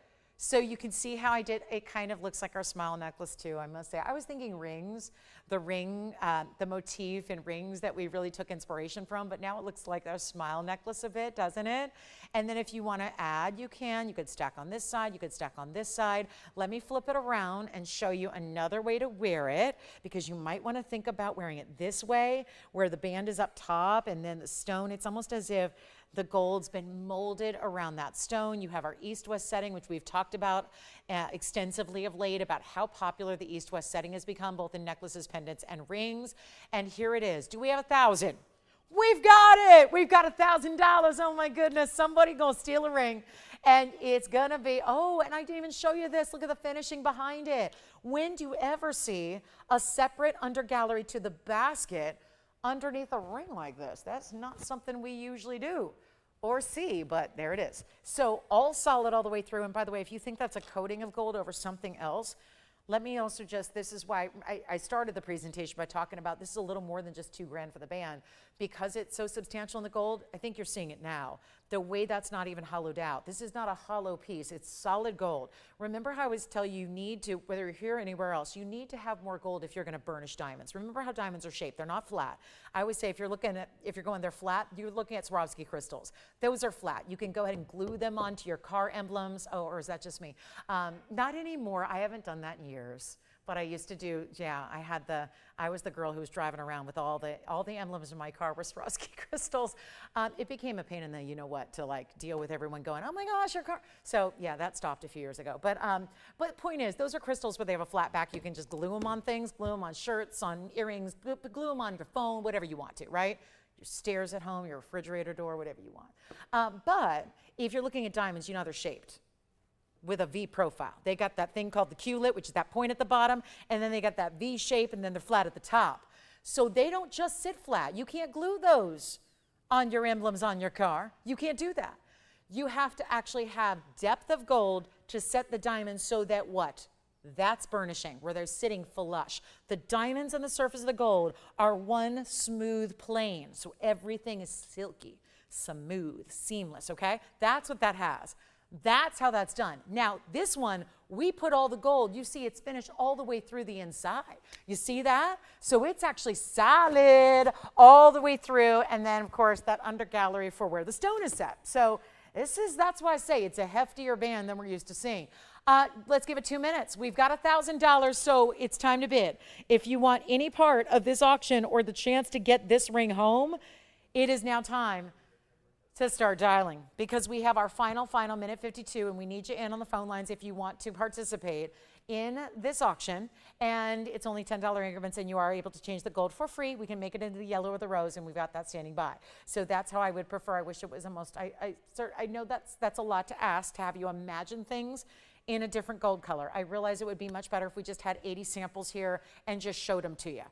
So you can see how I did, it kind of looks like our smile necklace too, I must say. I was thinking rings, the ring, the motif in rings that we really took inspiration from, but now it looks like our smile necklace a bit, doesn't it? And then if you want to add, you can. You could stack on this side, you could stack on this side. Let me flip it around and show you another way to wear it, because you might want to think about wearing it this way, where the band is up top and then the stone, it's almost as if the gold's been molded around that stone. You have our east-west setting, which we've talked about extensively of late, about how popular the east-west setting has become, both in necklaces, pendants, and rings. And here it is. Do we have 1,000? We've got it. We've got $1,000. Oh my goodness. Somebody gonna steal a ring. And it's gonna be, oh, and I didn't even show you this. Look at the finishing behind it. When do you ever see a separate undergallery to the basket underneath a ring like this? That's not something we usually do or see, but there it is. So all solid all the way through. And by the way, if you think that's a coating of gold over something else, let me also just, this is why I started the presentation by talking about this is a little more than just $2,000 for the band. Because it's so substantial in the gold, I think you're seeing it now. The way that's not even hollowed out. This is not a hollow piece, it's solid gold. Remember how I always tell you need to, whether you're here or anywhere else, you need to have more gold if you're gonna burnish diamonds. Remember how diamonds are shaped, they're not flat. I always say if you're going there flat, you're looking at Swarovski crystals. Those are flat. You can go ahead and glue them onto your car emblems. Oh, or is that just me? Not anymore, I haven't done that in years. But I used to do, yeah, I was the girl who was driving around with all the emblems in my car were Swarovski crystals. It became a pain in the you-know-what to like deal with everyone going, oh my gosh, your car. So yeah, that stopped a few years ago. But point is, those are crystals where they have a flat back. You can just glue them on things, glue them on shirts, on earrings, glue them on your phone, whatever you want to, right? Your stairs at home, your refrigerator door, whatever you want. But if you're looking at diamonds, you know they're shaped with a V profile. They got that thing called the Q-lip, which is that point at the bottom, and then they got that V shape, and then they're flat at the top. So they don't just sit flat. You can't glue those on your emblems on your car. You can't do that. You have to actually have depth of gold to set the diamonds so that what? That's burnishing, where they're sitting flush. The diamonds on the surface of the gold are one smooth plane, so everything is silky, smooth, seamless, okay? That's what that has. That's how that's done. Now, this one, we put all the gold. You see it's finished all the way through the inside. You see that? So it's actually solid all the way through. And then, of course, that undergallery for where the stone is set. So that's why I say it's a heftier band than we're used to seeing. Let's give it 2 minutes. We've got $1,000, so it's time to bid. If you want any part of this auction or the chance to get this ring home, it is now time to start dialing, because we have our final minute 52, and we need you in on the phone lines if you want to participate in this auction. And it's only $10 increments, and you are able to change the gold for free. We can make it into the yellow or the rose, and we've got that standing by. So that's how I would prefer. I wish it was almost, I know that's a lot to ask, to have you imagine things in a different gold color. I realize it would be much better if we just had 80 samples here and just showed them to you,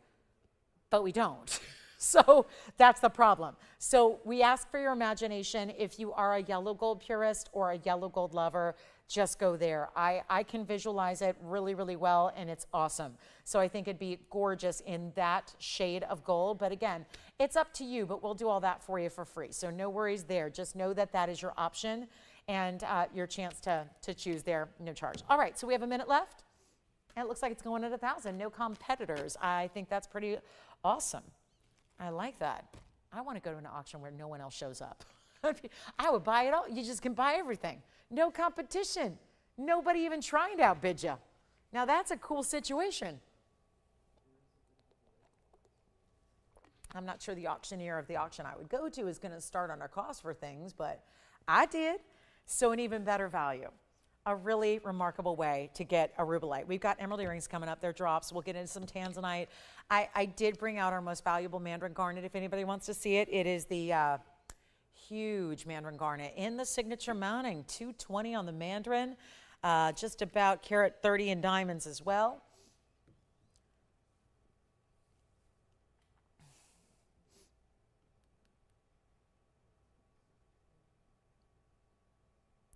but we don't. So that's the problem. So we ask for your imagination. If you are a yellow gold purist or a yellow gold lover, just go there. I can visualize it really, really well, and it's awesome. So I think it'd be gorgeous in that shade of gold. But again, it's up to you, but we'll do all that for you for free. So no worries there. Just know that that is your option and your chance to choose there, no charge. All right, so we have a minute left, and it looks like it's going at 1,000. No competitors. I think that's pretty awesome. I like that. I want to go to an auction where no one else shows up. I would buy it all. You just can buy everything. No competition. Nobody even trying to outbid you. Now that's a cool situation. I'm not sure the auctioneer of the auction I would go to is going to start on our cost for things, but I did. So an even better value. A really remarkable way to get a rubellite. We've got emerald earrings coming up. They're drops. We'll get into some tanzanite. I did bring out our most valuable mandarin garnet if anybody wants to see it. It is the huge mandarin garnet in the signature mounting. $220 on the mandarin. Just about carat 30 in diamonds as well.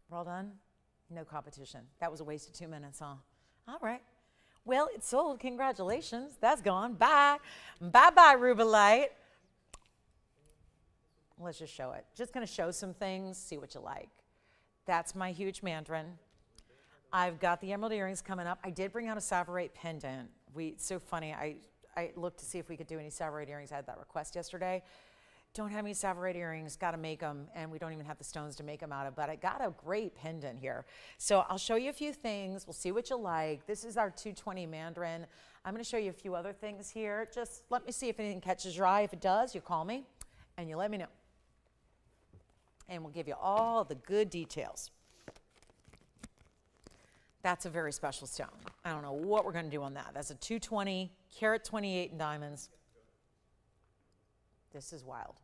Well done. No competition. That was a waste of 2 minutes, huh? All right. Well, it's sold. Congratulations. That's gone. Bye. Bye-bye, rubellite. Let's just show it. Just going to show some things, see what you like. That's my huge mandarin. I've got the emerald earrings coming up. I did bring out a Savarate pendant. It's so funny. I looked to see if we could do any Savarate earrings. I had that request yesterday. Don't have any Savarate earrings, got to make them, and we don't even have the stones to make them out of, but I got a great pendant here. So I'll show you a few things. We'll see what you like. This is our 220 mandarin. I'm going to show you a few other things here. Just let me see if anything catches your eye. If it does, you call me, and you let me know. And we'll give you all the good details. That's a very special stone. I don't know what we're going to do on that. That's a 220, carat 28 in diamonds. This is wild.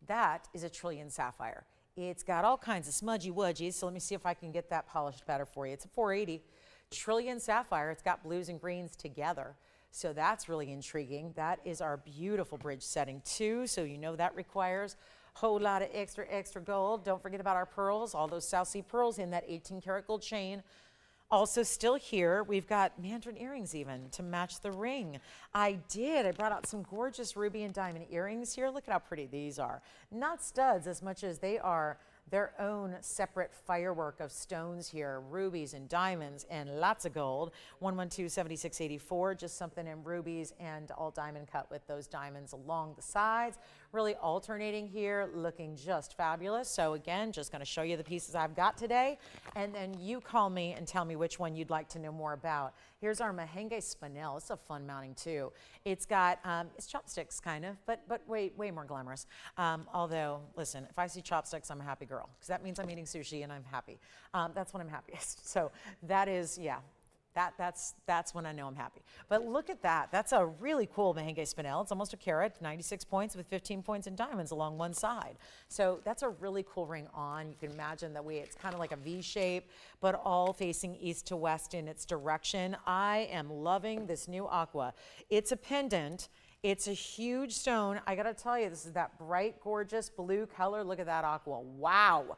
That is a trillion sapphire. It's got all kinds of smudgy wudgies, so let me see if I can get that polished better for you. It's a 480 trillion sapphire. It's got blues and greens together, so that's really intriguing. That is our beautiful bridge setting too, so you know that requires a whole lot of extra gold. Don't forget about our pearls, all those South Sea pearls in that 18 karat gold chain. Also still here, we've got mandarin earrings even to match the ring. I brought out some gorgeous ruby and diamond earrings here. Look at how pretty these are. Not studs as much as they are their own separate firework of stones here, rubies and diamonds and lots of gold. 112-7684, just something in rubies and all diamond cut with those diamonds along the sides. Really alternating here, looking just fabulous. So again, just going to show you the pieces I've got today, and then you call me and tell me which one you'd like to know more about. Here's our Mahenge spinel. It's a fun mounting too. It's got, it's chopsticks kind of, but way more glamorous. Although, listen, if I see chopsticks, I'm a happy girl, because that means I'm eating sushi and I'm happy. That's when I'm happiest. So that is, yeah. That's when I know I'm happy. But look at that. That's a really cool Mahenge spinel. It's almost a carat, 96 points with 15 points in diamonds along one side. So that's a really cool ring on. You can imagine that way it's kind of like a V shape, but all facing east to west in its direction. I am loving this new aqua. It's a pendant. It's a huge stone. I got to tell you, this is that bright, gorgeous blue color. Look at that aqua. Wow.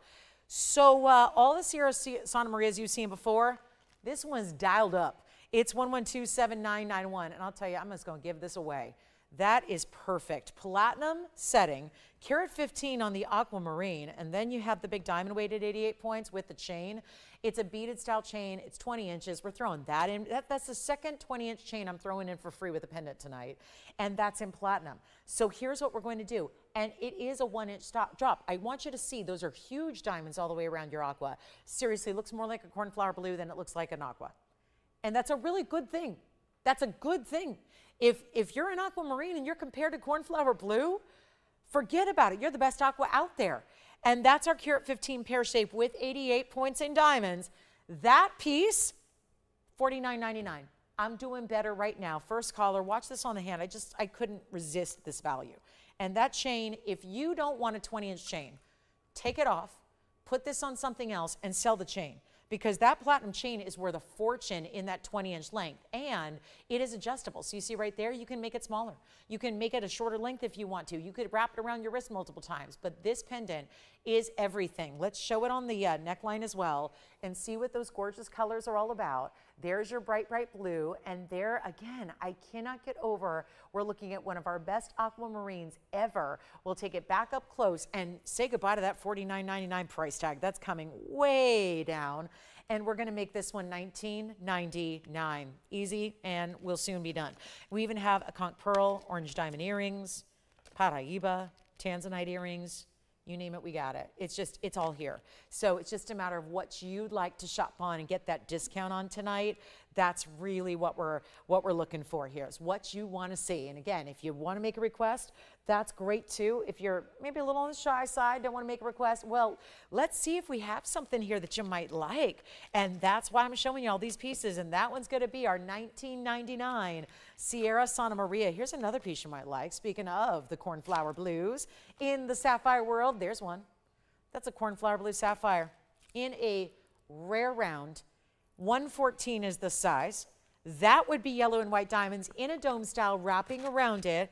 So all the Sierra Santa Marias you've seen before, this one's dialed up. It's 112-7991, and I'll tell you, I'm just going to give this away. That is perfect. Platinum setting, carat 15 on the aquamarine, and then you have the big diamond weighted 88 points with the chain. It's a beaded style chain. It's 20 inches. We're throwing that in. That's the second 20-inch chain I'm throwing in for free with a pendant tonight, and that's in platinum. So here's what we're going to do, and it is a 1-inch drop. I want you to see those are huge diamonds all the way around your aqua. Seriously, it looks more like a cornflower blue than it looks like an aqua, and that's a really good thing. That's a good thing. If you're an aquamarine and you're compared to cornflower blue, forget about it. You're the best aqua out there. And that's our carat 15 pear shape with 88 points in diamonds. That piece, $49.99. I'm doing better right now. First caller, watch this on the hand. I couldn't resist this value. And that chain, if you don't want a 20-inch chain, take it off, put this on something else, and sell the chain. Because that platinum chain is worth a fortune in that 20-inch length, and it is adjustable. So you see right there, you can make it smaller. You can make it a shorter length if you want to. You could wrap it around your wrist multiple times, but this pendant is everything. Let's show it on the neckline as well and see what those gorgeous colors are all about. There's your bright, bright blue, and there again, I cannot get over, we're looking at one of our best aquamarines ever. We'll take it back up close and say goodbye to that $49.99 price tag. That's coming way down. And we're going to make this one $19.99. Easy, and we'll soon be done. We even have a conch pearl, orange diamond earrings, Paraiba, tanzanite earrings. You name it, we got it. It's all here. So it's just a matter of what you'd like to shop on and get that discount on tonight. That's really what we're looking for here, is what you want to see. And again, if you want to make a request, that's great too. If you're maybe a little on the shy side, don't want to make a request, well, let's see if we have something here that you might like. And that's why I'm showing you all these pieces. And that one's going to be our $19.99 Sierra Santa Maria. Here's another piece you might like. Speaking of the cornflower blues, in the sapphire world, there's one. That's a cornflower blue sapphire in a rare round. 114 is the size. That would be yellow and white diamonds in a dome style wrapping around it.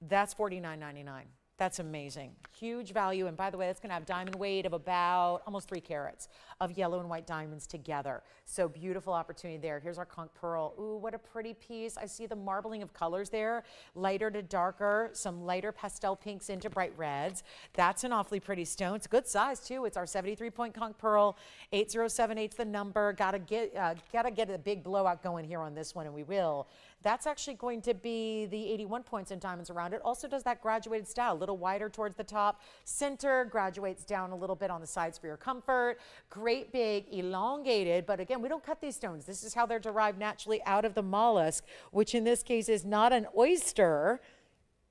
That's $49.99. That's amazing. Huge value. And by the way, that's going to have diamond weight of about almost 3 carats of yellow and white diamonds together. So beautiful opportunity there. Here's our conch pearl. Ooh, what a pretty piece. I see the marbling of colors there, lighter to darker, some lighter pastel pinks into bright reds. That's an awfully pretty stone. It's a good size too. It's our 73-point conch pearl. 8078's the number. Gotta get a big blowout going here on this one, and we will. That's actually going to be the 81 points in diamonds around it. Also does that graduated style, a little wider towards the top. Center graduates down a little bit on the sides for your comfort. Great big elongated, but again, we don't cut these stones. This is how they're derived naturally out of the mollusk, which in this case is not an oyster,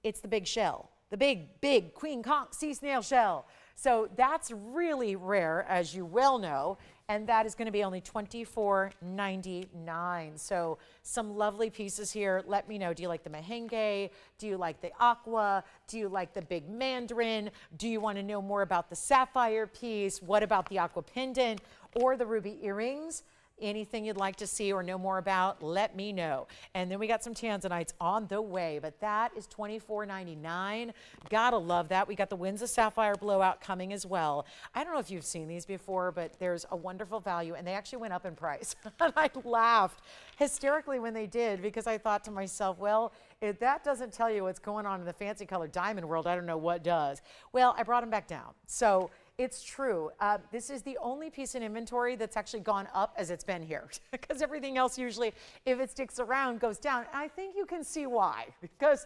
it's the big shell. The big queen conch sea snail shell. So that's really rare, as you well know, and that is going to be only $24.99. So some lovely pieces here. Let me know, do you like the merengue? Do you like the aqua? Do you like the big mandarin? Do you want to know more about the sapphire piece? What about the aqua pendant or the ruby earrings? Anything you'd like to see or know more about, let me know. And then we got some tanzanites on the way, but that is $24.99. Gotta love that. We got the Windsor Sapphire Blowout coming as well. I don't know if you've seen these before, but there's a wonderful value, and they actually went up in price. And I laughed hysterically when they did, because I thought to myself, well, if that doesn't tell you what's going on in the fancy colored diamond world, I don't know what does. Well, I brought them back down. So it's true. This is the only piece in inventory that's actually gone up as it's been here, because everything else usually, if it sticks around, goes down. And I think you can see why, because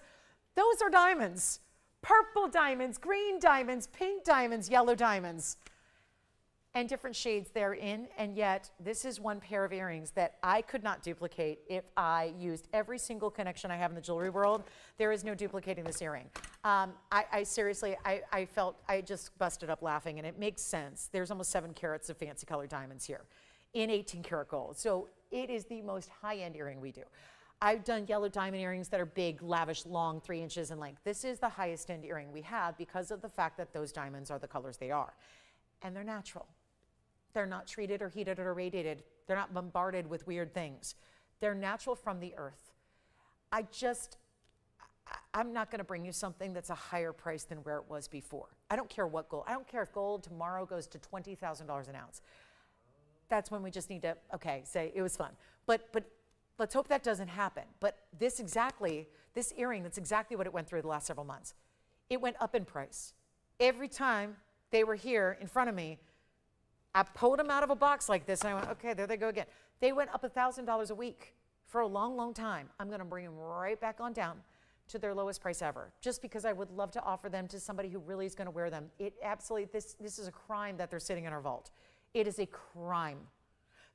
those are diamonds. Purple diamonds, green diamonds, pink diamonds, yellow diamonds, and different shades therein. And yet this is one pair of earrings that I could not duplicate if I used every single connection I have in the jewelry world. There is no duplicating this earring. I seriously, I felt, I just busted up laughing, and it makes sense. There's almost 7 carats of fancy colored diamonds here in 18 karat gold. So it is the most high-end earring we do. I've done yellow diamond earrings that are big, lavish, long, 3 inches in length. This is the highest end earring we have because of the fact that those diamonds are the colors they are. And they're natural. They're not treated or heated or radiated. They're not bombarded with weird things. They're natural from the earth. I'm not going to bring you something that's a higher price than where it was before. I don't care what gold. I don't care if gold tomorrow goes to $20,000 an ounce. That's when we just need to, okay, say it was fun. But let's hope that doesn't happen. But this earring, that's exactly what it went through the last several months. It went up in price. Every time they were here in front of me, I pulled them out of a box like this, and I went, okay, there they go again. They went up $1,000 a week for a long, long time. I'm going to bring them right back on down to their lowest price ever, just because I would love to offer them to somebody who really is going to wear them. It absolutely, this is a crime that they're sitting in our vault. It is a crime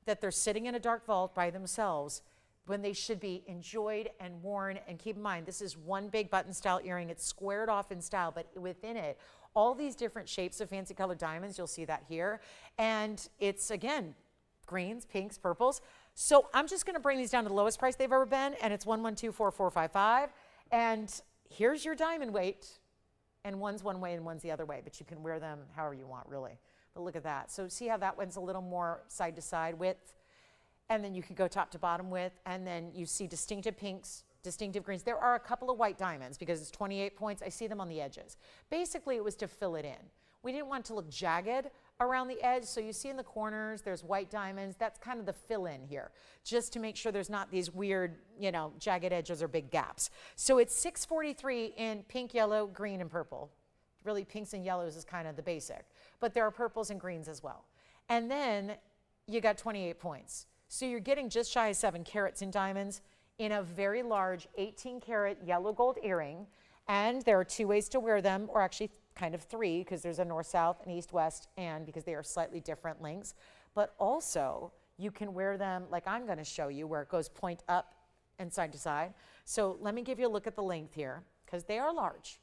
that they're sitting in a dark vault by themselves when they should be enjoyed and worn. And keep in mind, this is one big button style earring. It's squared off in style, but within it, all these different shapes of fancy colored diamonds, you'll see that here. And it's, again, greens, pinks, purples. So I'm just gonna bring these down to the lowest price they've ever been, and it's 1124455. And here's your diamond weight. And one's one way and one's the other way, but you can wear them however you want, really. But look at that. So see how that one's a little more side to side width? And then you can go top to bottom width, and then you see distinctive pinks, distinctive greens. There are a couple of white diamonds because it's 28 points. I see them on the edges. Basically, it was to fill it in. We didn't want it to look jagged around the edge, so you see in the corners, there's white diamonds. That's kind of the fill-in here, just to make sure there's not these weird, jagged edges or big gaps. So it's $643 in pink, yellow, green, and purple. Really, pinks and yellows is kind of the basic, but there are purples and greens as well. And then you got 28 points. So you're getting just shy of 7 carats in diamonds in a very large 18 karat yellow gold earring. And there are 2 ways to wear them, or actually kind of 3, because there's a north-south and east-west, and because they are slightly different lengths. But also you can wear them like I'm going to show you, where it goes point up and side to side. So let me give you a look at the length here, because they are large.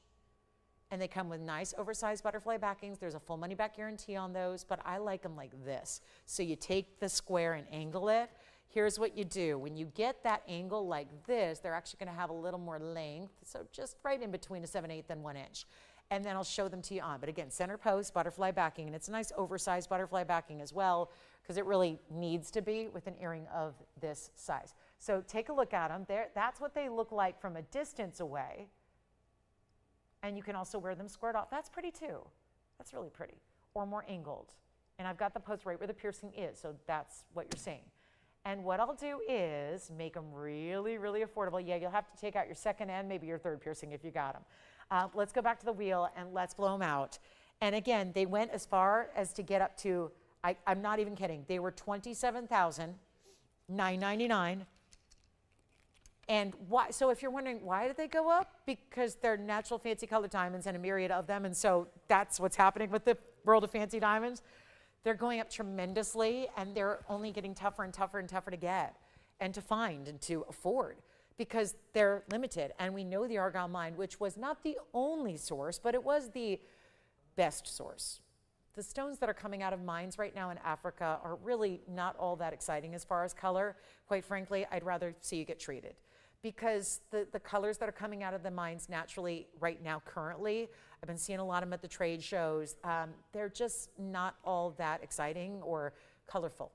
And they come with nice oversized butterfly backings. There's a full money back guarantee on those, but I like them like this. So you take the square and angle it. Here's what you do. When you get that angle like this, they're actually going to have a little more length, so just right in between a 7/8 and 1 inch. And then I'll show them to you on. But again, center post, butterfly backing, and it's a nice oversized butterfly backing as well, because it really needs to be with an earring of this size. So take a look at them. That's what they look like from a distance away. And you can also wear them squared off. That's pretty too. That's really pretty. Or more angled. And I've got the post right where the piercing is, so that's what you're seeing. And what I'll do is make them really, really affordable. Yeah, you'll have to take out your second and maybe your third piercing if you got them. Let's go back to the wheel and let's blow them out. And again, they went as far as to get up to, I'm not even kidding, they were $27,999. And why? So if you're wondering, why did they go up? Because they're natural fancy colored diamonds and a myriad of them. And so that's what's happening with the world of fancy diamonds. They're going up tremendously, and they're only getting tougher and tougher and tougher to get and to find and to afford because they're limited. And we know the Argyle mine, which was not the only source, but it was the best source. The stones that are coming out of mines right now in Africa are really not all that exciting as far as color. Quite frankly, I'd rather see you get treated because the colors that are coming out of the mines naturally right now currently, I've been seeing a lot of them at the trade shows, they're just not all that exciting or colorful.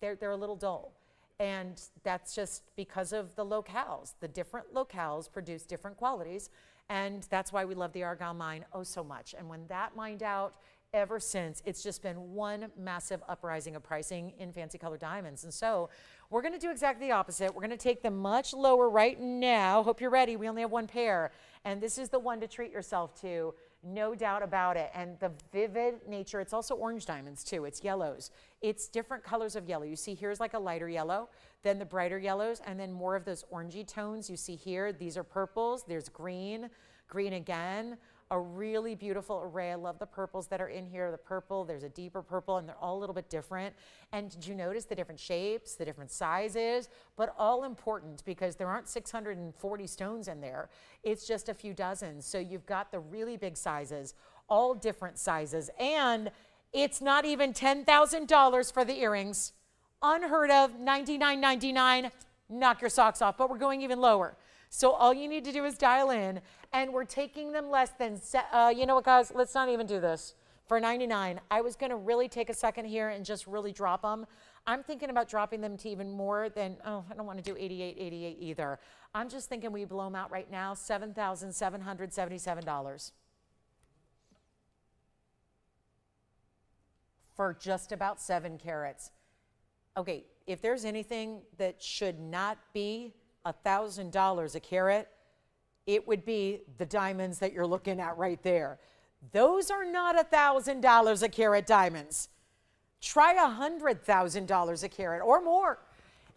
They're a little dull. And that's just because of the locales. The different locales produce different qualities, and that's why we love the Argyle mine oh so much. And when that mined out, ever since, it's just been one massive uprising of pricing in fancy colored diamonds. And so we're going to do exactly the opposite. We're going to take them much lower right now. Hope you're ready. We only have one pair. And this is the one to treat yourself to, no doubt about it. And the vivid nature, it's also orange diamonds too. It's yellows. It's different colors of yellow. You see here's like a lighter yellow, then the brighter yellows, and then more of those orangey tones you see here. These are purples. There's green, green again. A really beautiful array. I love the purples that are in here. The purple, there's a deeper purple, and they're all a little bit different. And did you notice the different shapes, the different sizes, but all important because there aren't 640 stones in there. It's just a few dozen. So you've got the really big sizes, all different sizes, and it's not even $10,000 for the earrings. Unheard of, $99.99. Knock your socks off, but we're going even lower. So all you need to do is dial in, and we're taking them less than, you know what, guys, let's not even do this. For $99, I was going to really take a second here and just really drop them. I'm thinking about dropping them to even more than, I don't want to do $88 either. I'm just thinking we blow them out right now, $7,777. For just about 7 carats. Okay, if there's anything that should not be $1,000 a carat, it would be the diamonds that you're looking at right there. Those are not $1,000 a carat diamonds. Try $100,000 a carat or more.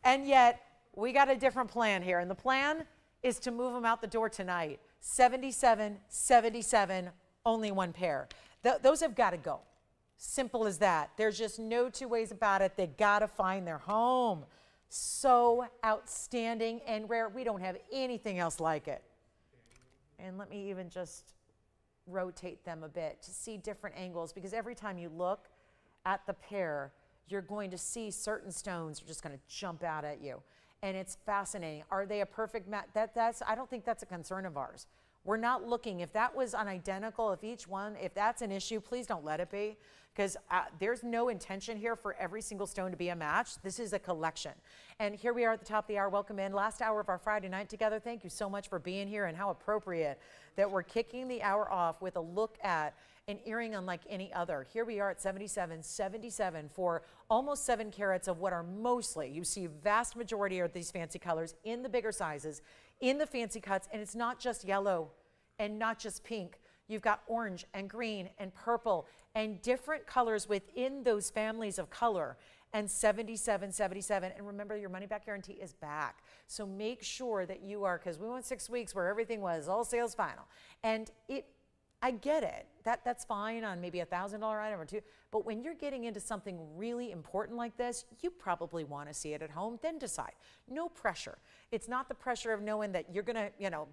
And yet, we got a different plan here. And the plan is to move them out the door tonight. 77, 77, only one pair. Those have got to go. Simple as that. There's just no two ways about it. They got to find their home. So outstanding and rare. We don't have anything else like it. And let me even just rotate them a bit to see different angles, because every time you look at the pair, you're going to see certain stones are just going to jump out at you. And it's fascinating. Are they a perfect match? I don't think that's a concern of ours. We're not looking, if that was unidentical, if that's an issue, please don't let it be, because there's no intention here for every single stone to be a match. This is a collection. And here we are at the top of the hour. Welcome in. Last hour of our Friday night together. Thank you so much for being here, and how appropriate that we're kicking the hour off with a look at an earring unlike any other. Here we are at 77 for almost 7 carats of what are mostly, you see vast majority of these fancy colors in the bigger sizes, in the fancy cuts, and it's not just yellow and not just pink. You've got orange and green and purple and different colors within those families of color. And 77. And remember, your money back guarantee is back. So make sure that you are, because we went 6 weeks where everything was all sales final. And I get it. That's fine on maybe $1,000 item or two. But when you're getting into something really important like this, you probably want to see it at home, then decide. No pressure. It's not the pressure of knowing that you're going to,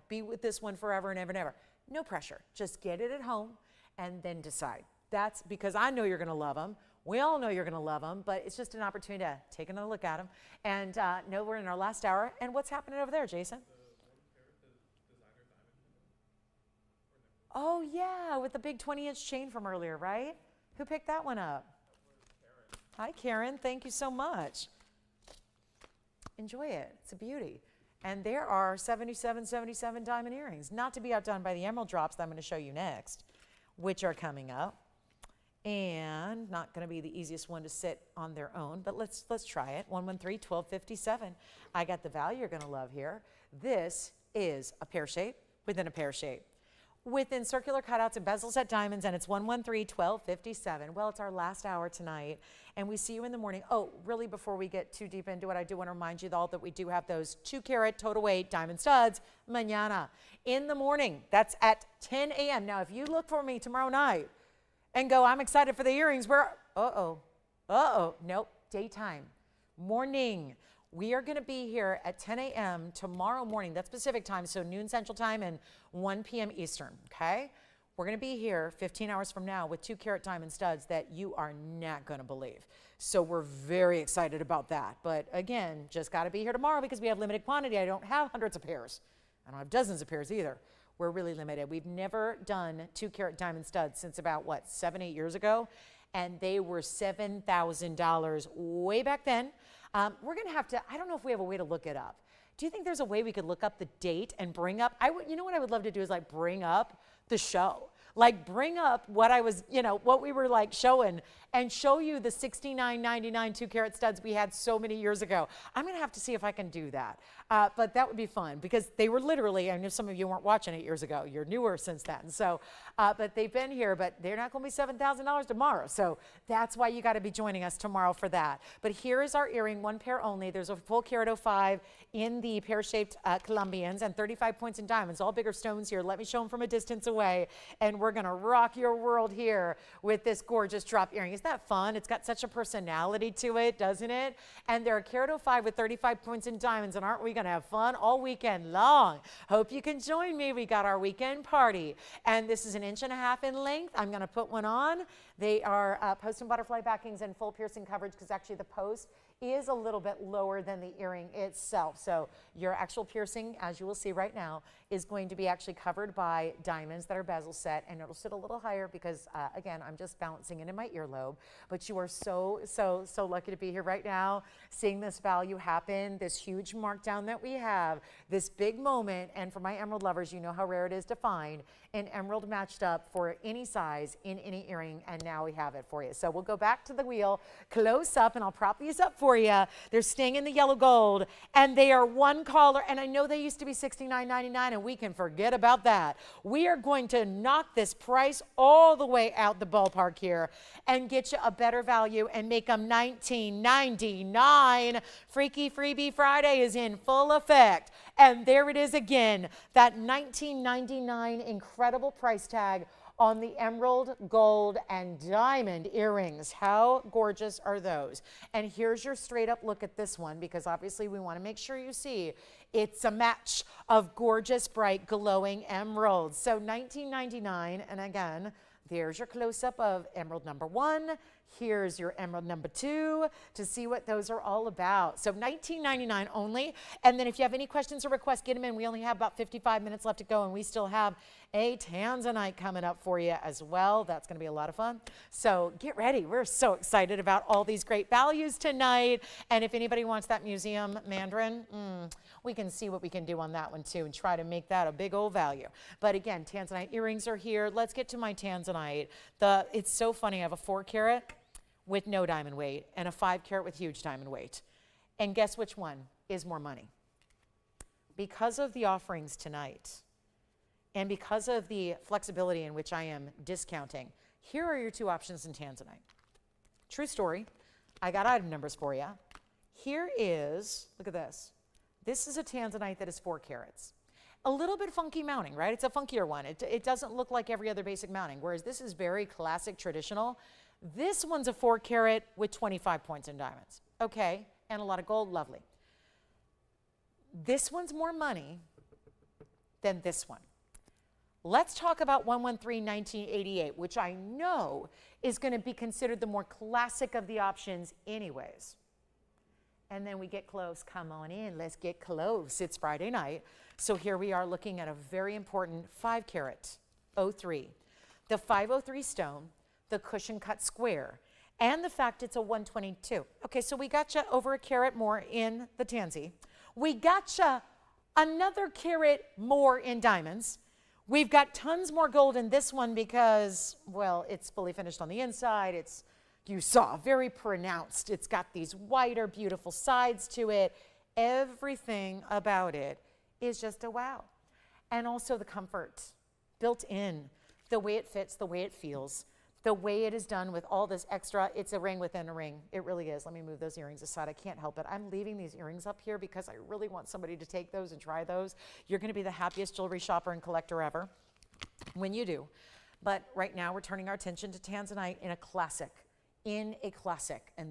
be with this one forever and ever and ever. No pressure. Just get it at home and then decide. That's because I know you're going to love them. We all know you're going to love them, but it's just an opportunity to take another look at them. And know we're in our last hour. And what's happening over there, Jason? Oh, yeah, with the big 20-inch chain from earlier, right? Who picked that one up? Hi, Karen. Thank you so much. Enjoy it. It's a beauty. And there are 77 diamond earrings, not to be outdone by the emerald drops that I'm going to show you next, which are coming up. And not going to be the easiest one to sit on their own, but let's try it. 113-1257. I got the value you're going to love here. This is a pear shape within a pear shape, within circular cutouts and bezel set diamonds, and it's 113-1257. Well, it's our last hour tonight, and we see you in the morning. Oh, really, before we get too deep into it, I do want to remind you all that we do have those 2-carat total weight diamond studs mañana in the morning. That's at 10 a.m. Now, if you look for me tomorrow night and go, I'm excited for the earrings, nope, daytime, morning. We are going to be here at 10 a.m. tomorrow morning. That's Pacific time, so noon Central time and 1 p.m. Eastern, okay? We're going to be here 15 hours from now with 2-carat diamond studs that you are not going to believe. So we're very excited about that. But again, just got to be here tomorrow because we have limited quantity. I don't have hundreds of pairs. I don't have dozens of pairs either. We're really limited. We've never done 2-carat diamond studs since about, 7-8 years ago? And they were $7,000 way back then. We're going to have to, I don't know if we have a way to look it up. Do you think there's a way we could look up the date and bring up, you know what I would love to do is like bring up the show. Like bring up what I was, what we were like showing and show you the $69.99 2-carat studs we had so many years ago. I'm going to have to see if I can do that. But that would be fun because they were literally, I know some of you weren't watching 8 years ago. You're newer since then. So, but they've been here, but they're not going to be $7,000 tomorrow. So that's why you got to be joining us tomorrow for that. But here is our earring, 1 pair only. There's a full carat 05 in the pear-shaped Colombians and 35 points in diamonds, all bigger stones here. Let me show them from a distance away. And we're going to rock your world here with this gorgeous drop earring. Isn't that fun? It's got such a personality to it, doesn't it? And they're a carat 05 with 35 points in diamonds. And aren't we going to have fun all weekend long? Hope you can join me. We got our weekend party. And this is 1.5 inches in length. I'm going to put one on. They are post and butterfly backings and full piercing coverage because actually the post is a little bit lower than the earring itself. So your actual piercing, as you will see right now, is going to be actually covered by diamonds that are bezel set, and it'll sit a little higher because, again, I'm just balancing it in my earlobe. But you are so lucky to be here right now, seeing this value happen, this huge markdown that we have, this big moment. And for my emerald lovers, you know how rare it is to find an emerald matched up for any size in any earring, and now we have it for you. So we'll go back to the wheel, close up, and I'll prop these up for you. They're staying in the yellow gold, and they are one collar, and I know they used to be $69.99, and we can forget about that. We are going to knock this price all the way out the ballpark here and get you a better value and make them $19.99. Freaky Freebie Friday is in full effect, and there it is again, that $19.99 incredible price tag on the emerald, gold, and diamond earrings. How gorgeous are those? And here's your straight up look at this one, because obviously we want to make sure you see it's a match of gorgeous, bright, glowing emeralds. So $19.99, and again, there's your close-up of emerald number 1. Here's your emerald number 2 to see what those are all about. So $19.99 only. And then if you have any questions or requests, get them in. We only have about 55 minutes left to go, and we still have a Tanzanite coming up for you as well. That's going to be a lot of fun. So get ready. We're so excited about all these great values tonight. And if anybody wants that museum mandarin, we can see what we can do on that one too and try to make that a big old value. But again, Tanzanite earrings are here. Let's get to my Tanzanite. It's so funny. I have a 4-carat with no diamond weight and a 5-carat with huge diamond weight. And guess which one is more money? Because of the offerings tonight and because of the flexibility in which I am discounting, here are your 2 options in Tanzanite. True story. I got item numbers for you. Here is, look at this. This is a Tanzanite that is 4 carats. A little bit funky mounting, right? It's a funkier one. It doesn't look like every other basic mounting, whereas this is very classic, traditional. This one's a 4-carat with 25 points in diamonds. Okay, and a lot of gold, lovely. This one's more money than this one. Let's talk about 113-1988, which I know is going to be considered the more classic of the options anyways. And then we get close. Come on in. Let's get close. It's Friday night. So here we are looking at a very important 5-carat 03. The 503 stone, the cushion cut square, and the fact it's a 122. Okay, so we got you over a carat more in the tansy. We got you another carat more in diamonds. We've got tons more gold in this one because, well, it's fully finished on the inside. It's, you saw, very pronounced. It's got these wider, beautiful sides to it. Everything about it is just a wow. And also the comfort built in, the way it fits, the way it feels, the way it is done with all this extra. It's a ring within a ring. It really is. Let me move those earrings aside. I can't help it. I'm leaving these earrings up here because I really want somebody to take those and try those. You're going to be the happiest jewelry shopper and collector ever when you do. But right now we're turning our attention to tanzanite in a classic, and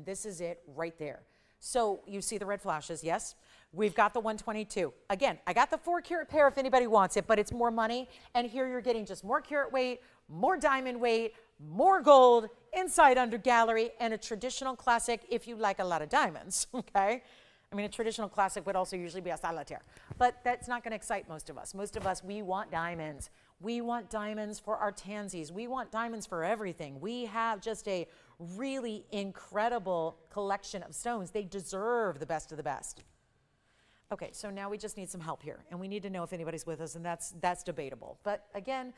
this is it right there. So you see the red flashes, yes? We've got the 122. Again, I got the 4-carat pair if anybody wants it, but it's more money. And here you're getting just more carat weight, more diamond weight, more gold, inside under gallery, and a traditional classic if you like a lot of diamonds, okay? I mean, a traditional classic would also usually be a solitaire, but that's not gonna excite most of us. Most of us, we want diamonds. We want diamonds for our tansies. We want diamonds for everything. We have just a really incredible collection of stones. They deserve the best of the best. Okay, so now we just need some help here, and we need to know if anybody's with us, and that's debatable. But again,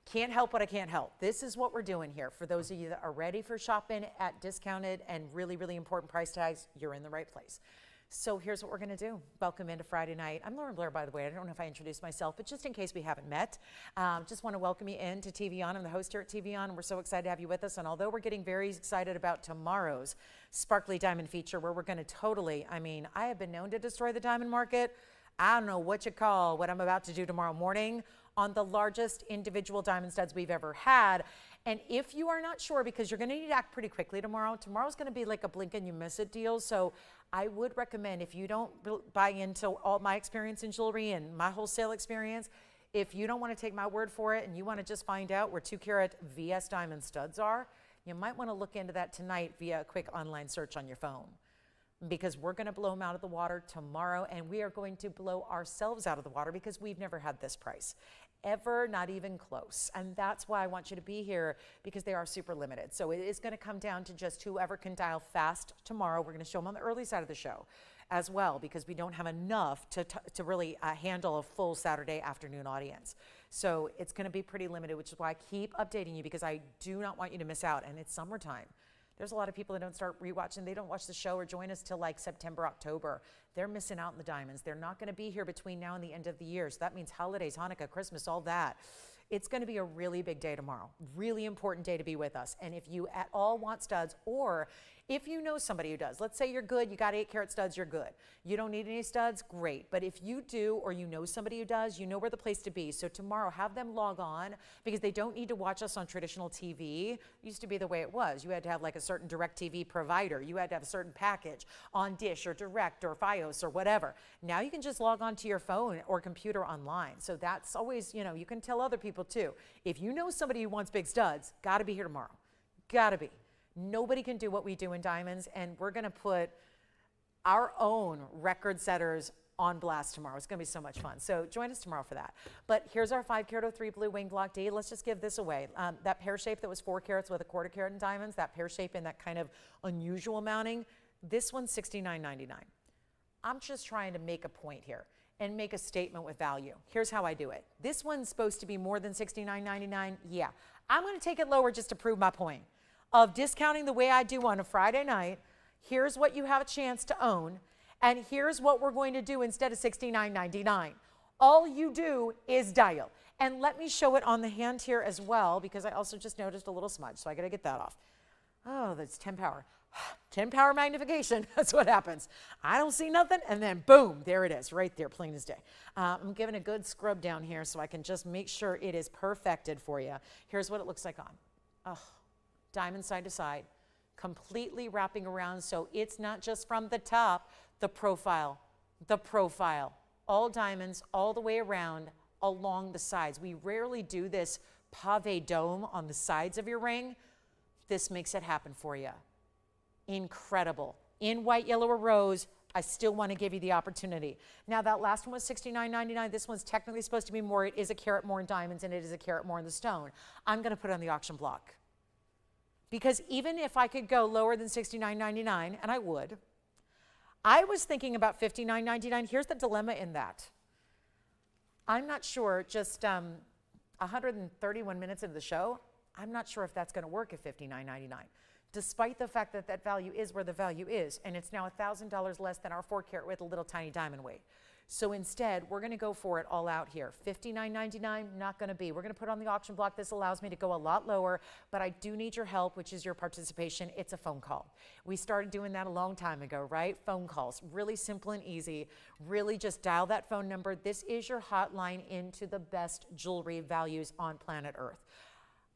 can't help what I can't help. This is what we're doing here. For those of you that are ready for shopping at discounted and really, really important price tags, you're in the right place. So here's what we're gonna do. Welcome into Friday night. I'm Lauren Blair, by the way. I don't know if I introduced myself, but just in case we haven't met, just wanna welcome you into TVON. I'm the host here at TVON, and we're so excited to have you with us. And although we're getting very excited about tomorrow's Sparkly Diamond feature, where we're gonna totally, I mean, I have been known to destroy the diamond market. I don't know what you call what I'm about to do tomorrow morning on the largest individual diamond studs we've ever had. And if you are not sure, because you're gonna need to act pretty quickly tomorrow's gonna be like a blink and you miss it deal. So I would recommend, if you don't buy into all my experience in jewelry and my wholesale experience, if you don't wanna take my word for it and you wanna just find out where 2-carat VS diamond studs are, you might wanna look into that tonight via a quick online search on your phone. Because we're gonna blow them out of the water tomorrow, and we are going to blow ourselves out of the water because we've never had this price. Ever, not even close. And that's why I want you to be here, because they are super limited. So it is gonna come down to just whoever can dial fast tomorrow. We're gonna show them on the early side of the show as well, because we don't have enough to really handle a full Saturday afternoon audience. So it's gonna be pretty limited, which is why I keep updating you, because I do not want you to miss out. And it's summertime. There's a lot of people that don't start rewatching. They don't watch the show or join us till like September, October. They're missing out on the diamonds. They're not gonna be here between now and the end of the year. So that means holidays, Hanukkah, Christmas, all that. It's gonna be a really big day tomorrow. Really important day to be with us. And if you at all want studs, or if you know somebody who does, let's say you're good, you got 8-carat studs, you're good. You don't need any studs, great. But if you do, or you know somebody who does, you know where the place to be. So tomorrow, have them log on, because they don't need to watch us on traditional TV. It used to be the way it was. You had to have like a certain DirecTV provider. You had to have a certain package on Dish or Direct or Fios or whatever. Now you can just log on to your phone or computer online. So that's always, you know, you can tell other people too. If you know somebody who wants big studs, gotta be here tomorrow. Gotta be. Nobody can do what we do in diamonds, and we're gonna put our own record setters on blast tomorrow. It's gonna be so much fun. So join us tomorrow for that. But here's our 5-carat 03 blue wing block D. Let's just give this away. That pear shape that was 4 carats with a 1/4 carat in diamonds, that pear shape in that kind of unusual mounting, this one's $69.99. I'm just trying to make a point here and make a statement with value. Here's how I do it. This one's supposed to be more than $69.99. Yeah, I'm gonna take it lower just to prove my point of discounting the way I do on a Friday night. Here's what you have a chance to own, and here's what we're going to do instead of $69.99. All you do is dial. And let me show it on the hand here as well, because I also just noticed a little smudge, so I gotta get that off. Oh, that's 10 power. 10 power magnification, that's what happens. I don't see nothing, and then boom, there it is, right there, plain as day. I'm giving a good scrub down here so I can just make sure it is perfected for you. Here's what it looks like on. Oh. Diamond side to side, completely wrapping around, so it's not just from the top, the profile, all diamonds all the way around along the sides. We rarely do this pave dome on the sides of your ring. This makes it happen for you. Incredible. In white, yellow, or rose, I still want to give you the opportunity. Now that last one was $69.99. This one's technically supposed to be more. It is a carat more in diamonds, and it is a carat more in the stone. I'm going to put it on the auction block. Because even if I could go lower than $69.99, and I would, I was thinking about $59.99. Here's the dilemma in that. I'm not sure, just 131 minutes into the show, I'm not sure if that's going to work at $59.99. Despite the fact that that value is where the value is, and it's now $1,000 less than our 4-carat with a little tiny diamond weight. So instead, we're going to go for it all out here. $59.99, not going to be. We're going to put on the auction block. This allows me to go a lot lower, but I do need your help, which is your participation. It's a phone call. We started doing that a long time ago, right? Phone calls, really simple and easy. Really just dial that phone number. This is your hotline into the best jewelry values on planet Earth.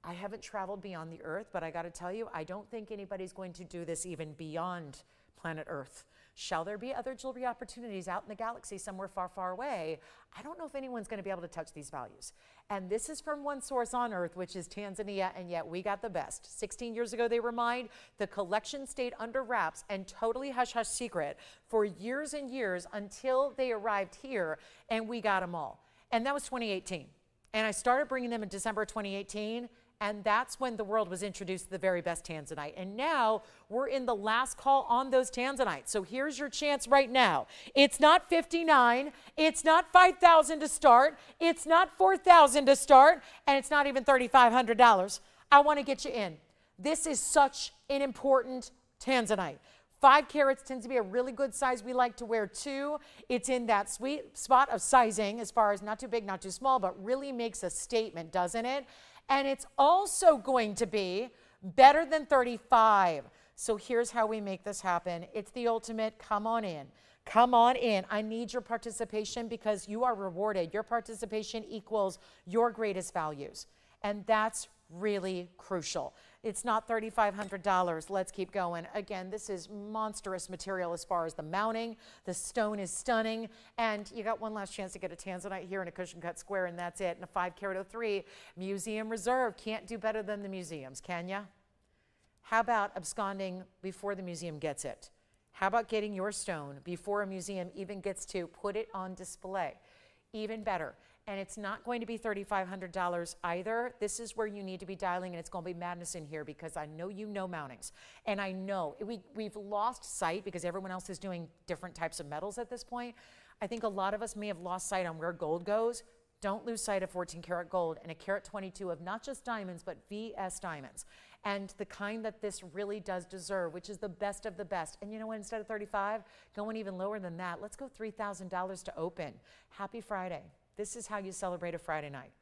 I haven't traveled beyond the Earth, but I got to tell you, I don't think anybody's going to do this even beyond planet Earth. Shall there be other jewelry opportunities out in the galaxy somewhere far, far away? I don't know if anyone's going to be able to touch these values. And this is from one source on Earth, which is Tanzania, and yet we got the best. 16 years ago, they were mined. The collection stayed under wraps and totally hush-hush secret for years and years until they arrived here, and we got them all. And that was 2018. And I started bringing them in December 2018. And that's when the world was introduced to the very best tanzanite. And now we're in the last call on those tanzanites. So here's your chance right now. It's not $59, it's not $5,000 to start, it's not $4,000 to start, and it's not even $3,500. I want to get you in. This is such an important tanzanite. 5 carats tends to be a really good size. We like to wear 2. It's in that sweet spot of sizing as far as not too big, not too small, but really makes a statement, doesn't it? And it's also going to be better than 35. So here's how we make this happen. It's the ultimate, come on in. Come on in. I need your participation because you are rewarded. Your participation equals your greatest values. And that's really crucial. It's not $3,500. Let's keep going. Again, this is monstrous material as far as the mounting. The stone is stunning. And you got one last chance to get a tanzanite here in a cushion cut square, and that's it. And a 5-carat 03 museum reserve. Can't do better than the museums, can ya? How about absconding before the museum gets it? How about getting your stone before a museum even gets to put it on display? Even better. And it's not going to be $3,500 either. This is where you need to be dialing, and it's going to be madness in here because I know you know mountings. And I know we've lost sight because everyone else is doing different types of metals at this point. I think a lot of us may have lost sight on where gold goes. Don't lose sight of 14-karat gold and a carat 22 of not just diamonds, but VS diamonds. And the kind that this really does deserve, which is the best of the best. And you know what, instead of 35, going even lower than that, let's go $3,000 to open. Happy Friday. This is how you celebrate a Friday night.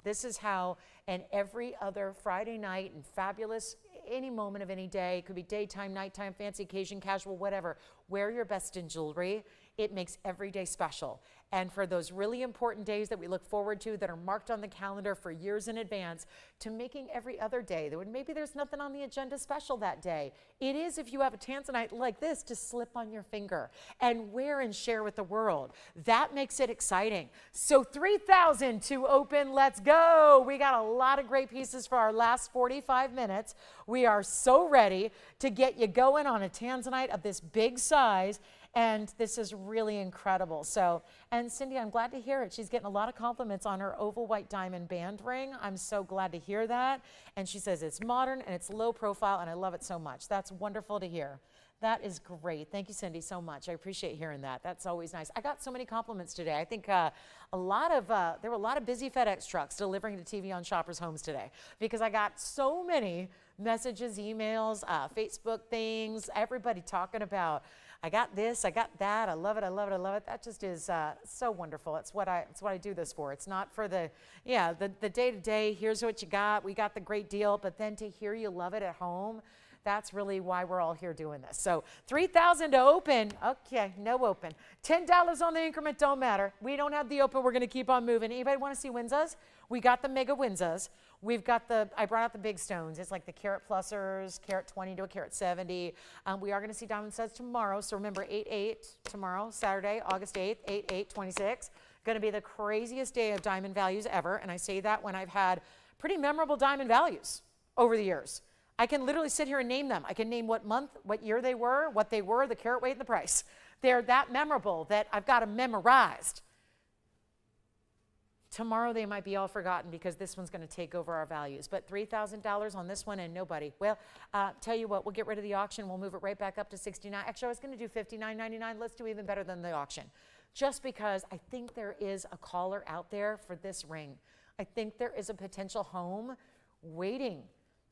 This is how, and every other Friday night and fabulous, any moment of any day, it could be daytime, nighttime, fancy occasion, casual, whatever, wear your best in jewelry. It makes every day special. And for those really important days that we look forward to that are marked on the calendar for years in advance, to making every other day, that maybe there's nothing on the agenda special that day. It is if you have a tanzanite like this to slip on your finger and wear and share with the world. That makes it exciting. So 3,000 to open, let's go. We got a lot of great pieces for our last 45 minutes. We are so ready to get you going on a tanzanite of this big size. And this is really incredible. So, and Cindy, I'm glad to hear it. She's getting a lot of compliments on her oval white diamond band ring. I'm so glad to hear that. And she says it's modern and it's low profile and I love it so much. That's wonderful to hear. That is great. Thank you, Cindy, so much. I appreciate hearing that. That's always nice. I got so many compliments today. I think there were a lot of busy FedEx trucks delivering to TVON shoppers' homes today because I got so many messages, emails, Facebook things, everybody talking about, I got this, I got that, I love it, I love it, I love it. That just is so wonderful. It's what I do this for. It's not for the day-to-day, here's what you got, we got the great deal, but then to hear you love it at home, that's really why we're all here doing this. So 3,000 to open. Okay, no open. $10 on the increment, don't matter. We don't have the open, we're gonna keep on moving. Anybody wanna see Winzas? We got the mega Winzas. We've got I brought out the big stones. It's like the carat plusers, carat 20 to a carat 70. We are gonna see diamond studs tomorrow. So remember 8/8 tomorrow, Saturday, August 8th, 8/8/26. Gonna be the craziest day of diamond values ever. And I say that when I've had pretty memorable diamond values over the years. I can literally sit here and name them. I can name what month, what year they were, what they were, the carat weight, and the price. They're that memorable that I've got them memorized. Tomorrow they might be all forgotten because this one's going to take over our values. But $3,000 on this one and nobody. Well, tell you what, we'll get rid of the auction. We'll move it right back up to $69. Actually, I was going to do $59.99. Let's do even better than the auction. just because I think there is a caller out there for this ring. I think there is a potential home waiting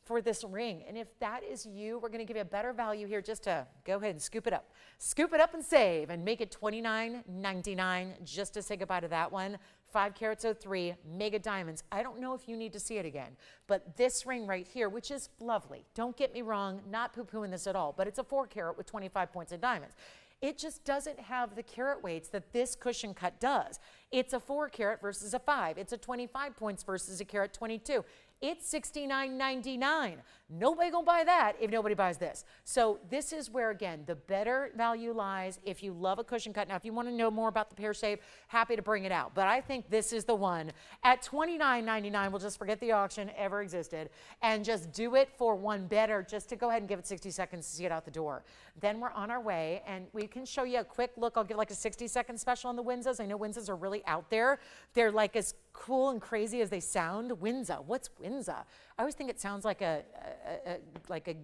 for this ring. And if that is you, we're going to give you a better value here just to go ahead and scoop it up. Scoop it up and save and make it $29.99 just to say goodbye to that one. 5 carats 03 mega diamonds. I don't know if you need to see it again, but this ring right here, which is lovely. Don't get me wrong, not poo-pooing this at all, but it's a 4 carat with 25 points of diamonds. It just doesn't have the carat weights that this cushion cut does. It's a 4 carat versus a 5. It's a 25 points versus a carat 22. It's $69.99. Nobody gonna buy that if nobody buys this. So this is where, again, the better value lies if you love a cushion cut. Now, if you wanna know more about the pear shape, happy to bring it out. But I think this is the one. At $29.99, we'll just forget the auction ever existed and just do it for one better, just to go ahead and give it 60 seconds to see it out the door. Then we're on our way, and we can show you a quick look. I'll give like a 60-second special on the Windsors. I know Windsors are really out there. They're like as cool and crazy as they sound. Windsor, what's Windsor? I always think it sounds like a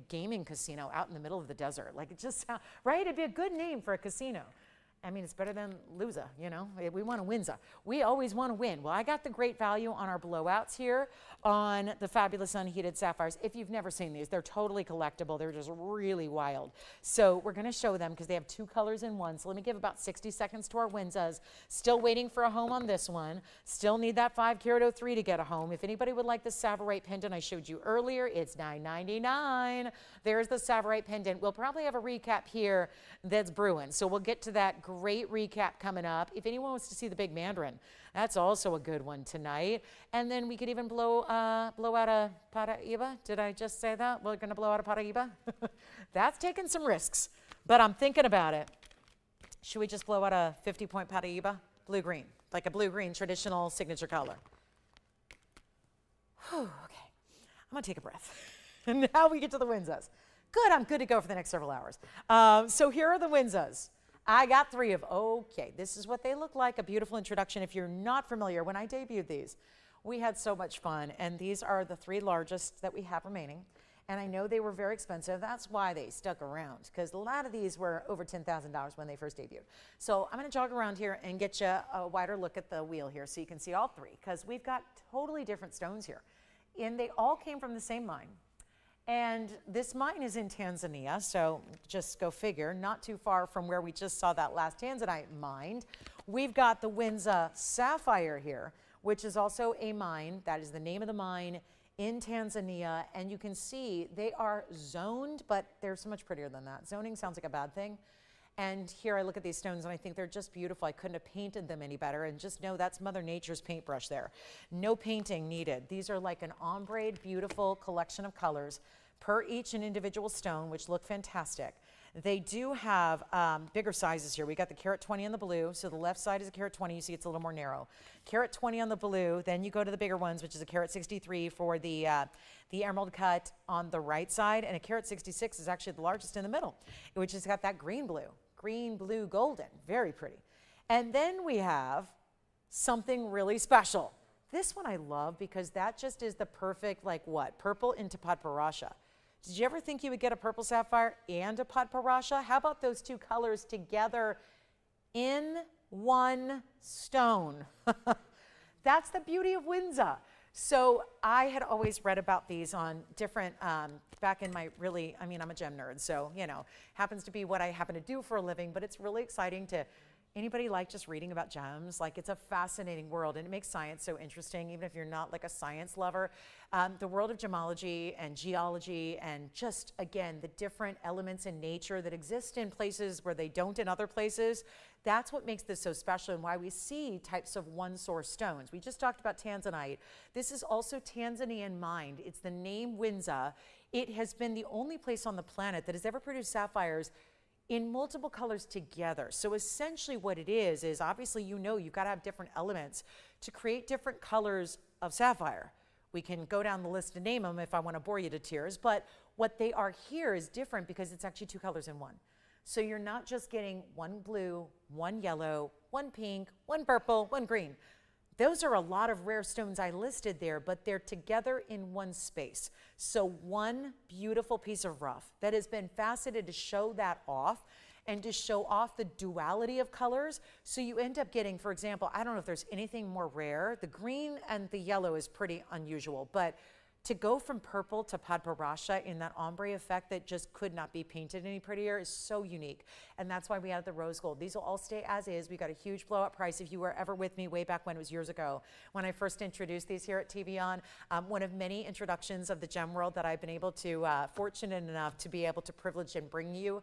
gaming casino out in the middle of the desert. Like it just sounds, right? It'd be a good name for a casino. I mean, it's better than loser, you know? We want to win. We always want to win. Well, I got the great value on our blowouts here on the fabulous unheated sapphires. If you've never seen these, they're totally collectible. They're just really wild. So we're going to show them because they have 2 colors in one. So let me give about 60 seconds to our Windsors. Still waiting for a home on this one. Still need that 5 carat 03 to get a home. If anybody would like the Savorite pendant I showed you earlier, it's $9.99. There's the Savorite pendant. We'll probably have a recap here that's brewing. So we'll get to that great recap coming up. If anyone wants to see the big Mandarin, that's also a good one tonight. And then we could even blow out a Paraíba. Did I just say that? We're going to blow out a Paraíba? That's taking some risks, but I'm thinking about it. Should we just blow out a 50-point Paraíba? Blue-green, like a blue-green traditional signature color. Whew, okay, I'm going to take a breath. And now we get to the Windsors. Good, I'm good to go for the next several hours. So here are the Windsors. I got 3 of, okay, this is what they look like, a beautiful introduction. If you're not familiar, when I debuted these, we had so much fun, and these are the 3 largest that we have remaining. And I know they were very expensive. That's why they stuck around, because a lot of these were over $10,000 when they first debuted. So I'm gonna jog around here and get you a wider look at the wheel here so you can see all 3, because we've got totally different stones here. And they all came from the same mine. And this mine is in Tanzania, so just go figure, not too far from where we just saw that last Tanzanite mine. We've got the Windsor Sapphire here, which is also a mine. That is the name of the mine in Tanzania. And you can see they are zoned, but they're so much prettier than that. Zoning sounds like a bad thing. And here I look at these stones and I think they're just beautiful. I couldn't have painted them any better. And just know that's Mother Nature's paintbrush there. No painting needed. These are like an ombre, beautiful collection of colors per each an individual stone, which look fantastic. They do have bigger sizes here. We got the carat 20 on the blue. So the left side is a carat 20. You see it's a little more narrow. Carat 20 on the blue. Then you go to the bigger ones, which is a carat 63 for the emerald cut on the right side. And a carat 66 is actually the largest in the middle, which has got that green blue. Green, blue, golden, very pretty. And then we have something really special. This one I love because that just is the perfect, like what, purple into Padparasha. Did you ever think you would get a purple sapphire and a Padparasha? How about those 2 colors together in one stone? That's the beauty of Windsor. So I had always read about these on different, back in my really, I mean, I'm a gem nerd, so, you know, happens to be what I happen to do for a living, but it's really exciting to, anybody like just reading about gems? Like it's a fascinating world and it makes science so interesting, even if you're not like a science lover. The world of gemology and geology and just, again, the different elements in nature that exist in places where they don't in other places. That's what makes this so special and why we see types of one source stones. We just talked about Tanzanite. This is also Tanzanian mined. It's the name Windsor. It has been the only place on the planet that has ever produced sapphires in multiple colors together. So essentially what it is obviously, you know, you've got to have different elements to create different colors of sapphire. We can go down the list and name them if I want to bore you to tears, but what they are here is different because it's actually 2 colors in one. So you're not just getting 1 blue, 1 yellow, 1 pink, 1 purple, 1 green. Those are a lot of rare stones I listed there, but they're together in one space. So one beautiful piece of rough that has been faceted to show that off. and to show off the duality of colors. So you end up getting, for example, I don't know if there's anything more rare. The green and the yellow is pretty unusual, but to go from purple to padparasha in that ombre effect that just could not be painted any prettier is so unique. And that's why we added the rose gold. These will all stay as is. We got a huge blowout price. If you were ever with me way back when, it was years ago, when I first introduced these here at TVON, one of many introductions of the gem world that I've been able to, fortunate enough to be able to privilege and bring you.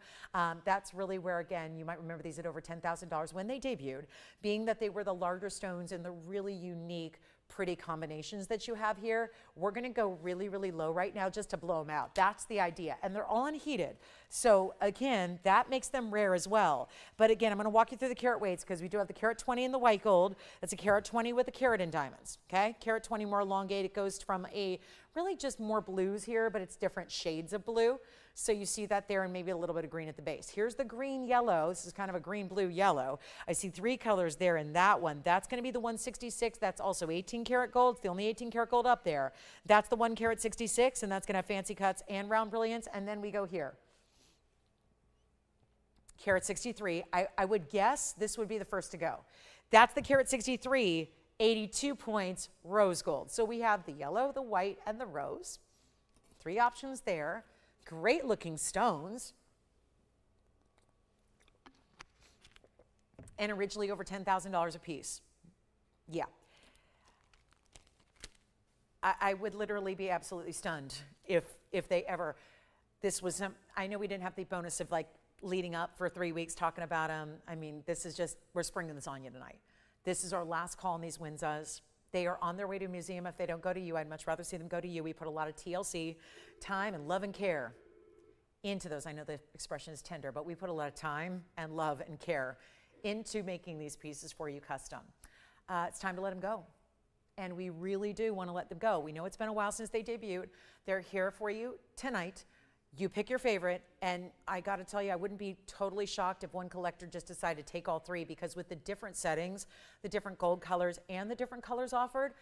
That's really where, again, you might remember these at over $10,000 when they debuted, being that they were the larger stones and the really unique pretty combinations that you have here. We're going to go really, really low right now just to blow them out. That's the idea. And they're all unheated. So again, that makes them rare as well. But again, I'm going to walk you through the carat weights because we do have the carat 20 in the white gold. That's a carat 20 with a carat in diamonds. Okay. Carat 20 more elongated. It goes from a really just more blues here, but it's different shades of blue. So you see that there and maybe a little bit of green at the base. Here's the green yellow. This is kind of a green blue yellow. I see 3 colors there in that one. That's going to be the 166. That's also 18 karat gold. It's the only 18 karat gold up there. That's the 1 carat 66, and that's going to have fancy cuts and round brilliance. And then we go here. Carat 63. I would guess this would be the first to go. That's the carat 63, 82 points, rose gold. So we have the yellow, the white, and the rose. 3 options there. Great looking stones. And originally over $10,000 a piece. Yeah. I would literally be absolutely stunned if they ever, this was, I know we didn't have the bonus of like leading up for 3 weeks talking about them. I mean, this is just, we're springing this on you tonight. This is our last call on these Winzas. They are on their way to a museum. If they don't go to you, I'd much rather see them go to you. We put a lot of TLC, time and love and care into those. I know the expression is tender, but we put a lot of time and love and care into making these pieces for you custom. It's time to let them go. And we really do want to let them go. We know it's been a while since they debuted. They're here for you tonight. You pick your favorite, and I got to tell you, I wouldn't be totally shocked if one collector just decided to take all 3, because with the different settings, the different gold colors, and the different colors offered,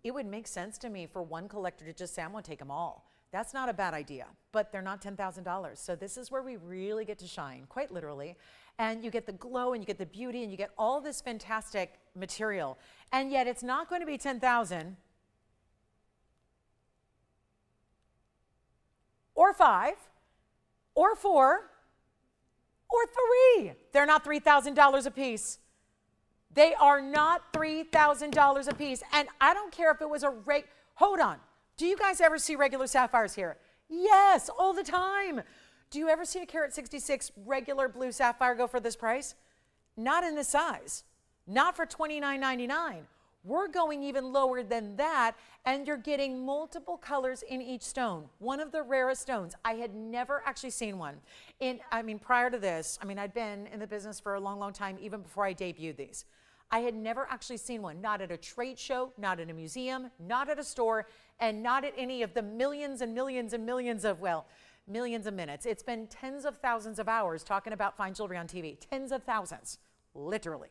it would make sense to me for one collector to just say, I'm going to take them all. That's not a bad idea, but they're not $10,000. So this is where we really get to shine, quite literally. And you get the glow, and you get the beauty, and you get all this fantastic material. And yet it's not going to be $10,000 or 5 or 4 or 3. They're not $3,000 a piece. They are not $3,000 a piece. And I don't care if it was a hold on. Do you guys ever see regular sapphires here? Yes, all the time. Do you ever see a carat 66 regular blue sapphire go for this price? Not in this size. Not for $29.99. We're going even lower than that, and you're getting multiple colors in each stone. One of the rarest stones. I had never actually seen one. Prior to this, I'd been in the business for a long, long time, even before I debuted these. I had never actually seen one, not at a trade show, not in a museum, not at a store, and not at any of the millions and millions and millions of, well, millions of minutes. It's been tens of thousands of hours talking about fine jewelry on TV. Tens of thousands, literally.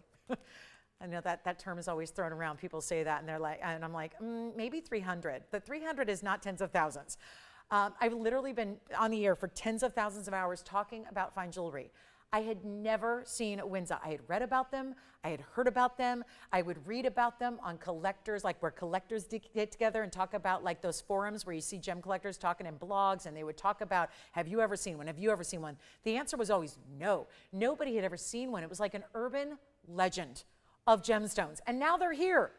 I know that term is always thrown around. People say that, and they're like, and I'm like, maybe 300. The 300 is not tens of thousands. I've literally been on the air for tens of thousands of hours talking about fine jewelry. I had never seen a Winza. I had read about them. I had heard about them. I would read about them on collectors, like where collectors get together and talk about like those forums where you see gem collectors talking in blogs, and they would talk about, have you ever seen one? Have you ever seen one? The answer was always no. Nobody had ever seen one. It was like an urban legend of gemstones. And now they're here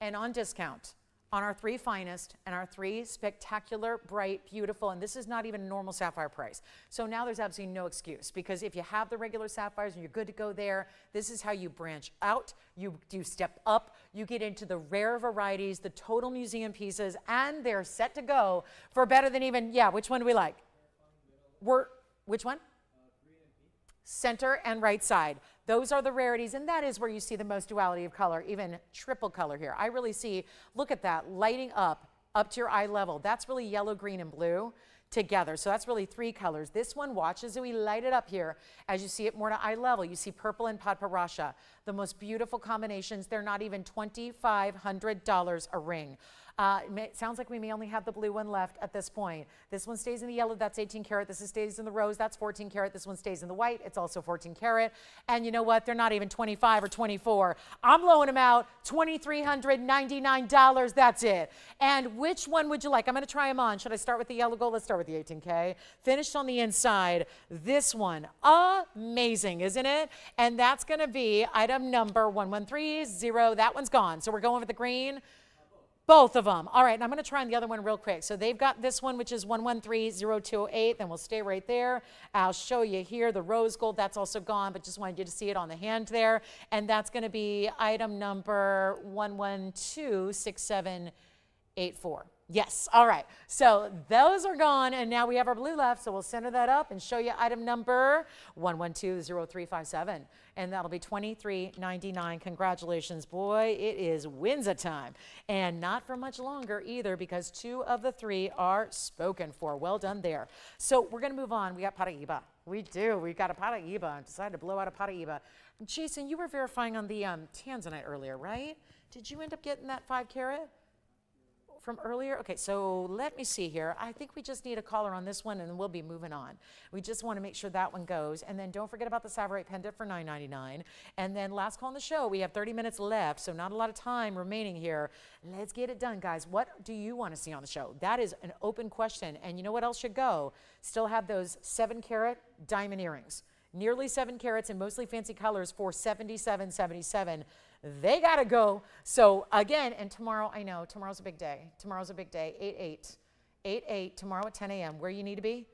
and on discount on our 3 finest and our 3 spectacular, bright, beautiful, and this is not even a normal sapphire price. So now there's absolutely no excuse, because if you have the regular sapphires and you're good to go there, this is how you branch out, you step up, you get into the rare varieties, the total museum pieces, and they're set to go for better than even, yeah, which one do we like? Which one? Center and right side. Those are the rarities, and that is where you see the most duality of color, even triple color here. I really see, look at that, lighting up to your eye level. That's really yellow, green, and blue together. So that's really 3 colors. This one, watch as we light it up here. As you see it more to eye level, you see purple and padparasha. The most beautiful combinations. They're not even $2,500 a ring. It sounds like we may only have the blue one left at this point. This one stays in the yellow, that's 18 karat. This stays in the rose, that's 14 karat. This one stays in the white, it's also 14 karat. And you know what? They're not even 25 or 24. I'm blowing them out, $2,399, that's it. And which one would you like? I'm gonna try them on. Should I start with the yellow gold? Let's start with the 18K. Finished on the inside, this one, amazing, isn't it? And that's gonna be item number 1130. That one's gone. So we're going with the green. Both of them. All right, and I'm going to try on the other one real quick. So they've got this one, which is 113028. Then we'll stay right there. I'll show you here the rose gold. That's also gone, but just wanted you to see it on the hand there. And that's going to be item number 1126784. Yes, all right. So those are gone, and now we have our blue left, so we'll center that up and show you item number 1120357, and that'll be $23.99. Congratulations, boy, it is Windsor time, and not for much longer either, because 2 of the 3 are spoken for. Well done there. So we're going to move on. We got Paraiba. We do. We got a Paraiba. I decided to blow out a Paraiba. Jason, you were verifying on the tanzanite earlier, right? Did you end up getting that 5 carat? From earlier? Okay, so let me see here. I think we just need a caller on this one, and then we'll be moving on. We just want to make sure that one goes. And then don't forget about the Savarite pendant for $9.99. And then last call on the show. We have 30 minutes left, so not a lot of time remaining here. Let's get it done, guys. What do you want to see on the show? That is an open question. And you know what else should go? Still have those 7 carat diamond earrings. Nearly 7 carats and mostly fancy colors for $77.77. They gotta go. So again, and tomorrow, I know, tomorrow's a big day. Tomorrow's a big day, 8/8 tomorrow at 10 a.m. Where you need to be?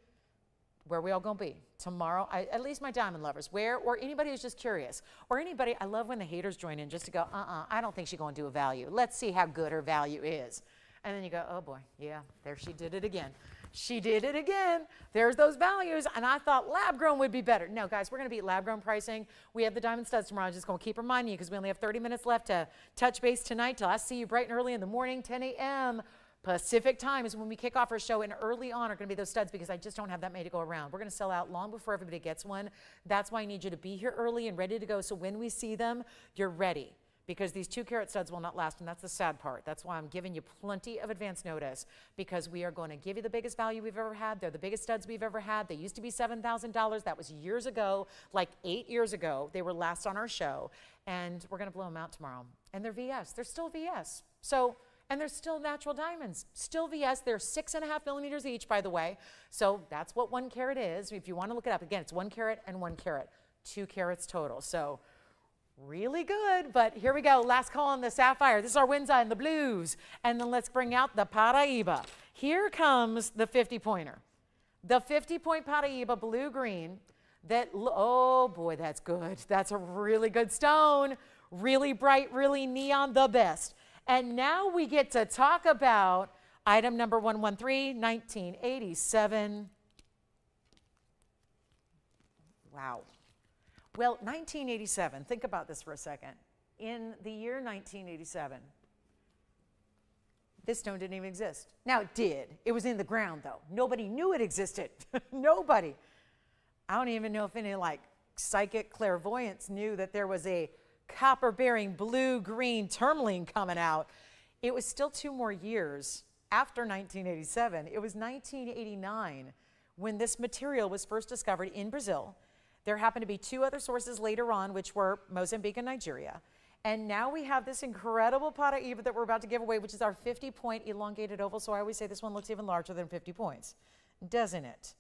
Where we all gonna be? Tomorrow, at least my diamond lovers, where, or anybody who's just curious, or anybody, I love when the haters join in just to go, I don't think she's gonna do a value. Let's see how good her value is. And then you go, oh boy, yeah, there she did it again. She did it again. There's those values. And I thought lab grown would be better. No, guys, we're going to beat lab grown pricing. We have the diamond studs tomorrow. I'm just going to keep reminding you because we only have 30 minutes left to touch base tonight till I see you bright and early in the morning, 10 a.m. Pacific time is when we kick off our show. And early on are going to be those studs because I just don't have that many to go around. We're going to sell out long before everybody gets one. That's why I need you to be here early and ready to go. So when we see them, you're ready. Because these 2 carat studs will not last, and that's the sad part. That's why I'm giving you plenty of advance notice, because we are going to give you the biggest value we've ever had. They're the biggest studs we've ever had. They used to be $7,000. That was years ago, like 8 years ago. They were last on our show, and we're going to blow them out tomorrow. And they're VS. They're still VS. So, and they're still natural diamonds. Still VS. They're 6.5 millimeters each, by the way. So that's what 1 carat is. If you want to look it up, again, it's 1 carat and 1 carat. 2 carats total. So really good, but here we go. Last call on the sapphire. This is our Windsor and the blues. And then let's bring out the Paraiba. Here comes the 50-pointer. The 50-point Paraiba blue-green. That, oh boy, that's good. That's a really good stone. Really bright, really neon, the best. And now we get to talk about item number 113, 1987. Wow. Well, 1987, think about this for a second. In the year 1987, this stone didn't even exist. Now it did. It was in the ground though. Nobody knew it existed. Nobody. I don't even know if any like psychic clairvoyants knew that there was a copper-bearing blue-green tourmaline coming out. It was still 2 more years after 1987. It was 1989 when this material was first discovered in Brazil. There happened to be 2 other sources later on, which were Mozambique and Nigeria. And now we have this incredible Paraiba that we're about to give away, which is our 50-point elongated oval. So I always say this one looks even larger than 50 points, doesn't it?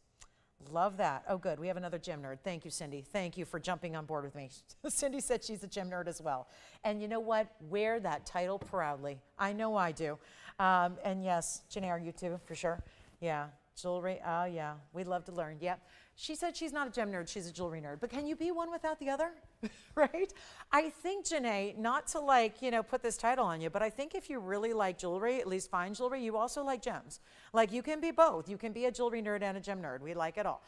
Love that. Oh, good. We have another gem nerd. Thank you, Cindy. Thank you for jumping on board with me. Cindy said she's a gem nerd as well. And you know what? Wear that title proudly. I know I do. And yes, Janae, are you too, for sure? Yeah. Jewelry. Oh, yeah. We'd love to learn. Yep. She said she's not a gem nerd, she's a jewelry nerd. But can you be one without the other? Right? I think, Janae, not to like, you know, put this title on you, but I think if you really like jewelry, at least fine jewelry, you also like gems. Like you can be both. You can be a jewelry nerd and a gem nerd. We like it all.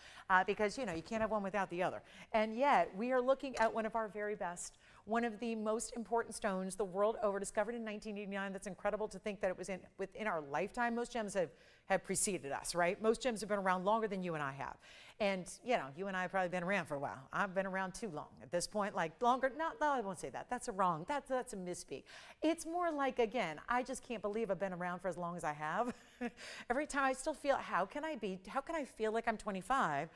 Because, you know, you can't have one without the other. And yet, we are looking at one of our very best, one of the most important stones the world over, discovered in 1989. That's incredible to think that it was within our lifetime. Most gems have preceded us, right? Most gems have been around longer than you and I have. And, you know, you and I have probably been around for a while. I've been around too long at this point, like longer. No, I won't say that. That's a misspeak. It's more like, again, I just can't believe I've been around for as long as I have. Every time I still feel, how can I feel like I'm 25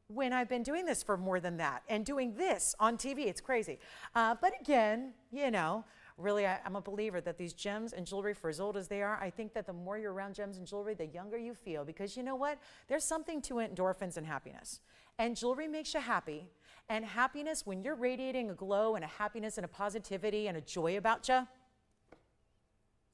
when I've been doing this for more than that and doing this on TV? It's crazy. But again, you know, really, I'm a believer that these gems and jewelry, for as old as they are, I think that the more you're around gems and jewelry, the younger you feel. Because you know what? There's something to endorphins and happiness. And jewelry makes you happy. And happiness, when you're radiating a glow and a happiness and a positivity and a joy about you,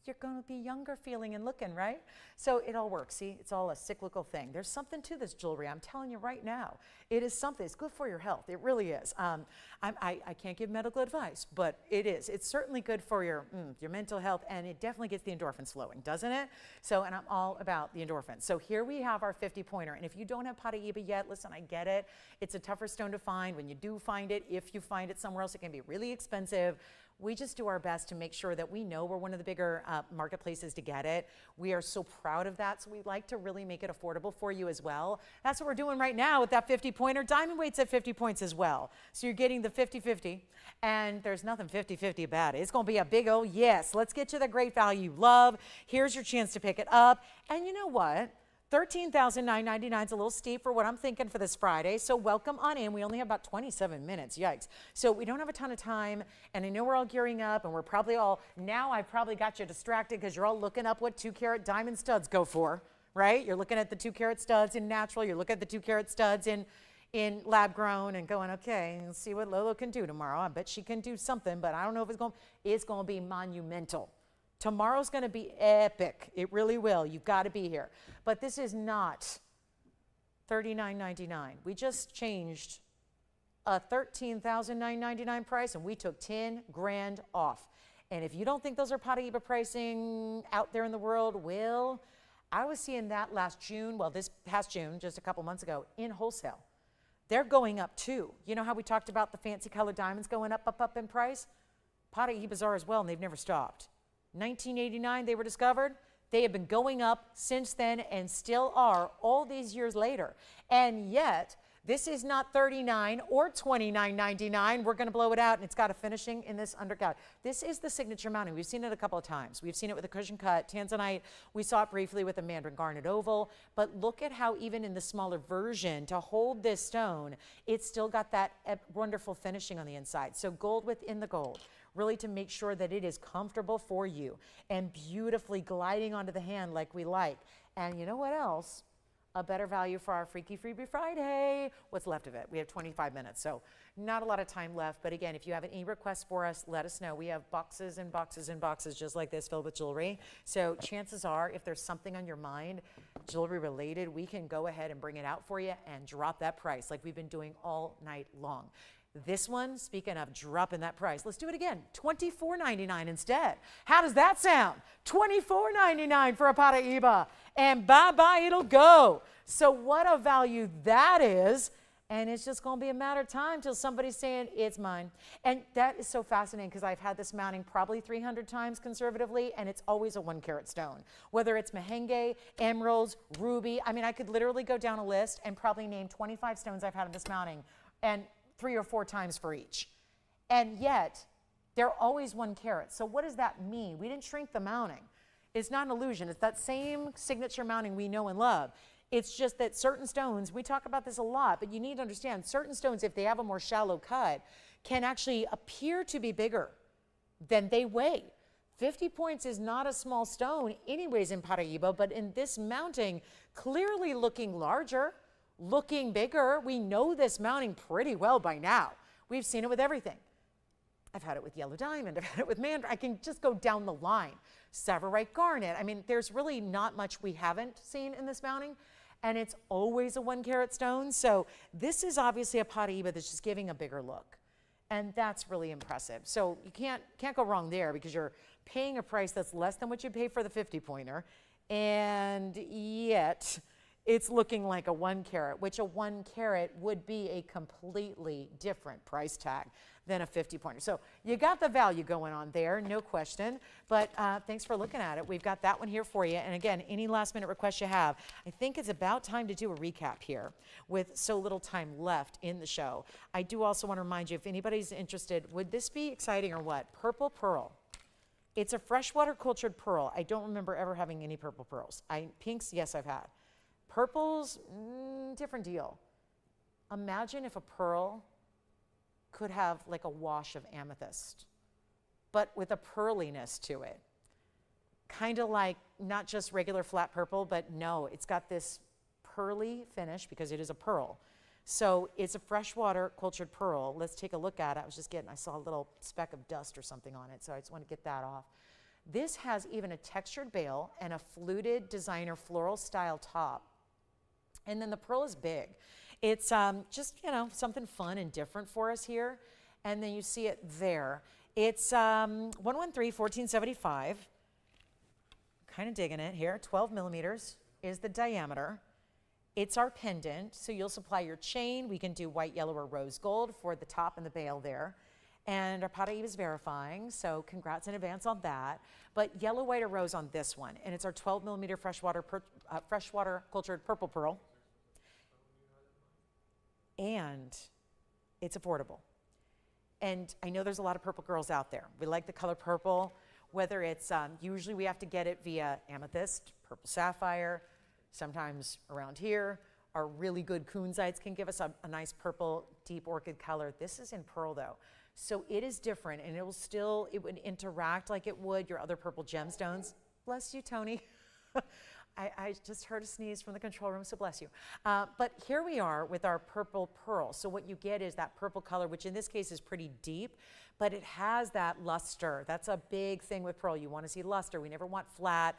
you're going to be younger feeling and looking, right? So it all works. See, it's all a cyclical thing. There's something to this jewelry. I'm telling you right now. It is something. It's good for your health. It really is. I can't give medical advice, but it is. It's certainly good for your mental health, and it definitely gets the endorphins flowing, doesn't it? So, and I'm all about the endorphins. So here we have our 50-pointer. And if you don't have Paraíba yet, listen, I get it. It's a tougher stone to find. When you do find it, if you find it somewhere else, it can be really expensive. We just do our best to make sure that we know we're one of the bigger marketplaces to get it. We are so proud of that, so we like to really make it affordable for you as well. That's what we're doing right now with that 50-pointer. Diamond weight's at 50 points as well. So you're getting the 50-50, and there's nothing 50-50 about it. It's going to be a big old yes. Let's get you the great value you love. Here's your chance to pick it up. And you know what? $13,999 is a little steep for what I'm thinking for this Friday, so welcome on in. We only have about 27 minutes, yikes. So we don't have a ton of time, and I know we're all gearing up, and we're probably all, now I've probably got you distracted because you're all looking up what 2-carat diamond studs go for, right? You're looking at the 2-carat studs in natural, you're looking at the 2-carat studs in lab grown and going, okay, let's see what Lolo can do tomorrow. I bet she can do something, but I don't know if it's going to be monumental. Tomorrow's going to be epic. It really will. You've got to be here. But this is not $39.99. We just changed a $13,999 price, and we took 10 grand off. And if you don't think those are Paraíba pricing out there in the world, well, I was seeing that last June, well, this past June, just a couple months ago, in wholesale. They're going up too. You know how we talked about the fancy colored diamonds going up in price? Paraíbas are as well, and they've never stopped. 1989 they were discovered. They have been going up since then and still are all these years later. And yet, this is not $39 or $29.99. We're going to blow it out, and it's got a finishing in this undercut. This is the signature mounting. We've seen it a couple of times. We've seen it with a cushion cut tanzanite. We saw it briefly with a mandarin garnet oval. But look at how even in the smaller version, to hold this stone, it's still got that wonderful finishing on the inside. So gold within the gold, really to make sure that it is comfortable for you and beautifully gliding onto the hand like we like. And you know what else? A better value for our Freaky Freebie Friday. What's left of it? We have 25 minutes, so not a lot of time left. But again, if you have any requests for us, let us know. We have boxes and boxes and boxes just like this filled with jewelry. So chances are, if there's something on your mind, jewelry related, we can go ahead and bring it out for you and drop that price like we've been doing all night long. This one, speaking of dropping that price, let's do it again. $24.99 instead. How does that sound? $24.99 for a Paraíba. And bye-bye, it'll go. So what a value that is. And it's just going to be a matter of time till somebody's saying, it's mine. And that is so fascinating because I've had this mounting probably 300 times conservatively, and it's always a 1-carat stone. Whether it's merengue, emeralds, ruby. I mean, I could literally go down a list and probably name 25 stones I've had in this mounting. And 3 or 4 times for each. And yet, they're always 1 carat. So what does that mean? We didn't shrink the mounting. It's not an illusion. It's that same signature mounting we know and love. It's just that certain stones, we talk about this a lot, but you need to understand, certain stones, if they have a more shallow cut, can actually appear to be bigger than they weigh. 50 points is not a small stone anyways in Paraíba, but in this mounting, clearly looking larger, looking bigger. We know this mounting pretty well by now. We've seen it with everything. I've had it with yellow diamond. I've had it with mandarin. I can just go down the line. Tsavorite garnet. I mean, there's really not much we haven't seen in this mounting, and it's always a 1-carat stone. So this is obviously a Paraíba that's just giving a bigger look, and that's really impressive. So you can't go wrong there because you're paying a price that's less than what you pay for the 50-pointer, and yet it's looking like a 1-carat, which a 1-carat would be a completely different price tag. than a 50-pointer. So you got the value going on there, no question. But thanks for looking at it. We've got that one here for you. And again, any last minute requests you have, I think it's about time to do a recap here with so little time left in the show. I do also want to remind you, if anybody's interested, would this be exciting or what? Purple pearl. It's a freshwater cultured pearl. I don't remember ever having any purple pearls. Pinks, yes, I've had. Purples, different deal. Imagine if a pearl could have like a wash of amethyst, but with a pearliness to it. Kind of like not just regular flat purple, but no, it's got this pearly finish because it is a pearl. So it's a freshwater cultured pearl. Let's take a look at it. I saw a little speck of dust or something on it, so I just want to get that off. This has even a textured bail and a fluted designer floral style top. And then the pearl is big. It's just, something fun and different for us here. And then you see it there. It's 113-1475. Kind of digging it here. 12 millimeters is the diameter. It's our pendant. So you'll supply your chain. We can do white, yellow, or rose gold for the top and the bail there. And our Pada is verifying, so congrats in advance on that. But yellow, white, or rose on this one. And it's our 12 millimeter freshwater cultured purple pearl. And it's affordable. And I know there's a lot of purple girls out there. We like the color purple, whether it's, usually we have to get it via amethyst, purple sapphire, sometimes around here. Our really good kunzites can give us a nice purple, deep orchid color. This is in pearl though. So it is different, and it would interact like it would your other purple gemstones. Bless you, Tony. I just heard a sneeze from the control room, so bless you. But here we are with our purple pearl. So what you get is that purple color, which in this case is pretty deep, but it has that luster. That's a big thing with pearl. You want to see luster. We never want flat,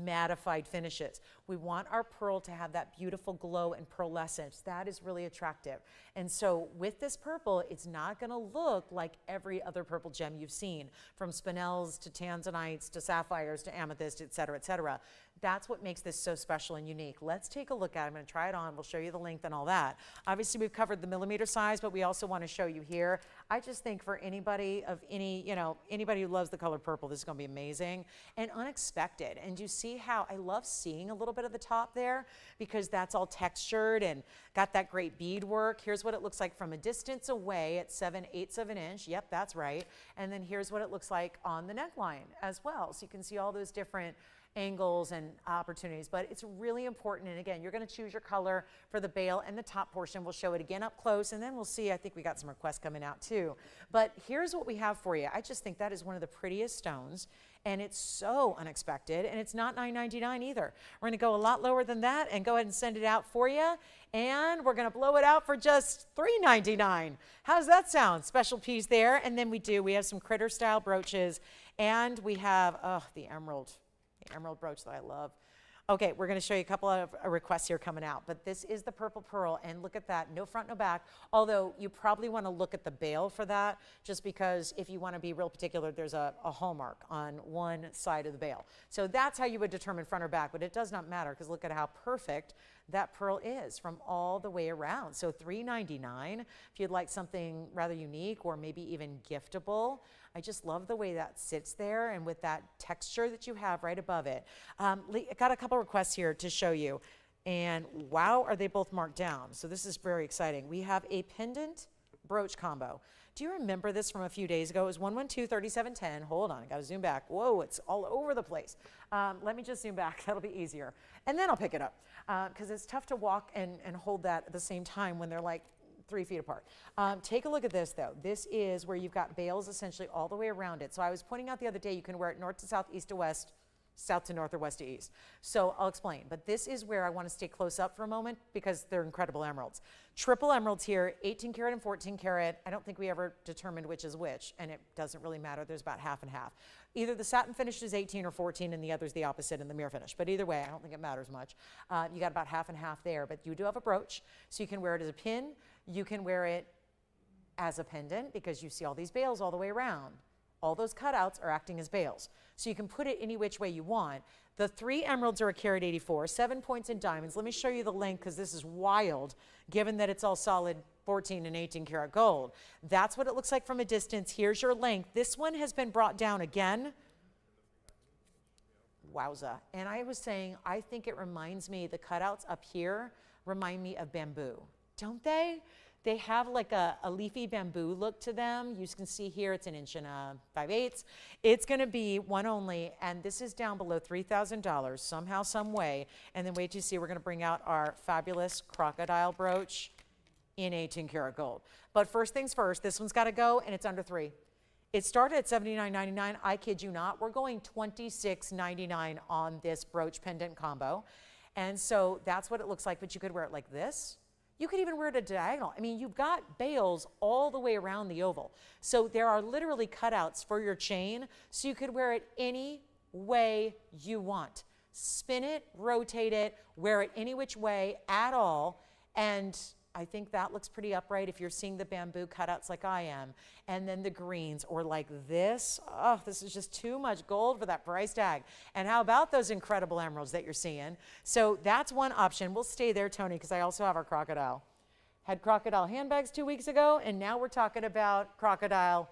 mattified finishes. We want our pearl to have that beautiful glow and pearlescence. That is really attractive. And so with this purple, it's not going to look like every other purple gem you've seen, from spinels to tanzanites to sapphires to amethyst, et cetera, et cetera. That's what makes this so special and unique. Let's take a look at it. I'm going to try it on. We'll show you the length and all that. Obviously, we've covered the millimeter size, but we also want to show you here. I just think for anybody who loves the color purple, this is going to be amazing and unexpected. And you see how I love seeing a little bit of the top there, because that's all textured and got that great bead work. Here's what it looks like from a distance away at 7/8 of an inch. Yep, that's right. And then here's what it looks like on the neckline as well. So you can see all those different angles and opportunities, but it's really important. And again, you're going to choose your color for the bail and the top portion. We'll show it again up close, and then we'll see. I think we got some requests coming out too. But here's what we have for you. I just think that is one of the prettiest stones, and it's so unexpected, and it's not $9.99 either. We're going to go a lot lower than that and go ahead and send it out for you, and we're going to blow it out for just $3.99. How's that sound? Special piece there. And then we have some critter style brooches, and we have the emerald brooch that I love. Okay, we're going to show you a couple of requests here coming out, but this is the purple pearl, and look at that, no front, no back, although you probably want to look at the bail for that, just because if you want to be real particular, there's a hallmark on one side of the bail. So that's how you would determine front or back, but it does not matter, because look at how perfect that pearl is from all the way around. So $3.99 if you'd like something rather unique or maybe even giftable. I just love the way that sits there, and with that texture that you have right above it. I got a couple requests here to show you, and wow, are they both marked down. So this is very exciting. We have a pendant brooch combo. Do you remember this from a few days ago? It was 112-3710. Hold on, I gotta zoom back. Whoa, it's all over the place. Let me just zoom back, that'll be easier. And then I'll pick it up, because it's tough to walk and hold that at the same time when they're like 3 feet apart. Take a look at this though. This is where you've got bails essentially all the way around it. So I was pointing out the other day, you can wear it north to south, east to west, south to north, or west to east. So I'll explain, but this is where I want to stay close up for a moment, because they're incredible emeralds. Triple emeralds here, 18 karat and 14 karat. I don't think we ever determined which is which, and it doesn't really matter. There's about half and half. Either the satin finish is 18 or 14, and the other's the opposite in the mirror finish. But either way, I don't think it matters much. You got about half and half there, but you do have a brooch, so you can wear it as a pin. You can wear it as a pendant, because you see all these bails all the way around. All those cutouts are acting as bails. So you can put it any which way you want. The 3 emeralds are a carat 84, 7 points in diamonds. Let me show you the length because this is wild, given that it's all solid 14 and 18 karat gold. That's what it looks like from a distance. Here's your length. This one has been brought down again. Wowza. And I was saying, I think it reminds me, the cutouts up here remind me of bamboo, don't they? They have like a leafy bamboo look to them. You can see here it's 1 inch and 5/8. It's gonna be one only, and this is down below $3,000 somehow, some way. And then wait till you see, we're gonna bring out our fabulous crocodile brooch in 18 karat gold. But first things first, this one's gotta go, and it's under 3. It started at $79.99. I kid you not. We're going $26.99 on this brooch pendant combo. And so that's what it looks like, but you could wear it like this. You could even wear it a diagonal. I mean, you've got bails all the way around the oval. So there are literally cutouts for your chain, so you could wear it any way you want. Spin it, rotate it, wear it any which way at all, and I think that looks pretty upright if you're seeing the bamboo cutouts like I am. And then the greens, or like this. Oh, this is just too much gold for that price tag. And how about those incredible emeralds that you're seeing? So that's one option. We'll stay there, Tony, because I also have our crocodile. Had crocodile handbags 2 weeks ago, and now we're talking about crocodile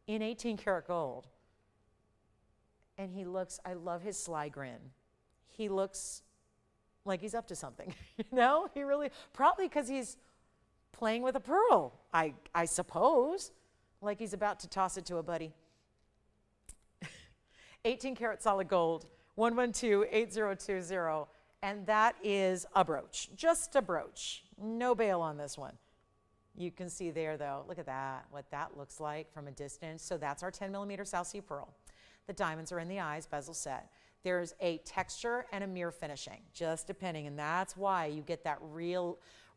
in 18 karat gold. And he looks, I love his sly grin. He looks like he's up to something, you know? He really, probably because he's playing with a pearl, I suppose, like he's about to toss it to a buddy. 18 karat solid gold, 112-8020, and that is a brooch, just a brooch, no bail on this one. You can see there though, look at that, what that looks like from a distance. So that's our 10mm South Sea pearl. The diamonds are in the eyes, bezel set. There's a texture and a mirror finishing, just depending, and that's why you get that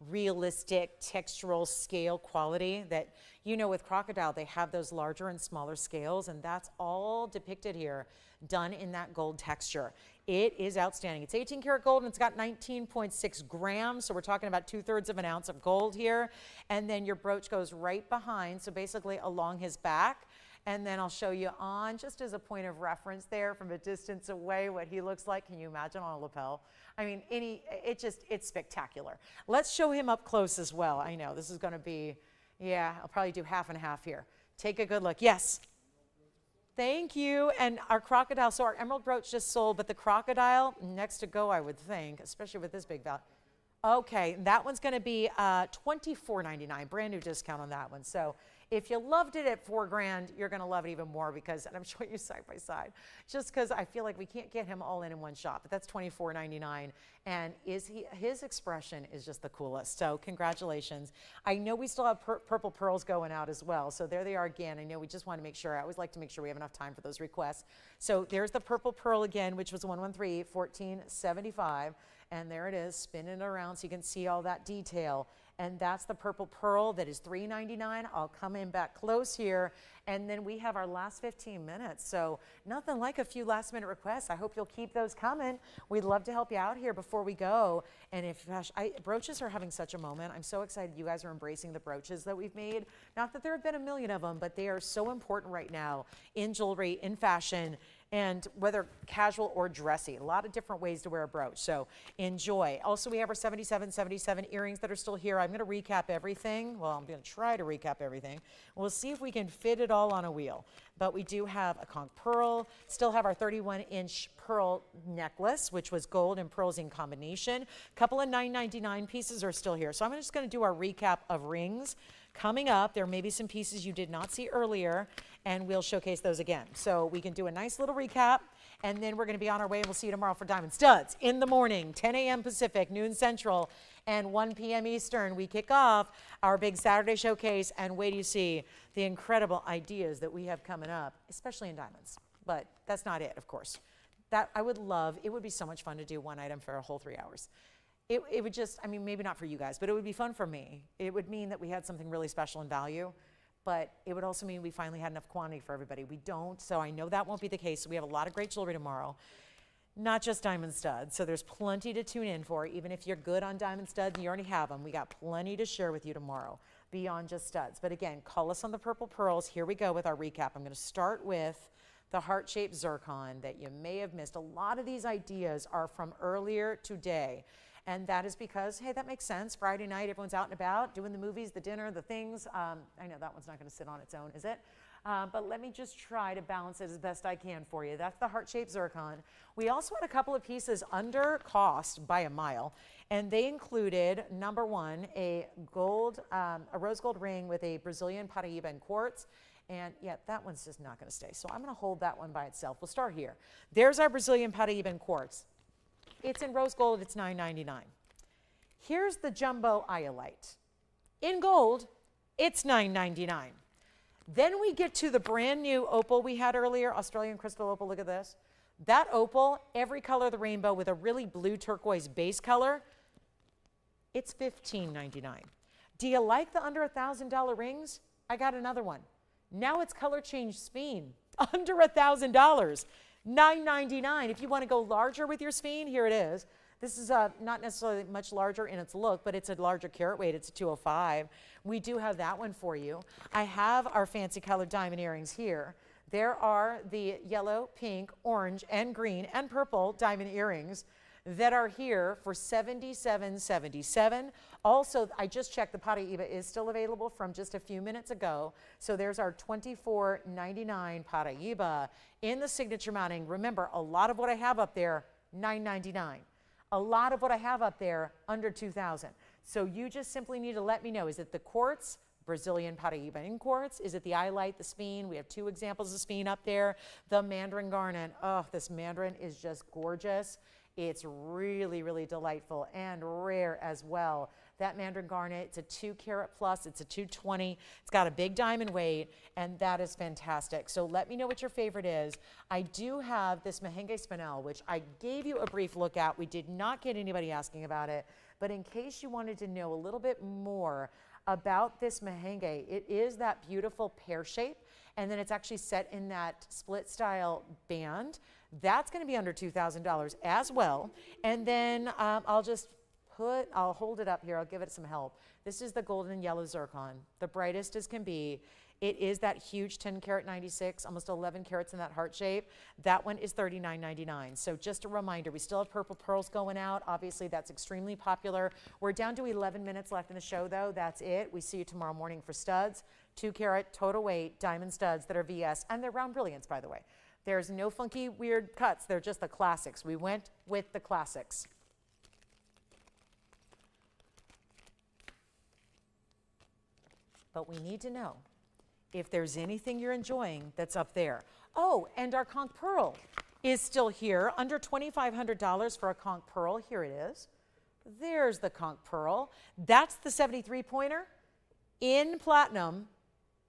realistic textural scale quality that, you know, with crocodile, they have those larger and smaller scales, and that's all depicted here, done in that gold texture. It is outstanding. It's 18 karat gold, and it's got 19.6 grams, so we're talking about 2/3 of an ounce of gold here, and then your brooch goes right behind, so basically along his back. And then I'll show you on, just as a point of reference there from a distance away, what he looks like. Can you imagine on a lapel? I mean, it's spectacular. Let's show him up close as well. I know this is gonna be, yeah, I'll probably do half and half here. Take a good look. Yes. Thank you. And our crocodile, so our emerald brooch just sold, but the crocodile, next to go, I would think, especially with this big value. Okay, that one's gonna be $24.99, brand new discount on that one. So if you loved it at $4 grand, you're gonna love it even more because, and I'm showing you side by side, just because I feel like we can't get him all in one shot, but that's $24.99. And his expression is just the coolest. So congratulations. I know we still have purple pearls going out as well. So there they are again. I know we just want to make sure, I always like to make sure we have enough time for those requests. So there's the purple pearl again, which was 113-1475. And there it is, spinning it around so you can see all that detail. And that's the purple pearl that is $3.99. I'll come in back close here. And then we have our last 15 minutes. So nothing like a few last minute requests. I hope you'll keep those coming. We'd love to help you out here before we go. And if, gosh, brooches are having such a moment. I'm so excited you guys are embracing the brooches that we've made. Not that there have been a million of them, but they are so important right now in jewelry, in fashion, and whether casual or dressy, a lot of different ways to wear a brooch. So enjoy. Also, we have our 77 earrings that are still here. I'm going to recap everything. Well, I'm going to try to recap everything. We'll see if we can fit it all on a wheel. But we do have a conch pearl, still have our 31-inch pearl necklace, which was gold and pearls in combination. A couple of $9.99 pieces are still here. So I'm just going to do our recap of rings. Coming up, there may be some pieces you did not see earlier, and we'll showcase those again. So we can do a nice little recap, and then we're going to be on our way, and we'll see you tomorrow for Diamond Studs in the morning, 10 a.m. Pacific, noon Central, and 1 p.m. Eastern. We kick off our big Saturday showcase, and wait till you see the incredible ideas that we have coming up, especially in diamonds. But that's not it, of course. That I would love, it would be so much fun to do one item for a whole 3 hours. It would just, I mean, maybe not for you guys, but it would be fun for me. It would mean that we had something really special in value, but it would also mean we finally had enough quantity for everybody. We don't, so I know that won't be the case. So we have a lot of great jewelry tomorrow, not just diamond studs. So there's plenty to tune in for. Even if you're good on diamond studs and you already have them, we got plenty to share with you tomorrow. beyond just studs. But again, call us on the purple pearls. Here we go with our recap. I'm going to start with the heart-shaped zircon that you may have missed. A lot of these ideas are from earlier today. And that is because, hey, that makes sense. Friday night, everyone's out and about, doing the movies, the dinner, the things. I know that one's not going to sit on its own, is it? But let me just try to balance it as best I can for you. That's the heart-shaped zircon. We also had a couple of pieces under cost by a mile, and they included, number one, a rose gold ring with a Brazilian Paraíba in quartz. And yeah, that one's just not going to stay. So I'm going to hold that one by itself. We'll start here. There's our Brazilian Paraíba in quartz. It's in rose gold. It's $9.99. Here's the jumbo iolite. In gold, it's $9.99. Then we get to the brand new opal we had earlier, Australian crystal opal. Look at this. That opal, every color of the rainbow with a really blue turquoise base color, it's $15.99. Do you like the under $1,000 rings? I got another one. Now it's color change Sphene, under $1,000, $9.99. If you want to go larger with your Sphene, here it is. This is not necessarily much larger in its look, but it's a larger carat weight. It's a 205. We do have that one for you. I have our fancy colored diamond earrings here. There are the yellow, pink, orange, and green, and purple diamond earrings that are here for $77.77. Also, I just checked, the Paraíba is still available from just a few minutes ago. So there's our $24.99 Paraíba in the signature mounting. Remember, a lot of what I have up there, $9.99. A lot of what I have up there, under $2,000. So you just simply need to let me know, is it the quartz, Brazilian Paraíba in quartz? Is it the iolite, the Sphene? We have two examples of Sphene up there. The mandarin garnet. Oh, this mandarin is just gorgeous. It's really, really delightful and rare as well. That mandarin garnet, it's a 2 carat plus, it's a 220. It's got a big diamond weight, and that is fantastic. So let me know what your favorite is. I do have this Merengue Spinel, which I gave you a brief look at. We did not get anybody asking about it, but in case you wanted to know a little bit more about this Merengue, it is that beautiful pear shape, and then it's actually set in that split style band. That's going to be under $2,000 as well. And then I'll hold it up here. I'll give it some help. This is the golden and yellow zircon, the brightest as can be. It is that huge 10 carat 96, almost 11 carats in that heart shape. That one is $39.99. So just a reminder, we still have purple pearls going out. Obviously, that's extremely popular. We're down to 11 minutes left in the show, though. That's it. We see you tomorrow morning for studs, 2 carat total weight diamond studs that are VS, and they're round brilliants, by the way. There's no funky, weird cuts. They're just the classics. We went with the classics. But we need to know if there's anything you're enjoying that's up there. Oh, and our conch pearl is still here, under $2,500 for a conch pearl. Here it is. There's the conch pearl. That's the 73-pointer in platinum,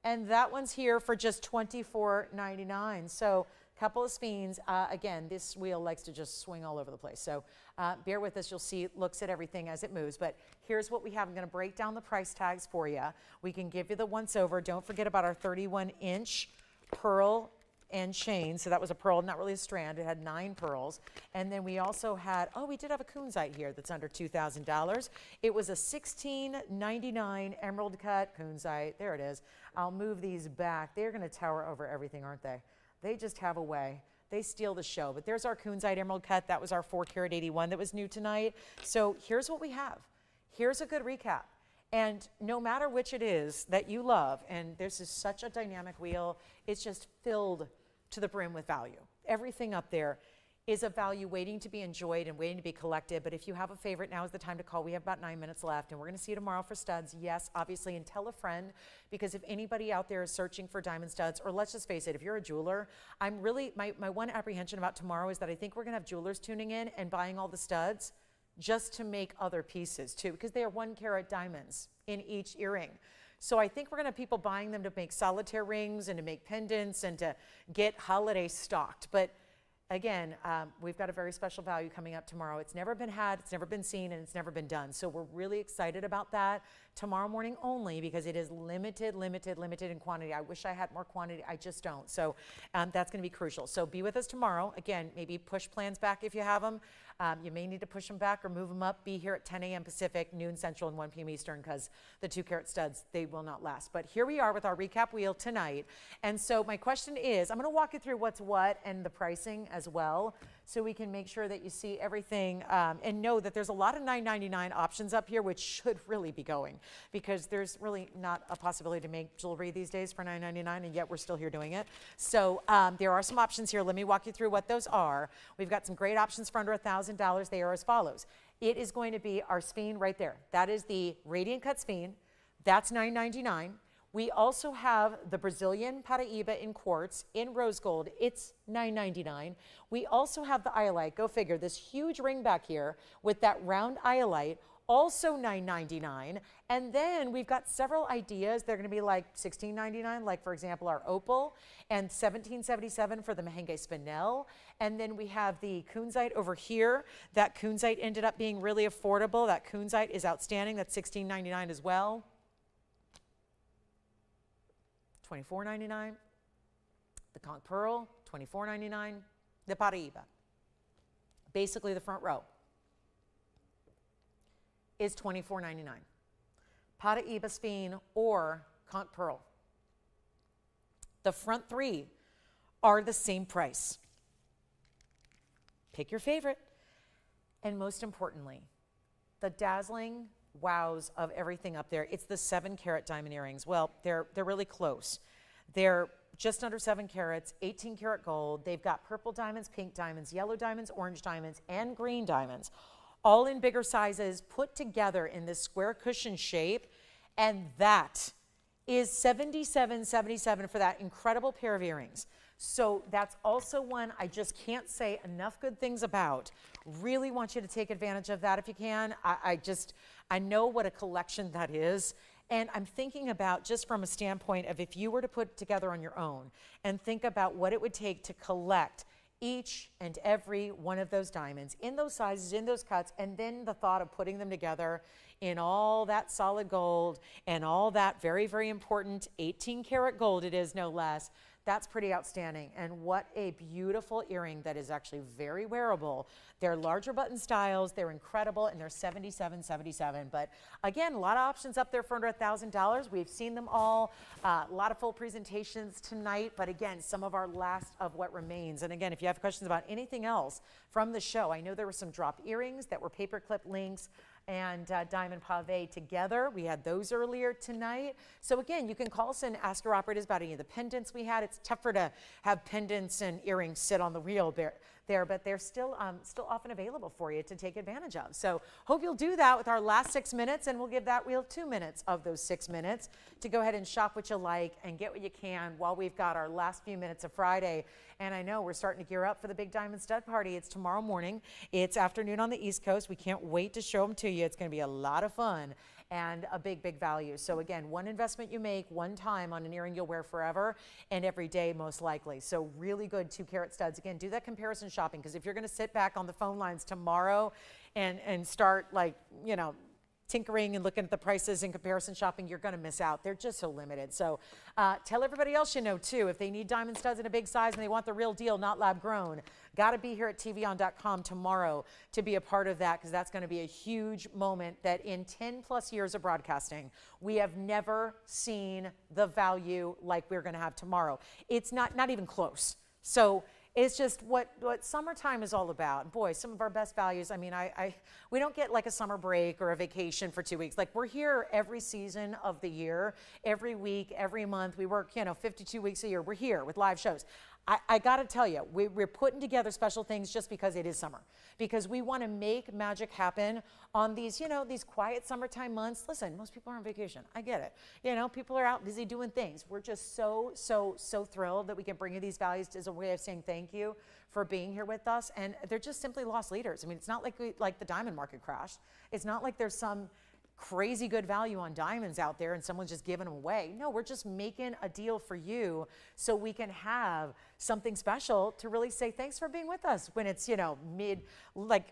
and that one's here for just $24.99. So couple of Sphenes. Again, this wheel likes to just swing all over the place. So bear with us. You'll see it looks at everything as it moves. But here's what we have. I'm going to break down the price tags for you. We can give you the once over. Don't forget about our 31-inch pearl and chain. So that was a pearl, not really a strand. It had 9 pearls. And then we also had, oh, we did have a kunzite here that's under $2,000. It was a $16.99 emerald cut kunzite. There it is. I'll move these back. They're going to tower over everything, aren't they? They just have a way. They steal the show. But there's our kunzite emerald cut. That was our 4 carat 81 that was new tonight. So here's what we have. Here's a good recap. And no matter which it is that you love, and this is such a dynamic wheel, it's just filled to the brim with value. Everything up there is a value waiting to be enjoyed and waiting to be collected. But if you have a favorite, now is the time to call. We have about 9 minutes left, and we're going to see you tomorrow for studs. Yes, obviously, and tell a friend, because if anybody out there is searching for diamond studs, or let's just face it, if you're a jeweler, I'm really, my one apprehension about tomorrow is that I think we're going to have jewelers tuning in and buying all the studs just to make other pieces too, because they are 1 carat diamonds in each earring. So I think we're going to have people buying them to make solitaire rings and to make pendants and to get holiday stocked. But again, we've got a very special value coming up tomorrow. It's never been had, it's never been seen, and it's never been done. So we're really excited about that tomorrow morning only, because it is limited in quantity. I wish I had more quantity. I just don't. So that's going to be crucial. So be with us tomorrow. Again, maybe push plans back if you have them. You may need to push them back or move them up. Be here at 10 a.m. Pacific, noon Central, and 1 p.m. Eastern, because the 2-carat studs, they will not last. But here we are with our recap wheel tonight. And so my question is, I'm going to walk you through what's what and the pricing as well, so we can make sure that you see everything and know that there's a lot of $9.99 options up here, which should really be going, because there's really not a possibility to make jewelry these days for $9.99, and yet we're still here doing it. So there are some options here. Let me walk you through what those are. We've got some great options for under $1,000. They are as follows. It is going to be our Sphene right there. That is the Radiant Cut Sphene. That's $9.99. We also have the Brazilian Paraíba in quartz in rose gold. It's $9.99. We also have the iolite, go figure, this huge ring back here with that round iolite, also $9.99. And then we've got several ideas. They're going to be like $16.99, like for example our opal, and $17.77 for the Mahenge spinel. And then we have the kunzite over here. That kunzite ended up being really affordable. That kunzite is outstanding. That's $16.99 as well. $24.99. The conch pearl, $24.99. The Paraíba, basically the front row, is $24.99. Paraíba Sphene or conch pearl. The front three are the same price. Pick your favorite. And most importantly, the dazzling wows of everything up there. It's the 7-carat diamond earrings. Well, they're really close. They're just under 7 carats, 18-karat gold. They've got purple diamonds, pink diamonds, yellow diamonds, orange diamonds, and green diamonds, all in bigger sizes, put together in this square cushion shape. And that is $77.77 for that incredible pair of earrings. So that's also one I just can't say enough good things about. Really want you to take advantage of that if you can. I know what a collection that is. And I'm thinking about, just from a standpoint of if you were to put it together on your own and think about what it would take to collect each and every one of those diamonds in those sizes, in those cuts, and then the thought of putting them together in all that solid gold and all that very, very important 18-karat gold it is, no less. That's pretty outstanding. And what a beautiful earring that is actually very wearable. They're larger button styles, they're incredible, and they're $77.77. But again, a lot of options up there for under $1,000. We've seen them all. A lot of full presentations tonight, but again, some of our last of what remains. And again, if you have questions about anything else from the show, I know there were some drop earrings that were paperclip links and diamond pave together. We had those earlier tonight. So again, you can call us and ask your operators about any of the pendants we had. It's tougher to have pendants and earrings sit on the wheel there, but they're still often available for you to take advantage of. So hope you'll do that with our last 6 minutes, and we'll give that wheel 2 minutes of those 6 minutes to go ahead and shop what you like and get what you can while we've got our last few minutes of Friday. And I know we're starting to gear up for the big diamond stud party. It's tomorrow morning. It's afternoon on the East Coast. We can't wait to show them to you. It's going to be a lot of fun and a big, big value. So again, one investment you make one time on an earring you'll wear forever and every day most likely. So really good 2-carat studs. Again, do that comparison shopping, because if you're going to sit back on the phone lines tomorrow and start, like, you know, tinkering and looking at the prices and comparison shopping, you're going to miss out. They're just so limited. So tell everybody else you know too, if they need diamond studs in a big size and they want the real deal, not lab grown, got to be here at TVON.com tomorrow to be a part of that, because that's going to be a huge moment that in 10 plus years of broadcasting, we have never seen the value like we're going to have tomorrow. It's not even close. So it's just what summertime is all about. Boy, some of our best values. I mean, we don't get like a summer break or a vacation for 2 weeks. Like, we're here every season of the year, every week, every month. We work, 52 weeks a year. We're here with live shows. I got to tell you, we're putting together special things just because it is summer, because we want to make magic happen on these, these quiet summertime months. Listen, most people are on vacation. I get it. People are out busy doing things. We're just so thrilled that we can bring you these values as a way of saying thank you for being here with us. And they're just simply lost leaders. I mean, it's not like the diamond market crashed. It's not like there's some crazy good value on diamonds out there and someone's just giving them away. No, we're just making a deal for you so we can have something special to really say thanks for being with us when it's,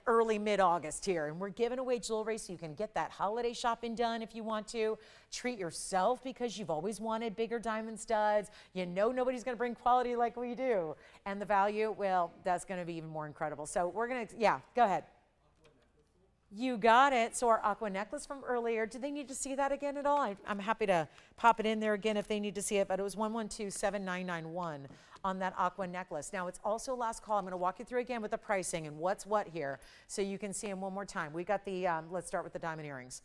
early mid-August here. And we're giving away jewelry so you can get that holiday shopping done if you want to. Treat yourself, because you've always wanted bigger diamond studs. Nobody's going to bring quality like we do. And the value, well, that's going to be even more incredible. So we're going to, go ahead. You got it. So our aqua necklace from earlier, do they need to see that again at all? I'm happy to pop it in there again if they need to see it, but it was 1127991 on that aqua necklace. Now it's also last call. I'm going to walk you through again with the pricing and what's what here so you can see them one more time. We got the, let's start with the diamond earrings.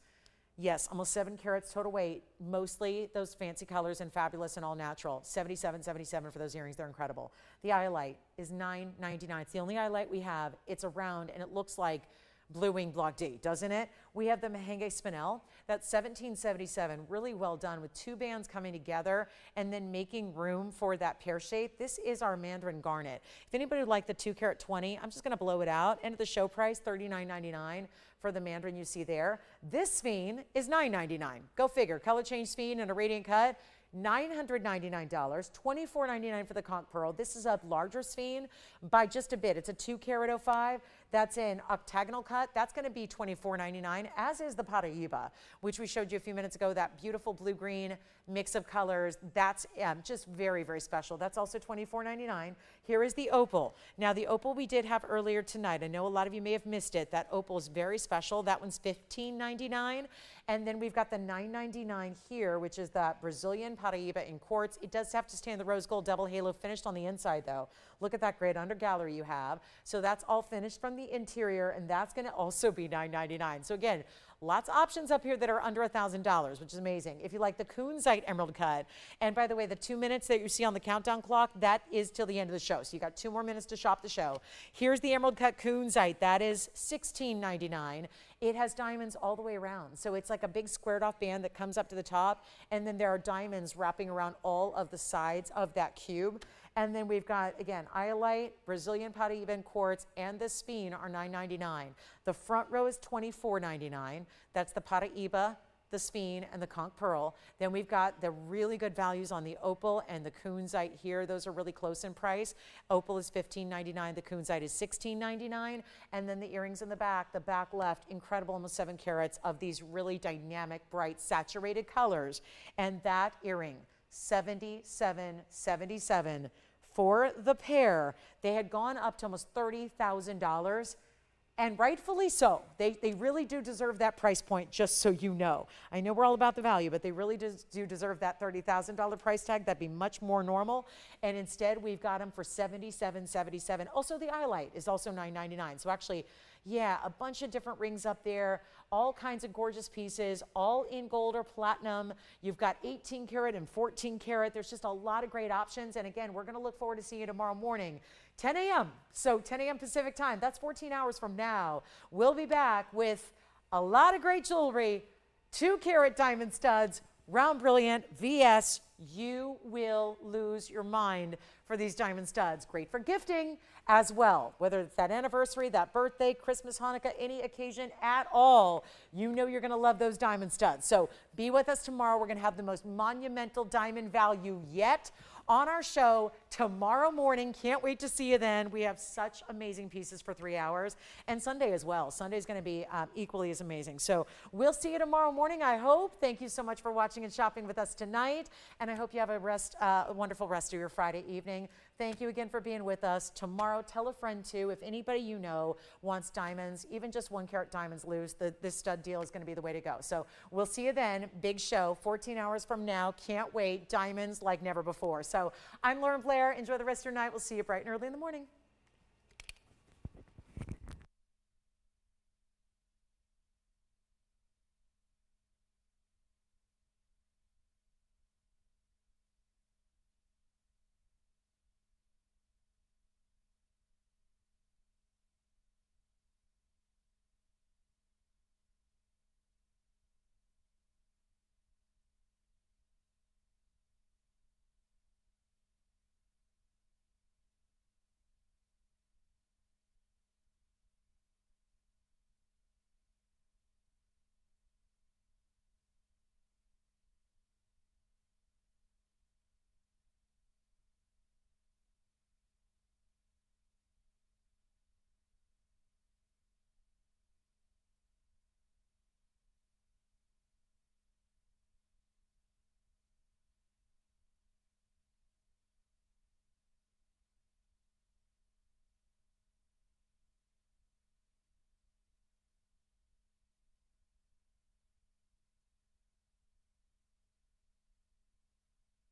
Yes, almost 7 carats total weight, mostly those fancy colors and fabulous and all natural. 77.77 for those earrings. They're incredible. The eye light is $9.99. It's the only eye light we have. It's a round and it looks like Blue Wing Block D, doesn't it? We have the Mahenge Spinel. That's $17.77. Really well done with 2 bands coming together and then making room for that pear shape. This is our Mandarin Garnet. If anybody would like the 2 carat 20, I'm just going to blow it out. And at the show price, $39.99 for the Mandarin you see there. This Sphene is $9.99. Go figure. Color change Sphene and a radiant cut. $999, $24.99 for the conch pearl. This is a larger Sphene by just a bit. It's a 2 carat 05. That's in octagonal cut. That's going to be $24.99, as is the Paraiba, which we showed you a few minutes ago, that beautiful blue-green mix of colors. That's just very, very special. That's also $24.99. Here is the opal. Now, the opal we did have earlier tonight. I know a lot of you may have missed it. That opal is very special. That one's $15.99. And then we've got the $9.99 here, which is that Brazilian Paraiba in quartz. It does have to stay in the rose gold double halo finished on the inside, though. Look at that great under gallery you have. So that's all finished from the interior, and that's going to also be $9.99. So again, lots of options up here that are under $1,000, which is amazing. If you like the Kunzite emerald cut, and by the way, the 2 minutes that you see on the countdown clock, that is till the end of the show. So you got 2 more minutes to shop the show. Here's the emerald cut Kunzite. That is $16.99. It has diamonds all the way around. So it's like a big squared off band that comes up to the top, and then there are diamonds wrapping around all of the sides of that cube. And then we've got, again, iolite, Brazilian Paraiba and quartz, and the Sphene are $9.99. The front row is $24.99. That's the Paraiba, the Sphene, and the conch pearl. Then we've got the really good values on the opal and the Kunzite here. Those are really close in price. Opal is $15.99. The Kunzite is $16.99. And then the earrings in the back left, incredible, almost 7 carats of these really dynamic, bright, saturated colors. And that earring, $77.77 for the pair. They had gone up to almost $30,000, and rightfully so. They really do deserve that price point, just so you know. I know we're all about the value, but they really do deserve that $30,000 price tag. That'd be much more normal. And instead, we've got them for $77.77. Also, the eye light is also $9.99. So actually, yeah, a bunch of different rings up there, all kinds of gorgeous pieces, all in gold or platinum. You've got 18 karat and 14 karat. There's just a lot of great options. And again, we're going to look forward to seeing you tomorrow morning, 10 a.m. So 10 a.m. Pacific time. That's 14 hours from now. We'll be back with a lot of great jewelry, 2 carat diamond studs, round brilliant, VS. You will lose your mind for these diamond studs. Great for gifting as well, whether it's that anniversary, that birthday, Christmas, Hanukkah, any occasion at all. You know you're going to love those diamond studs. So be with us tomorrow. We're going to have the most monumental diamond value yet on our show tomorrow morning. Can't wait to see you then. We have such amazing pieces for 3 hours, and Sunday as well. Sunday is going to be equally as amazing. So we'll see you tomorrow morning, I hope. Thank you so much for watching and shopping with us tonight, and I hope you have a wonderful rest of your Friday evening. Thank you again for being with us. Tomorrow, tell a friend too. If anybody you know wants diamonds, even just 1 carat diamonds loose, this stud deal is going to be the way to go. So we'll see you then. Big show, 14 hours from now. Can't wait. Diamonds like never before. So I'm Lauren Blair. Enjoy the rest of your night. We'll see you bright and early in the morning.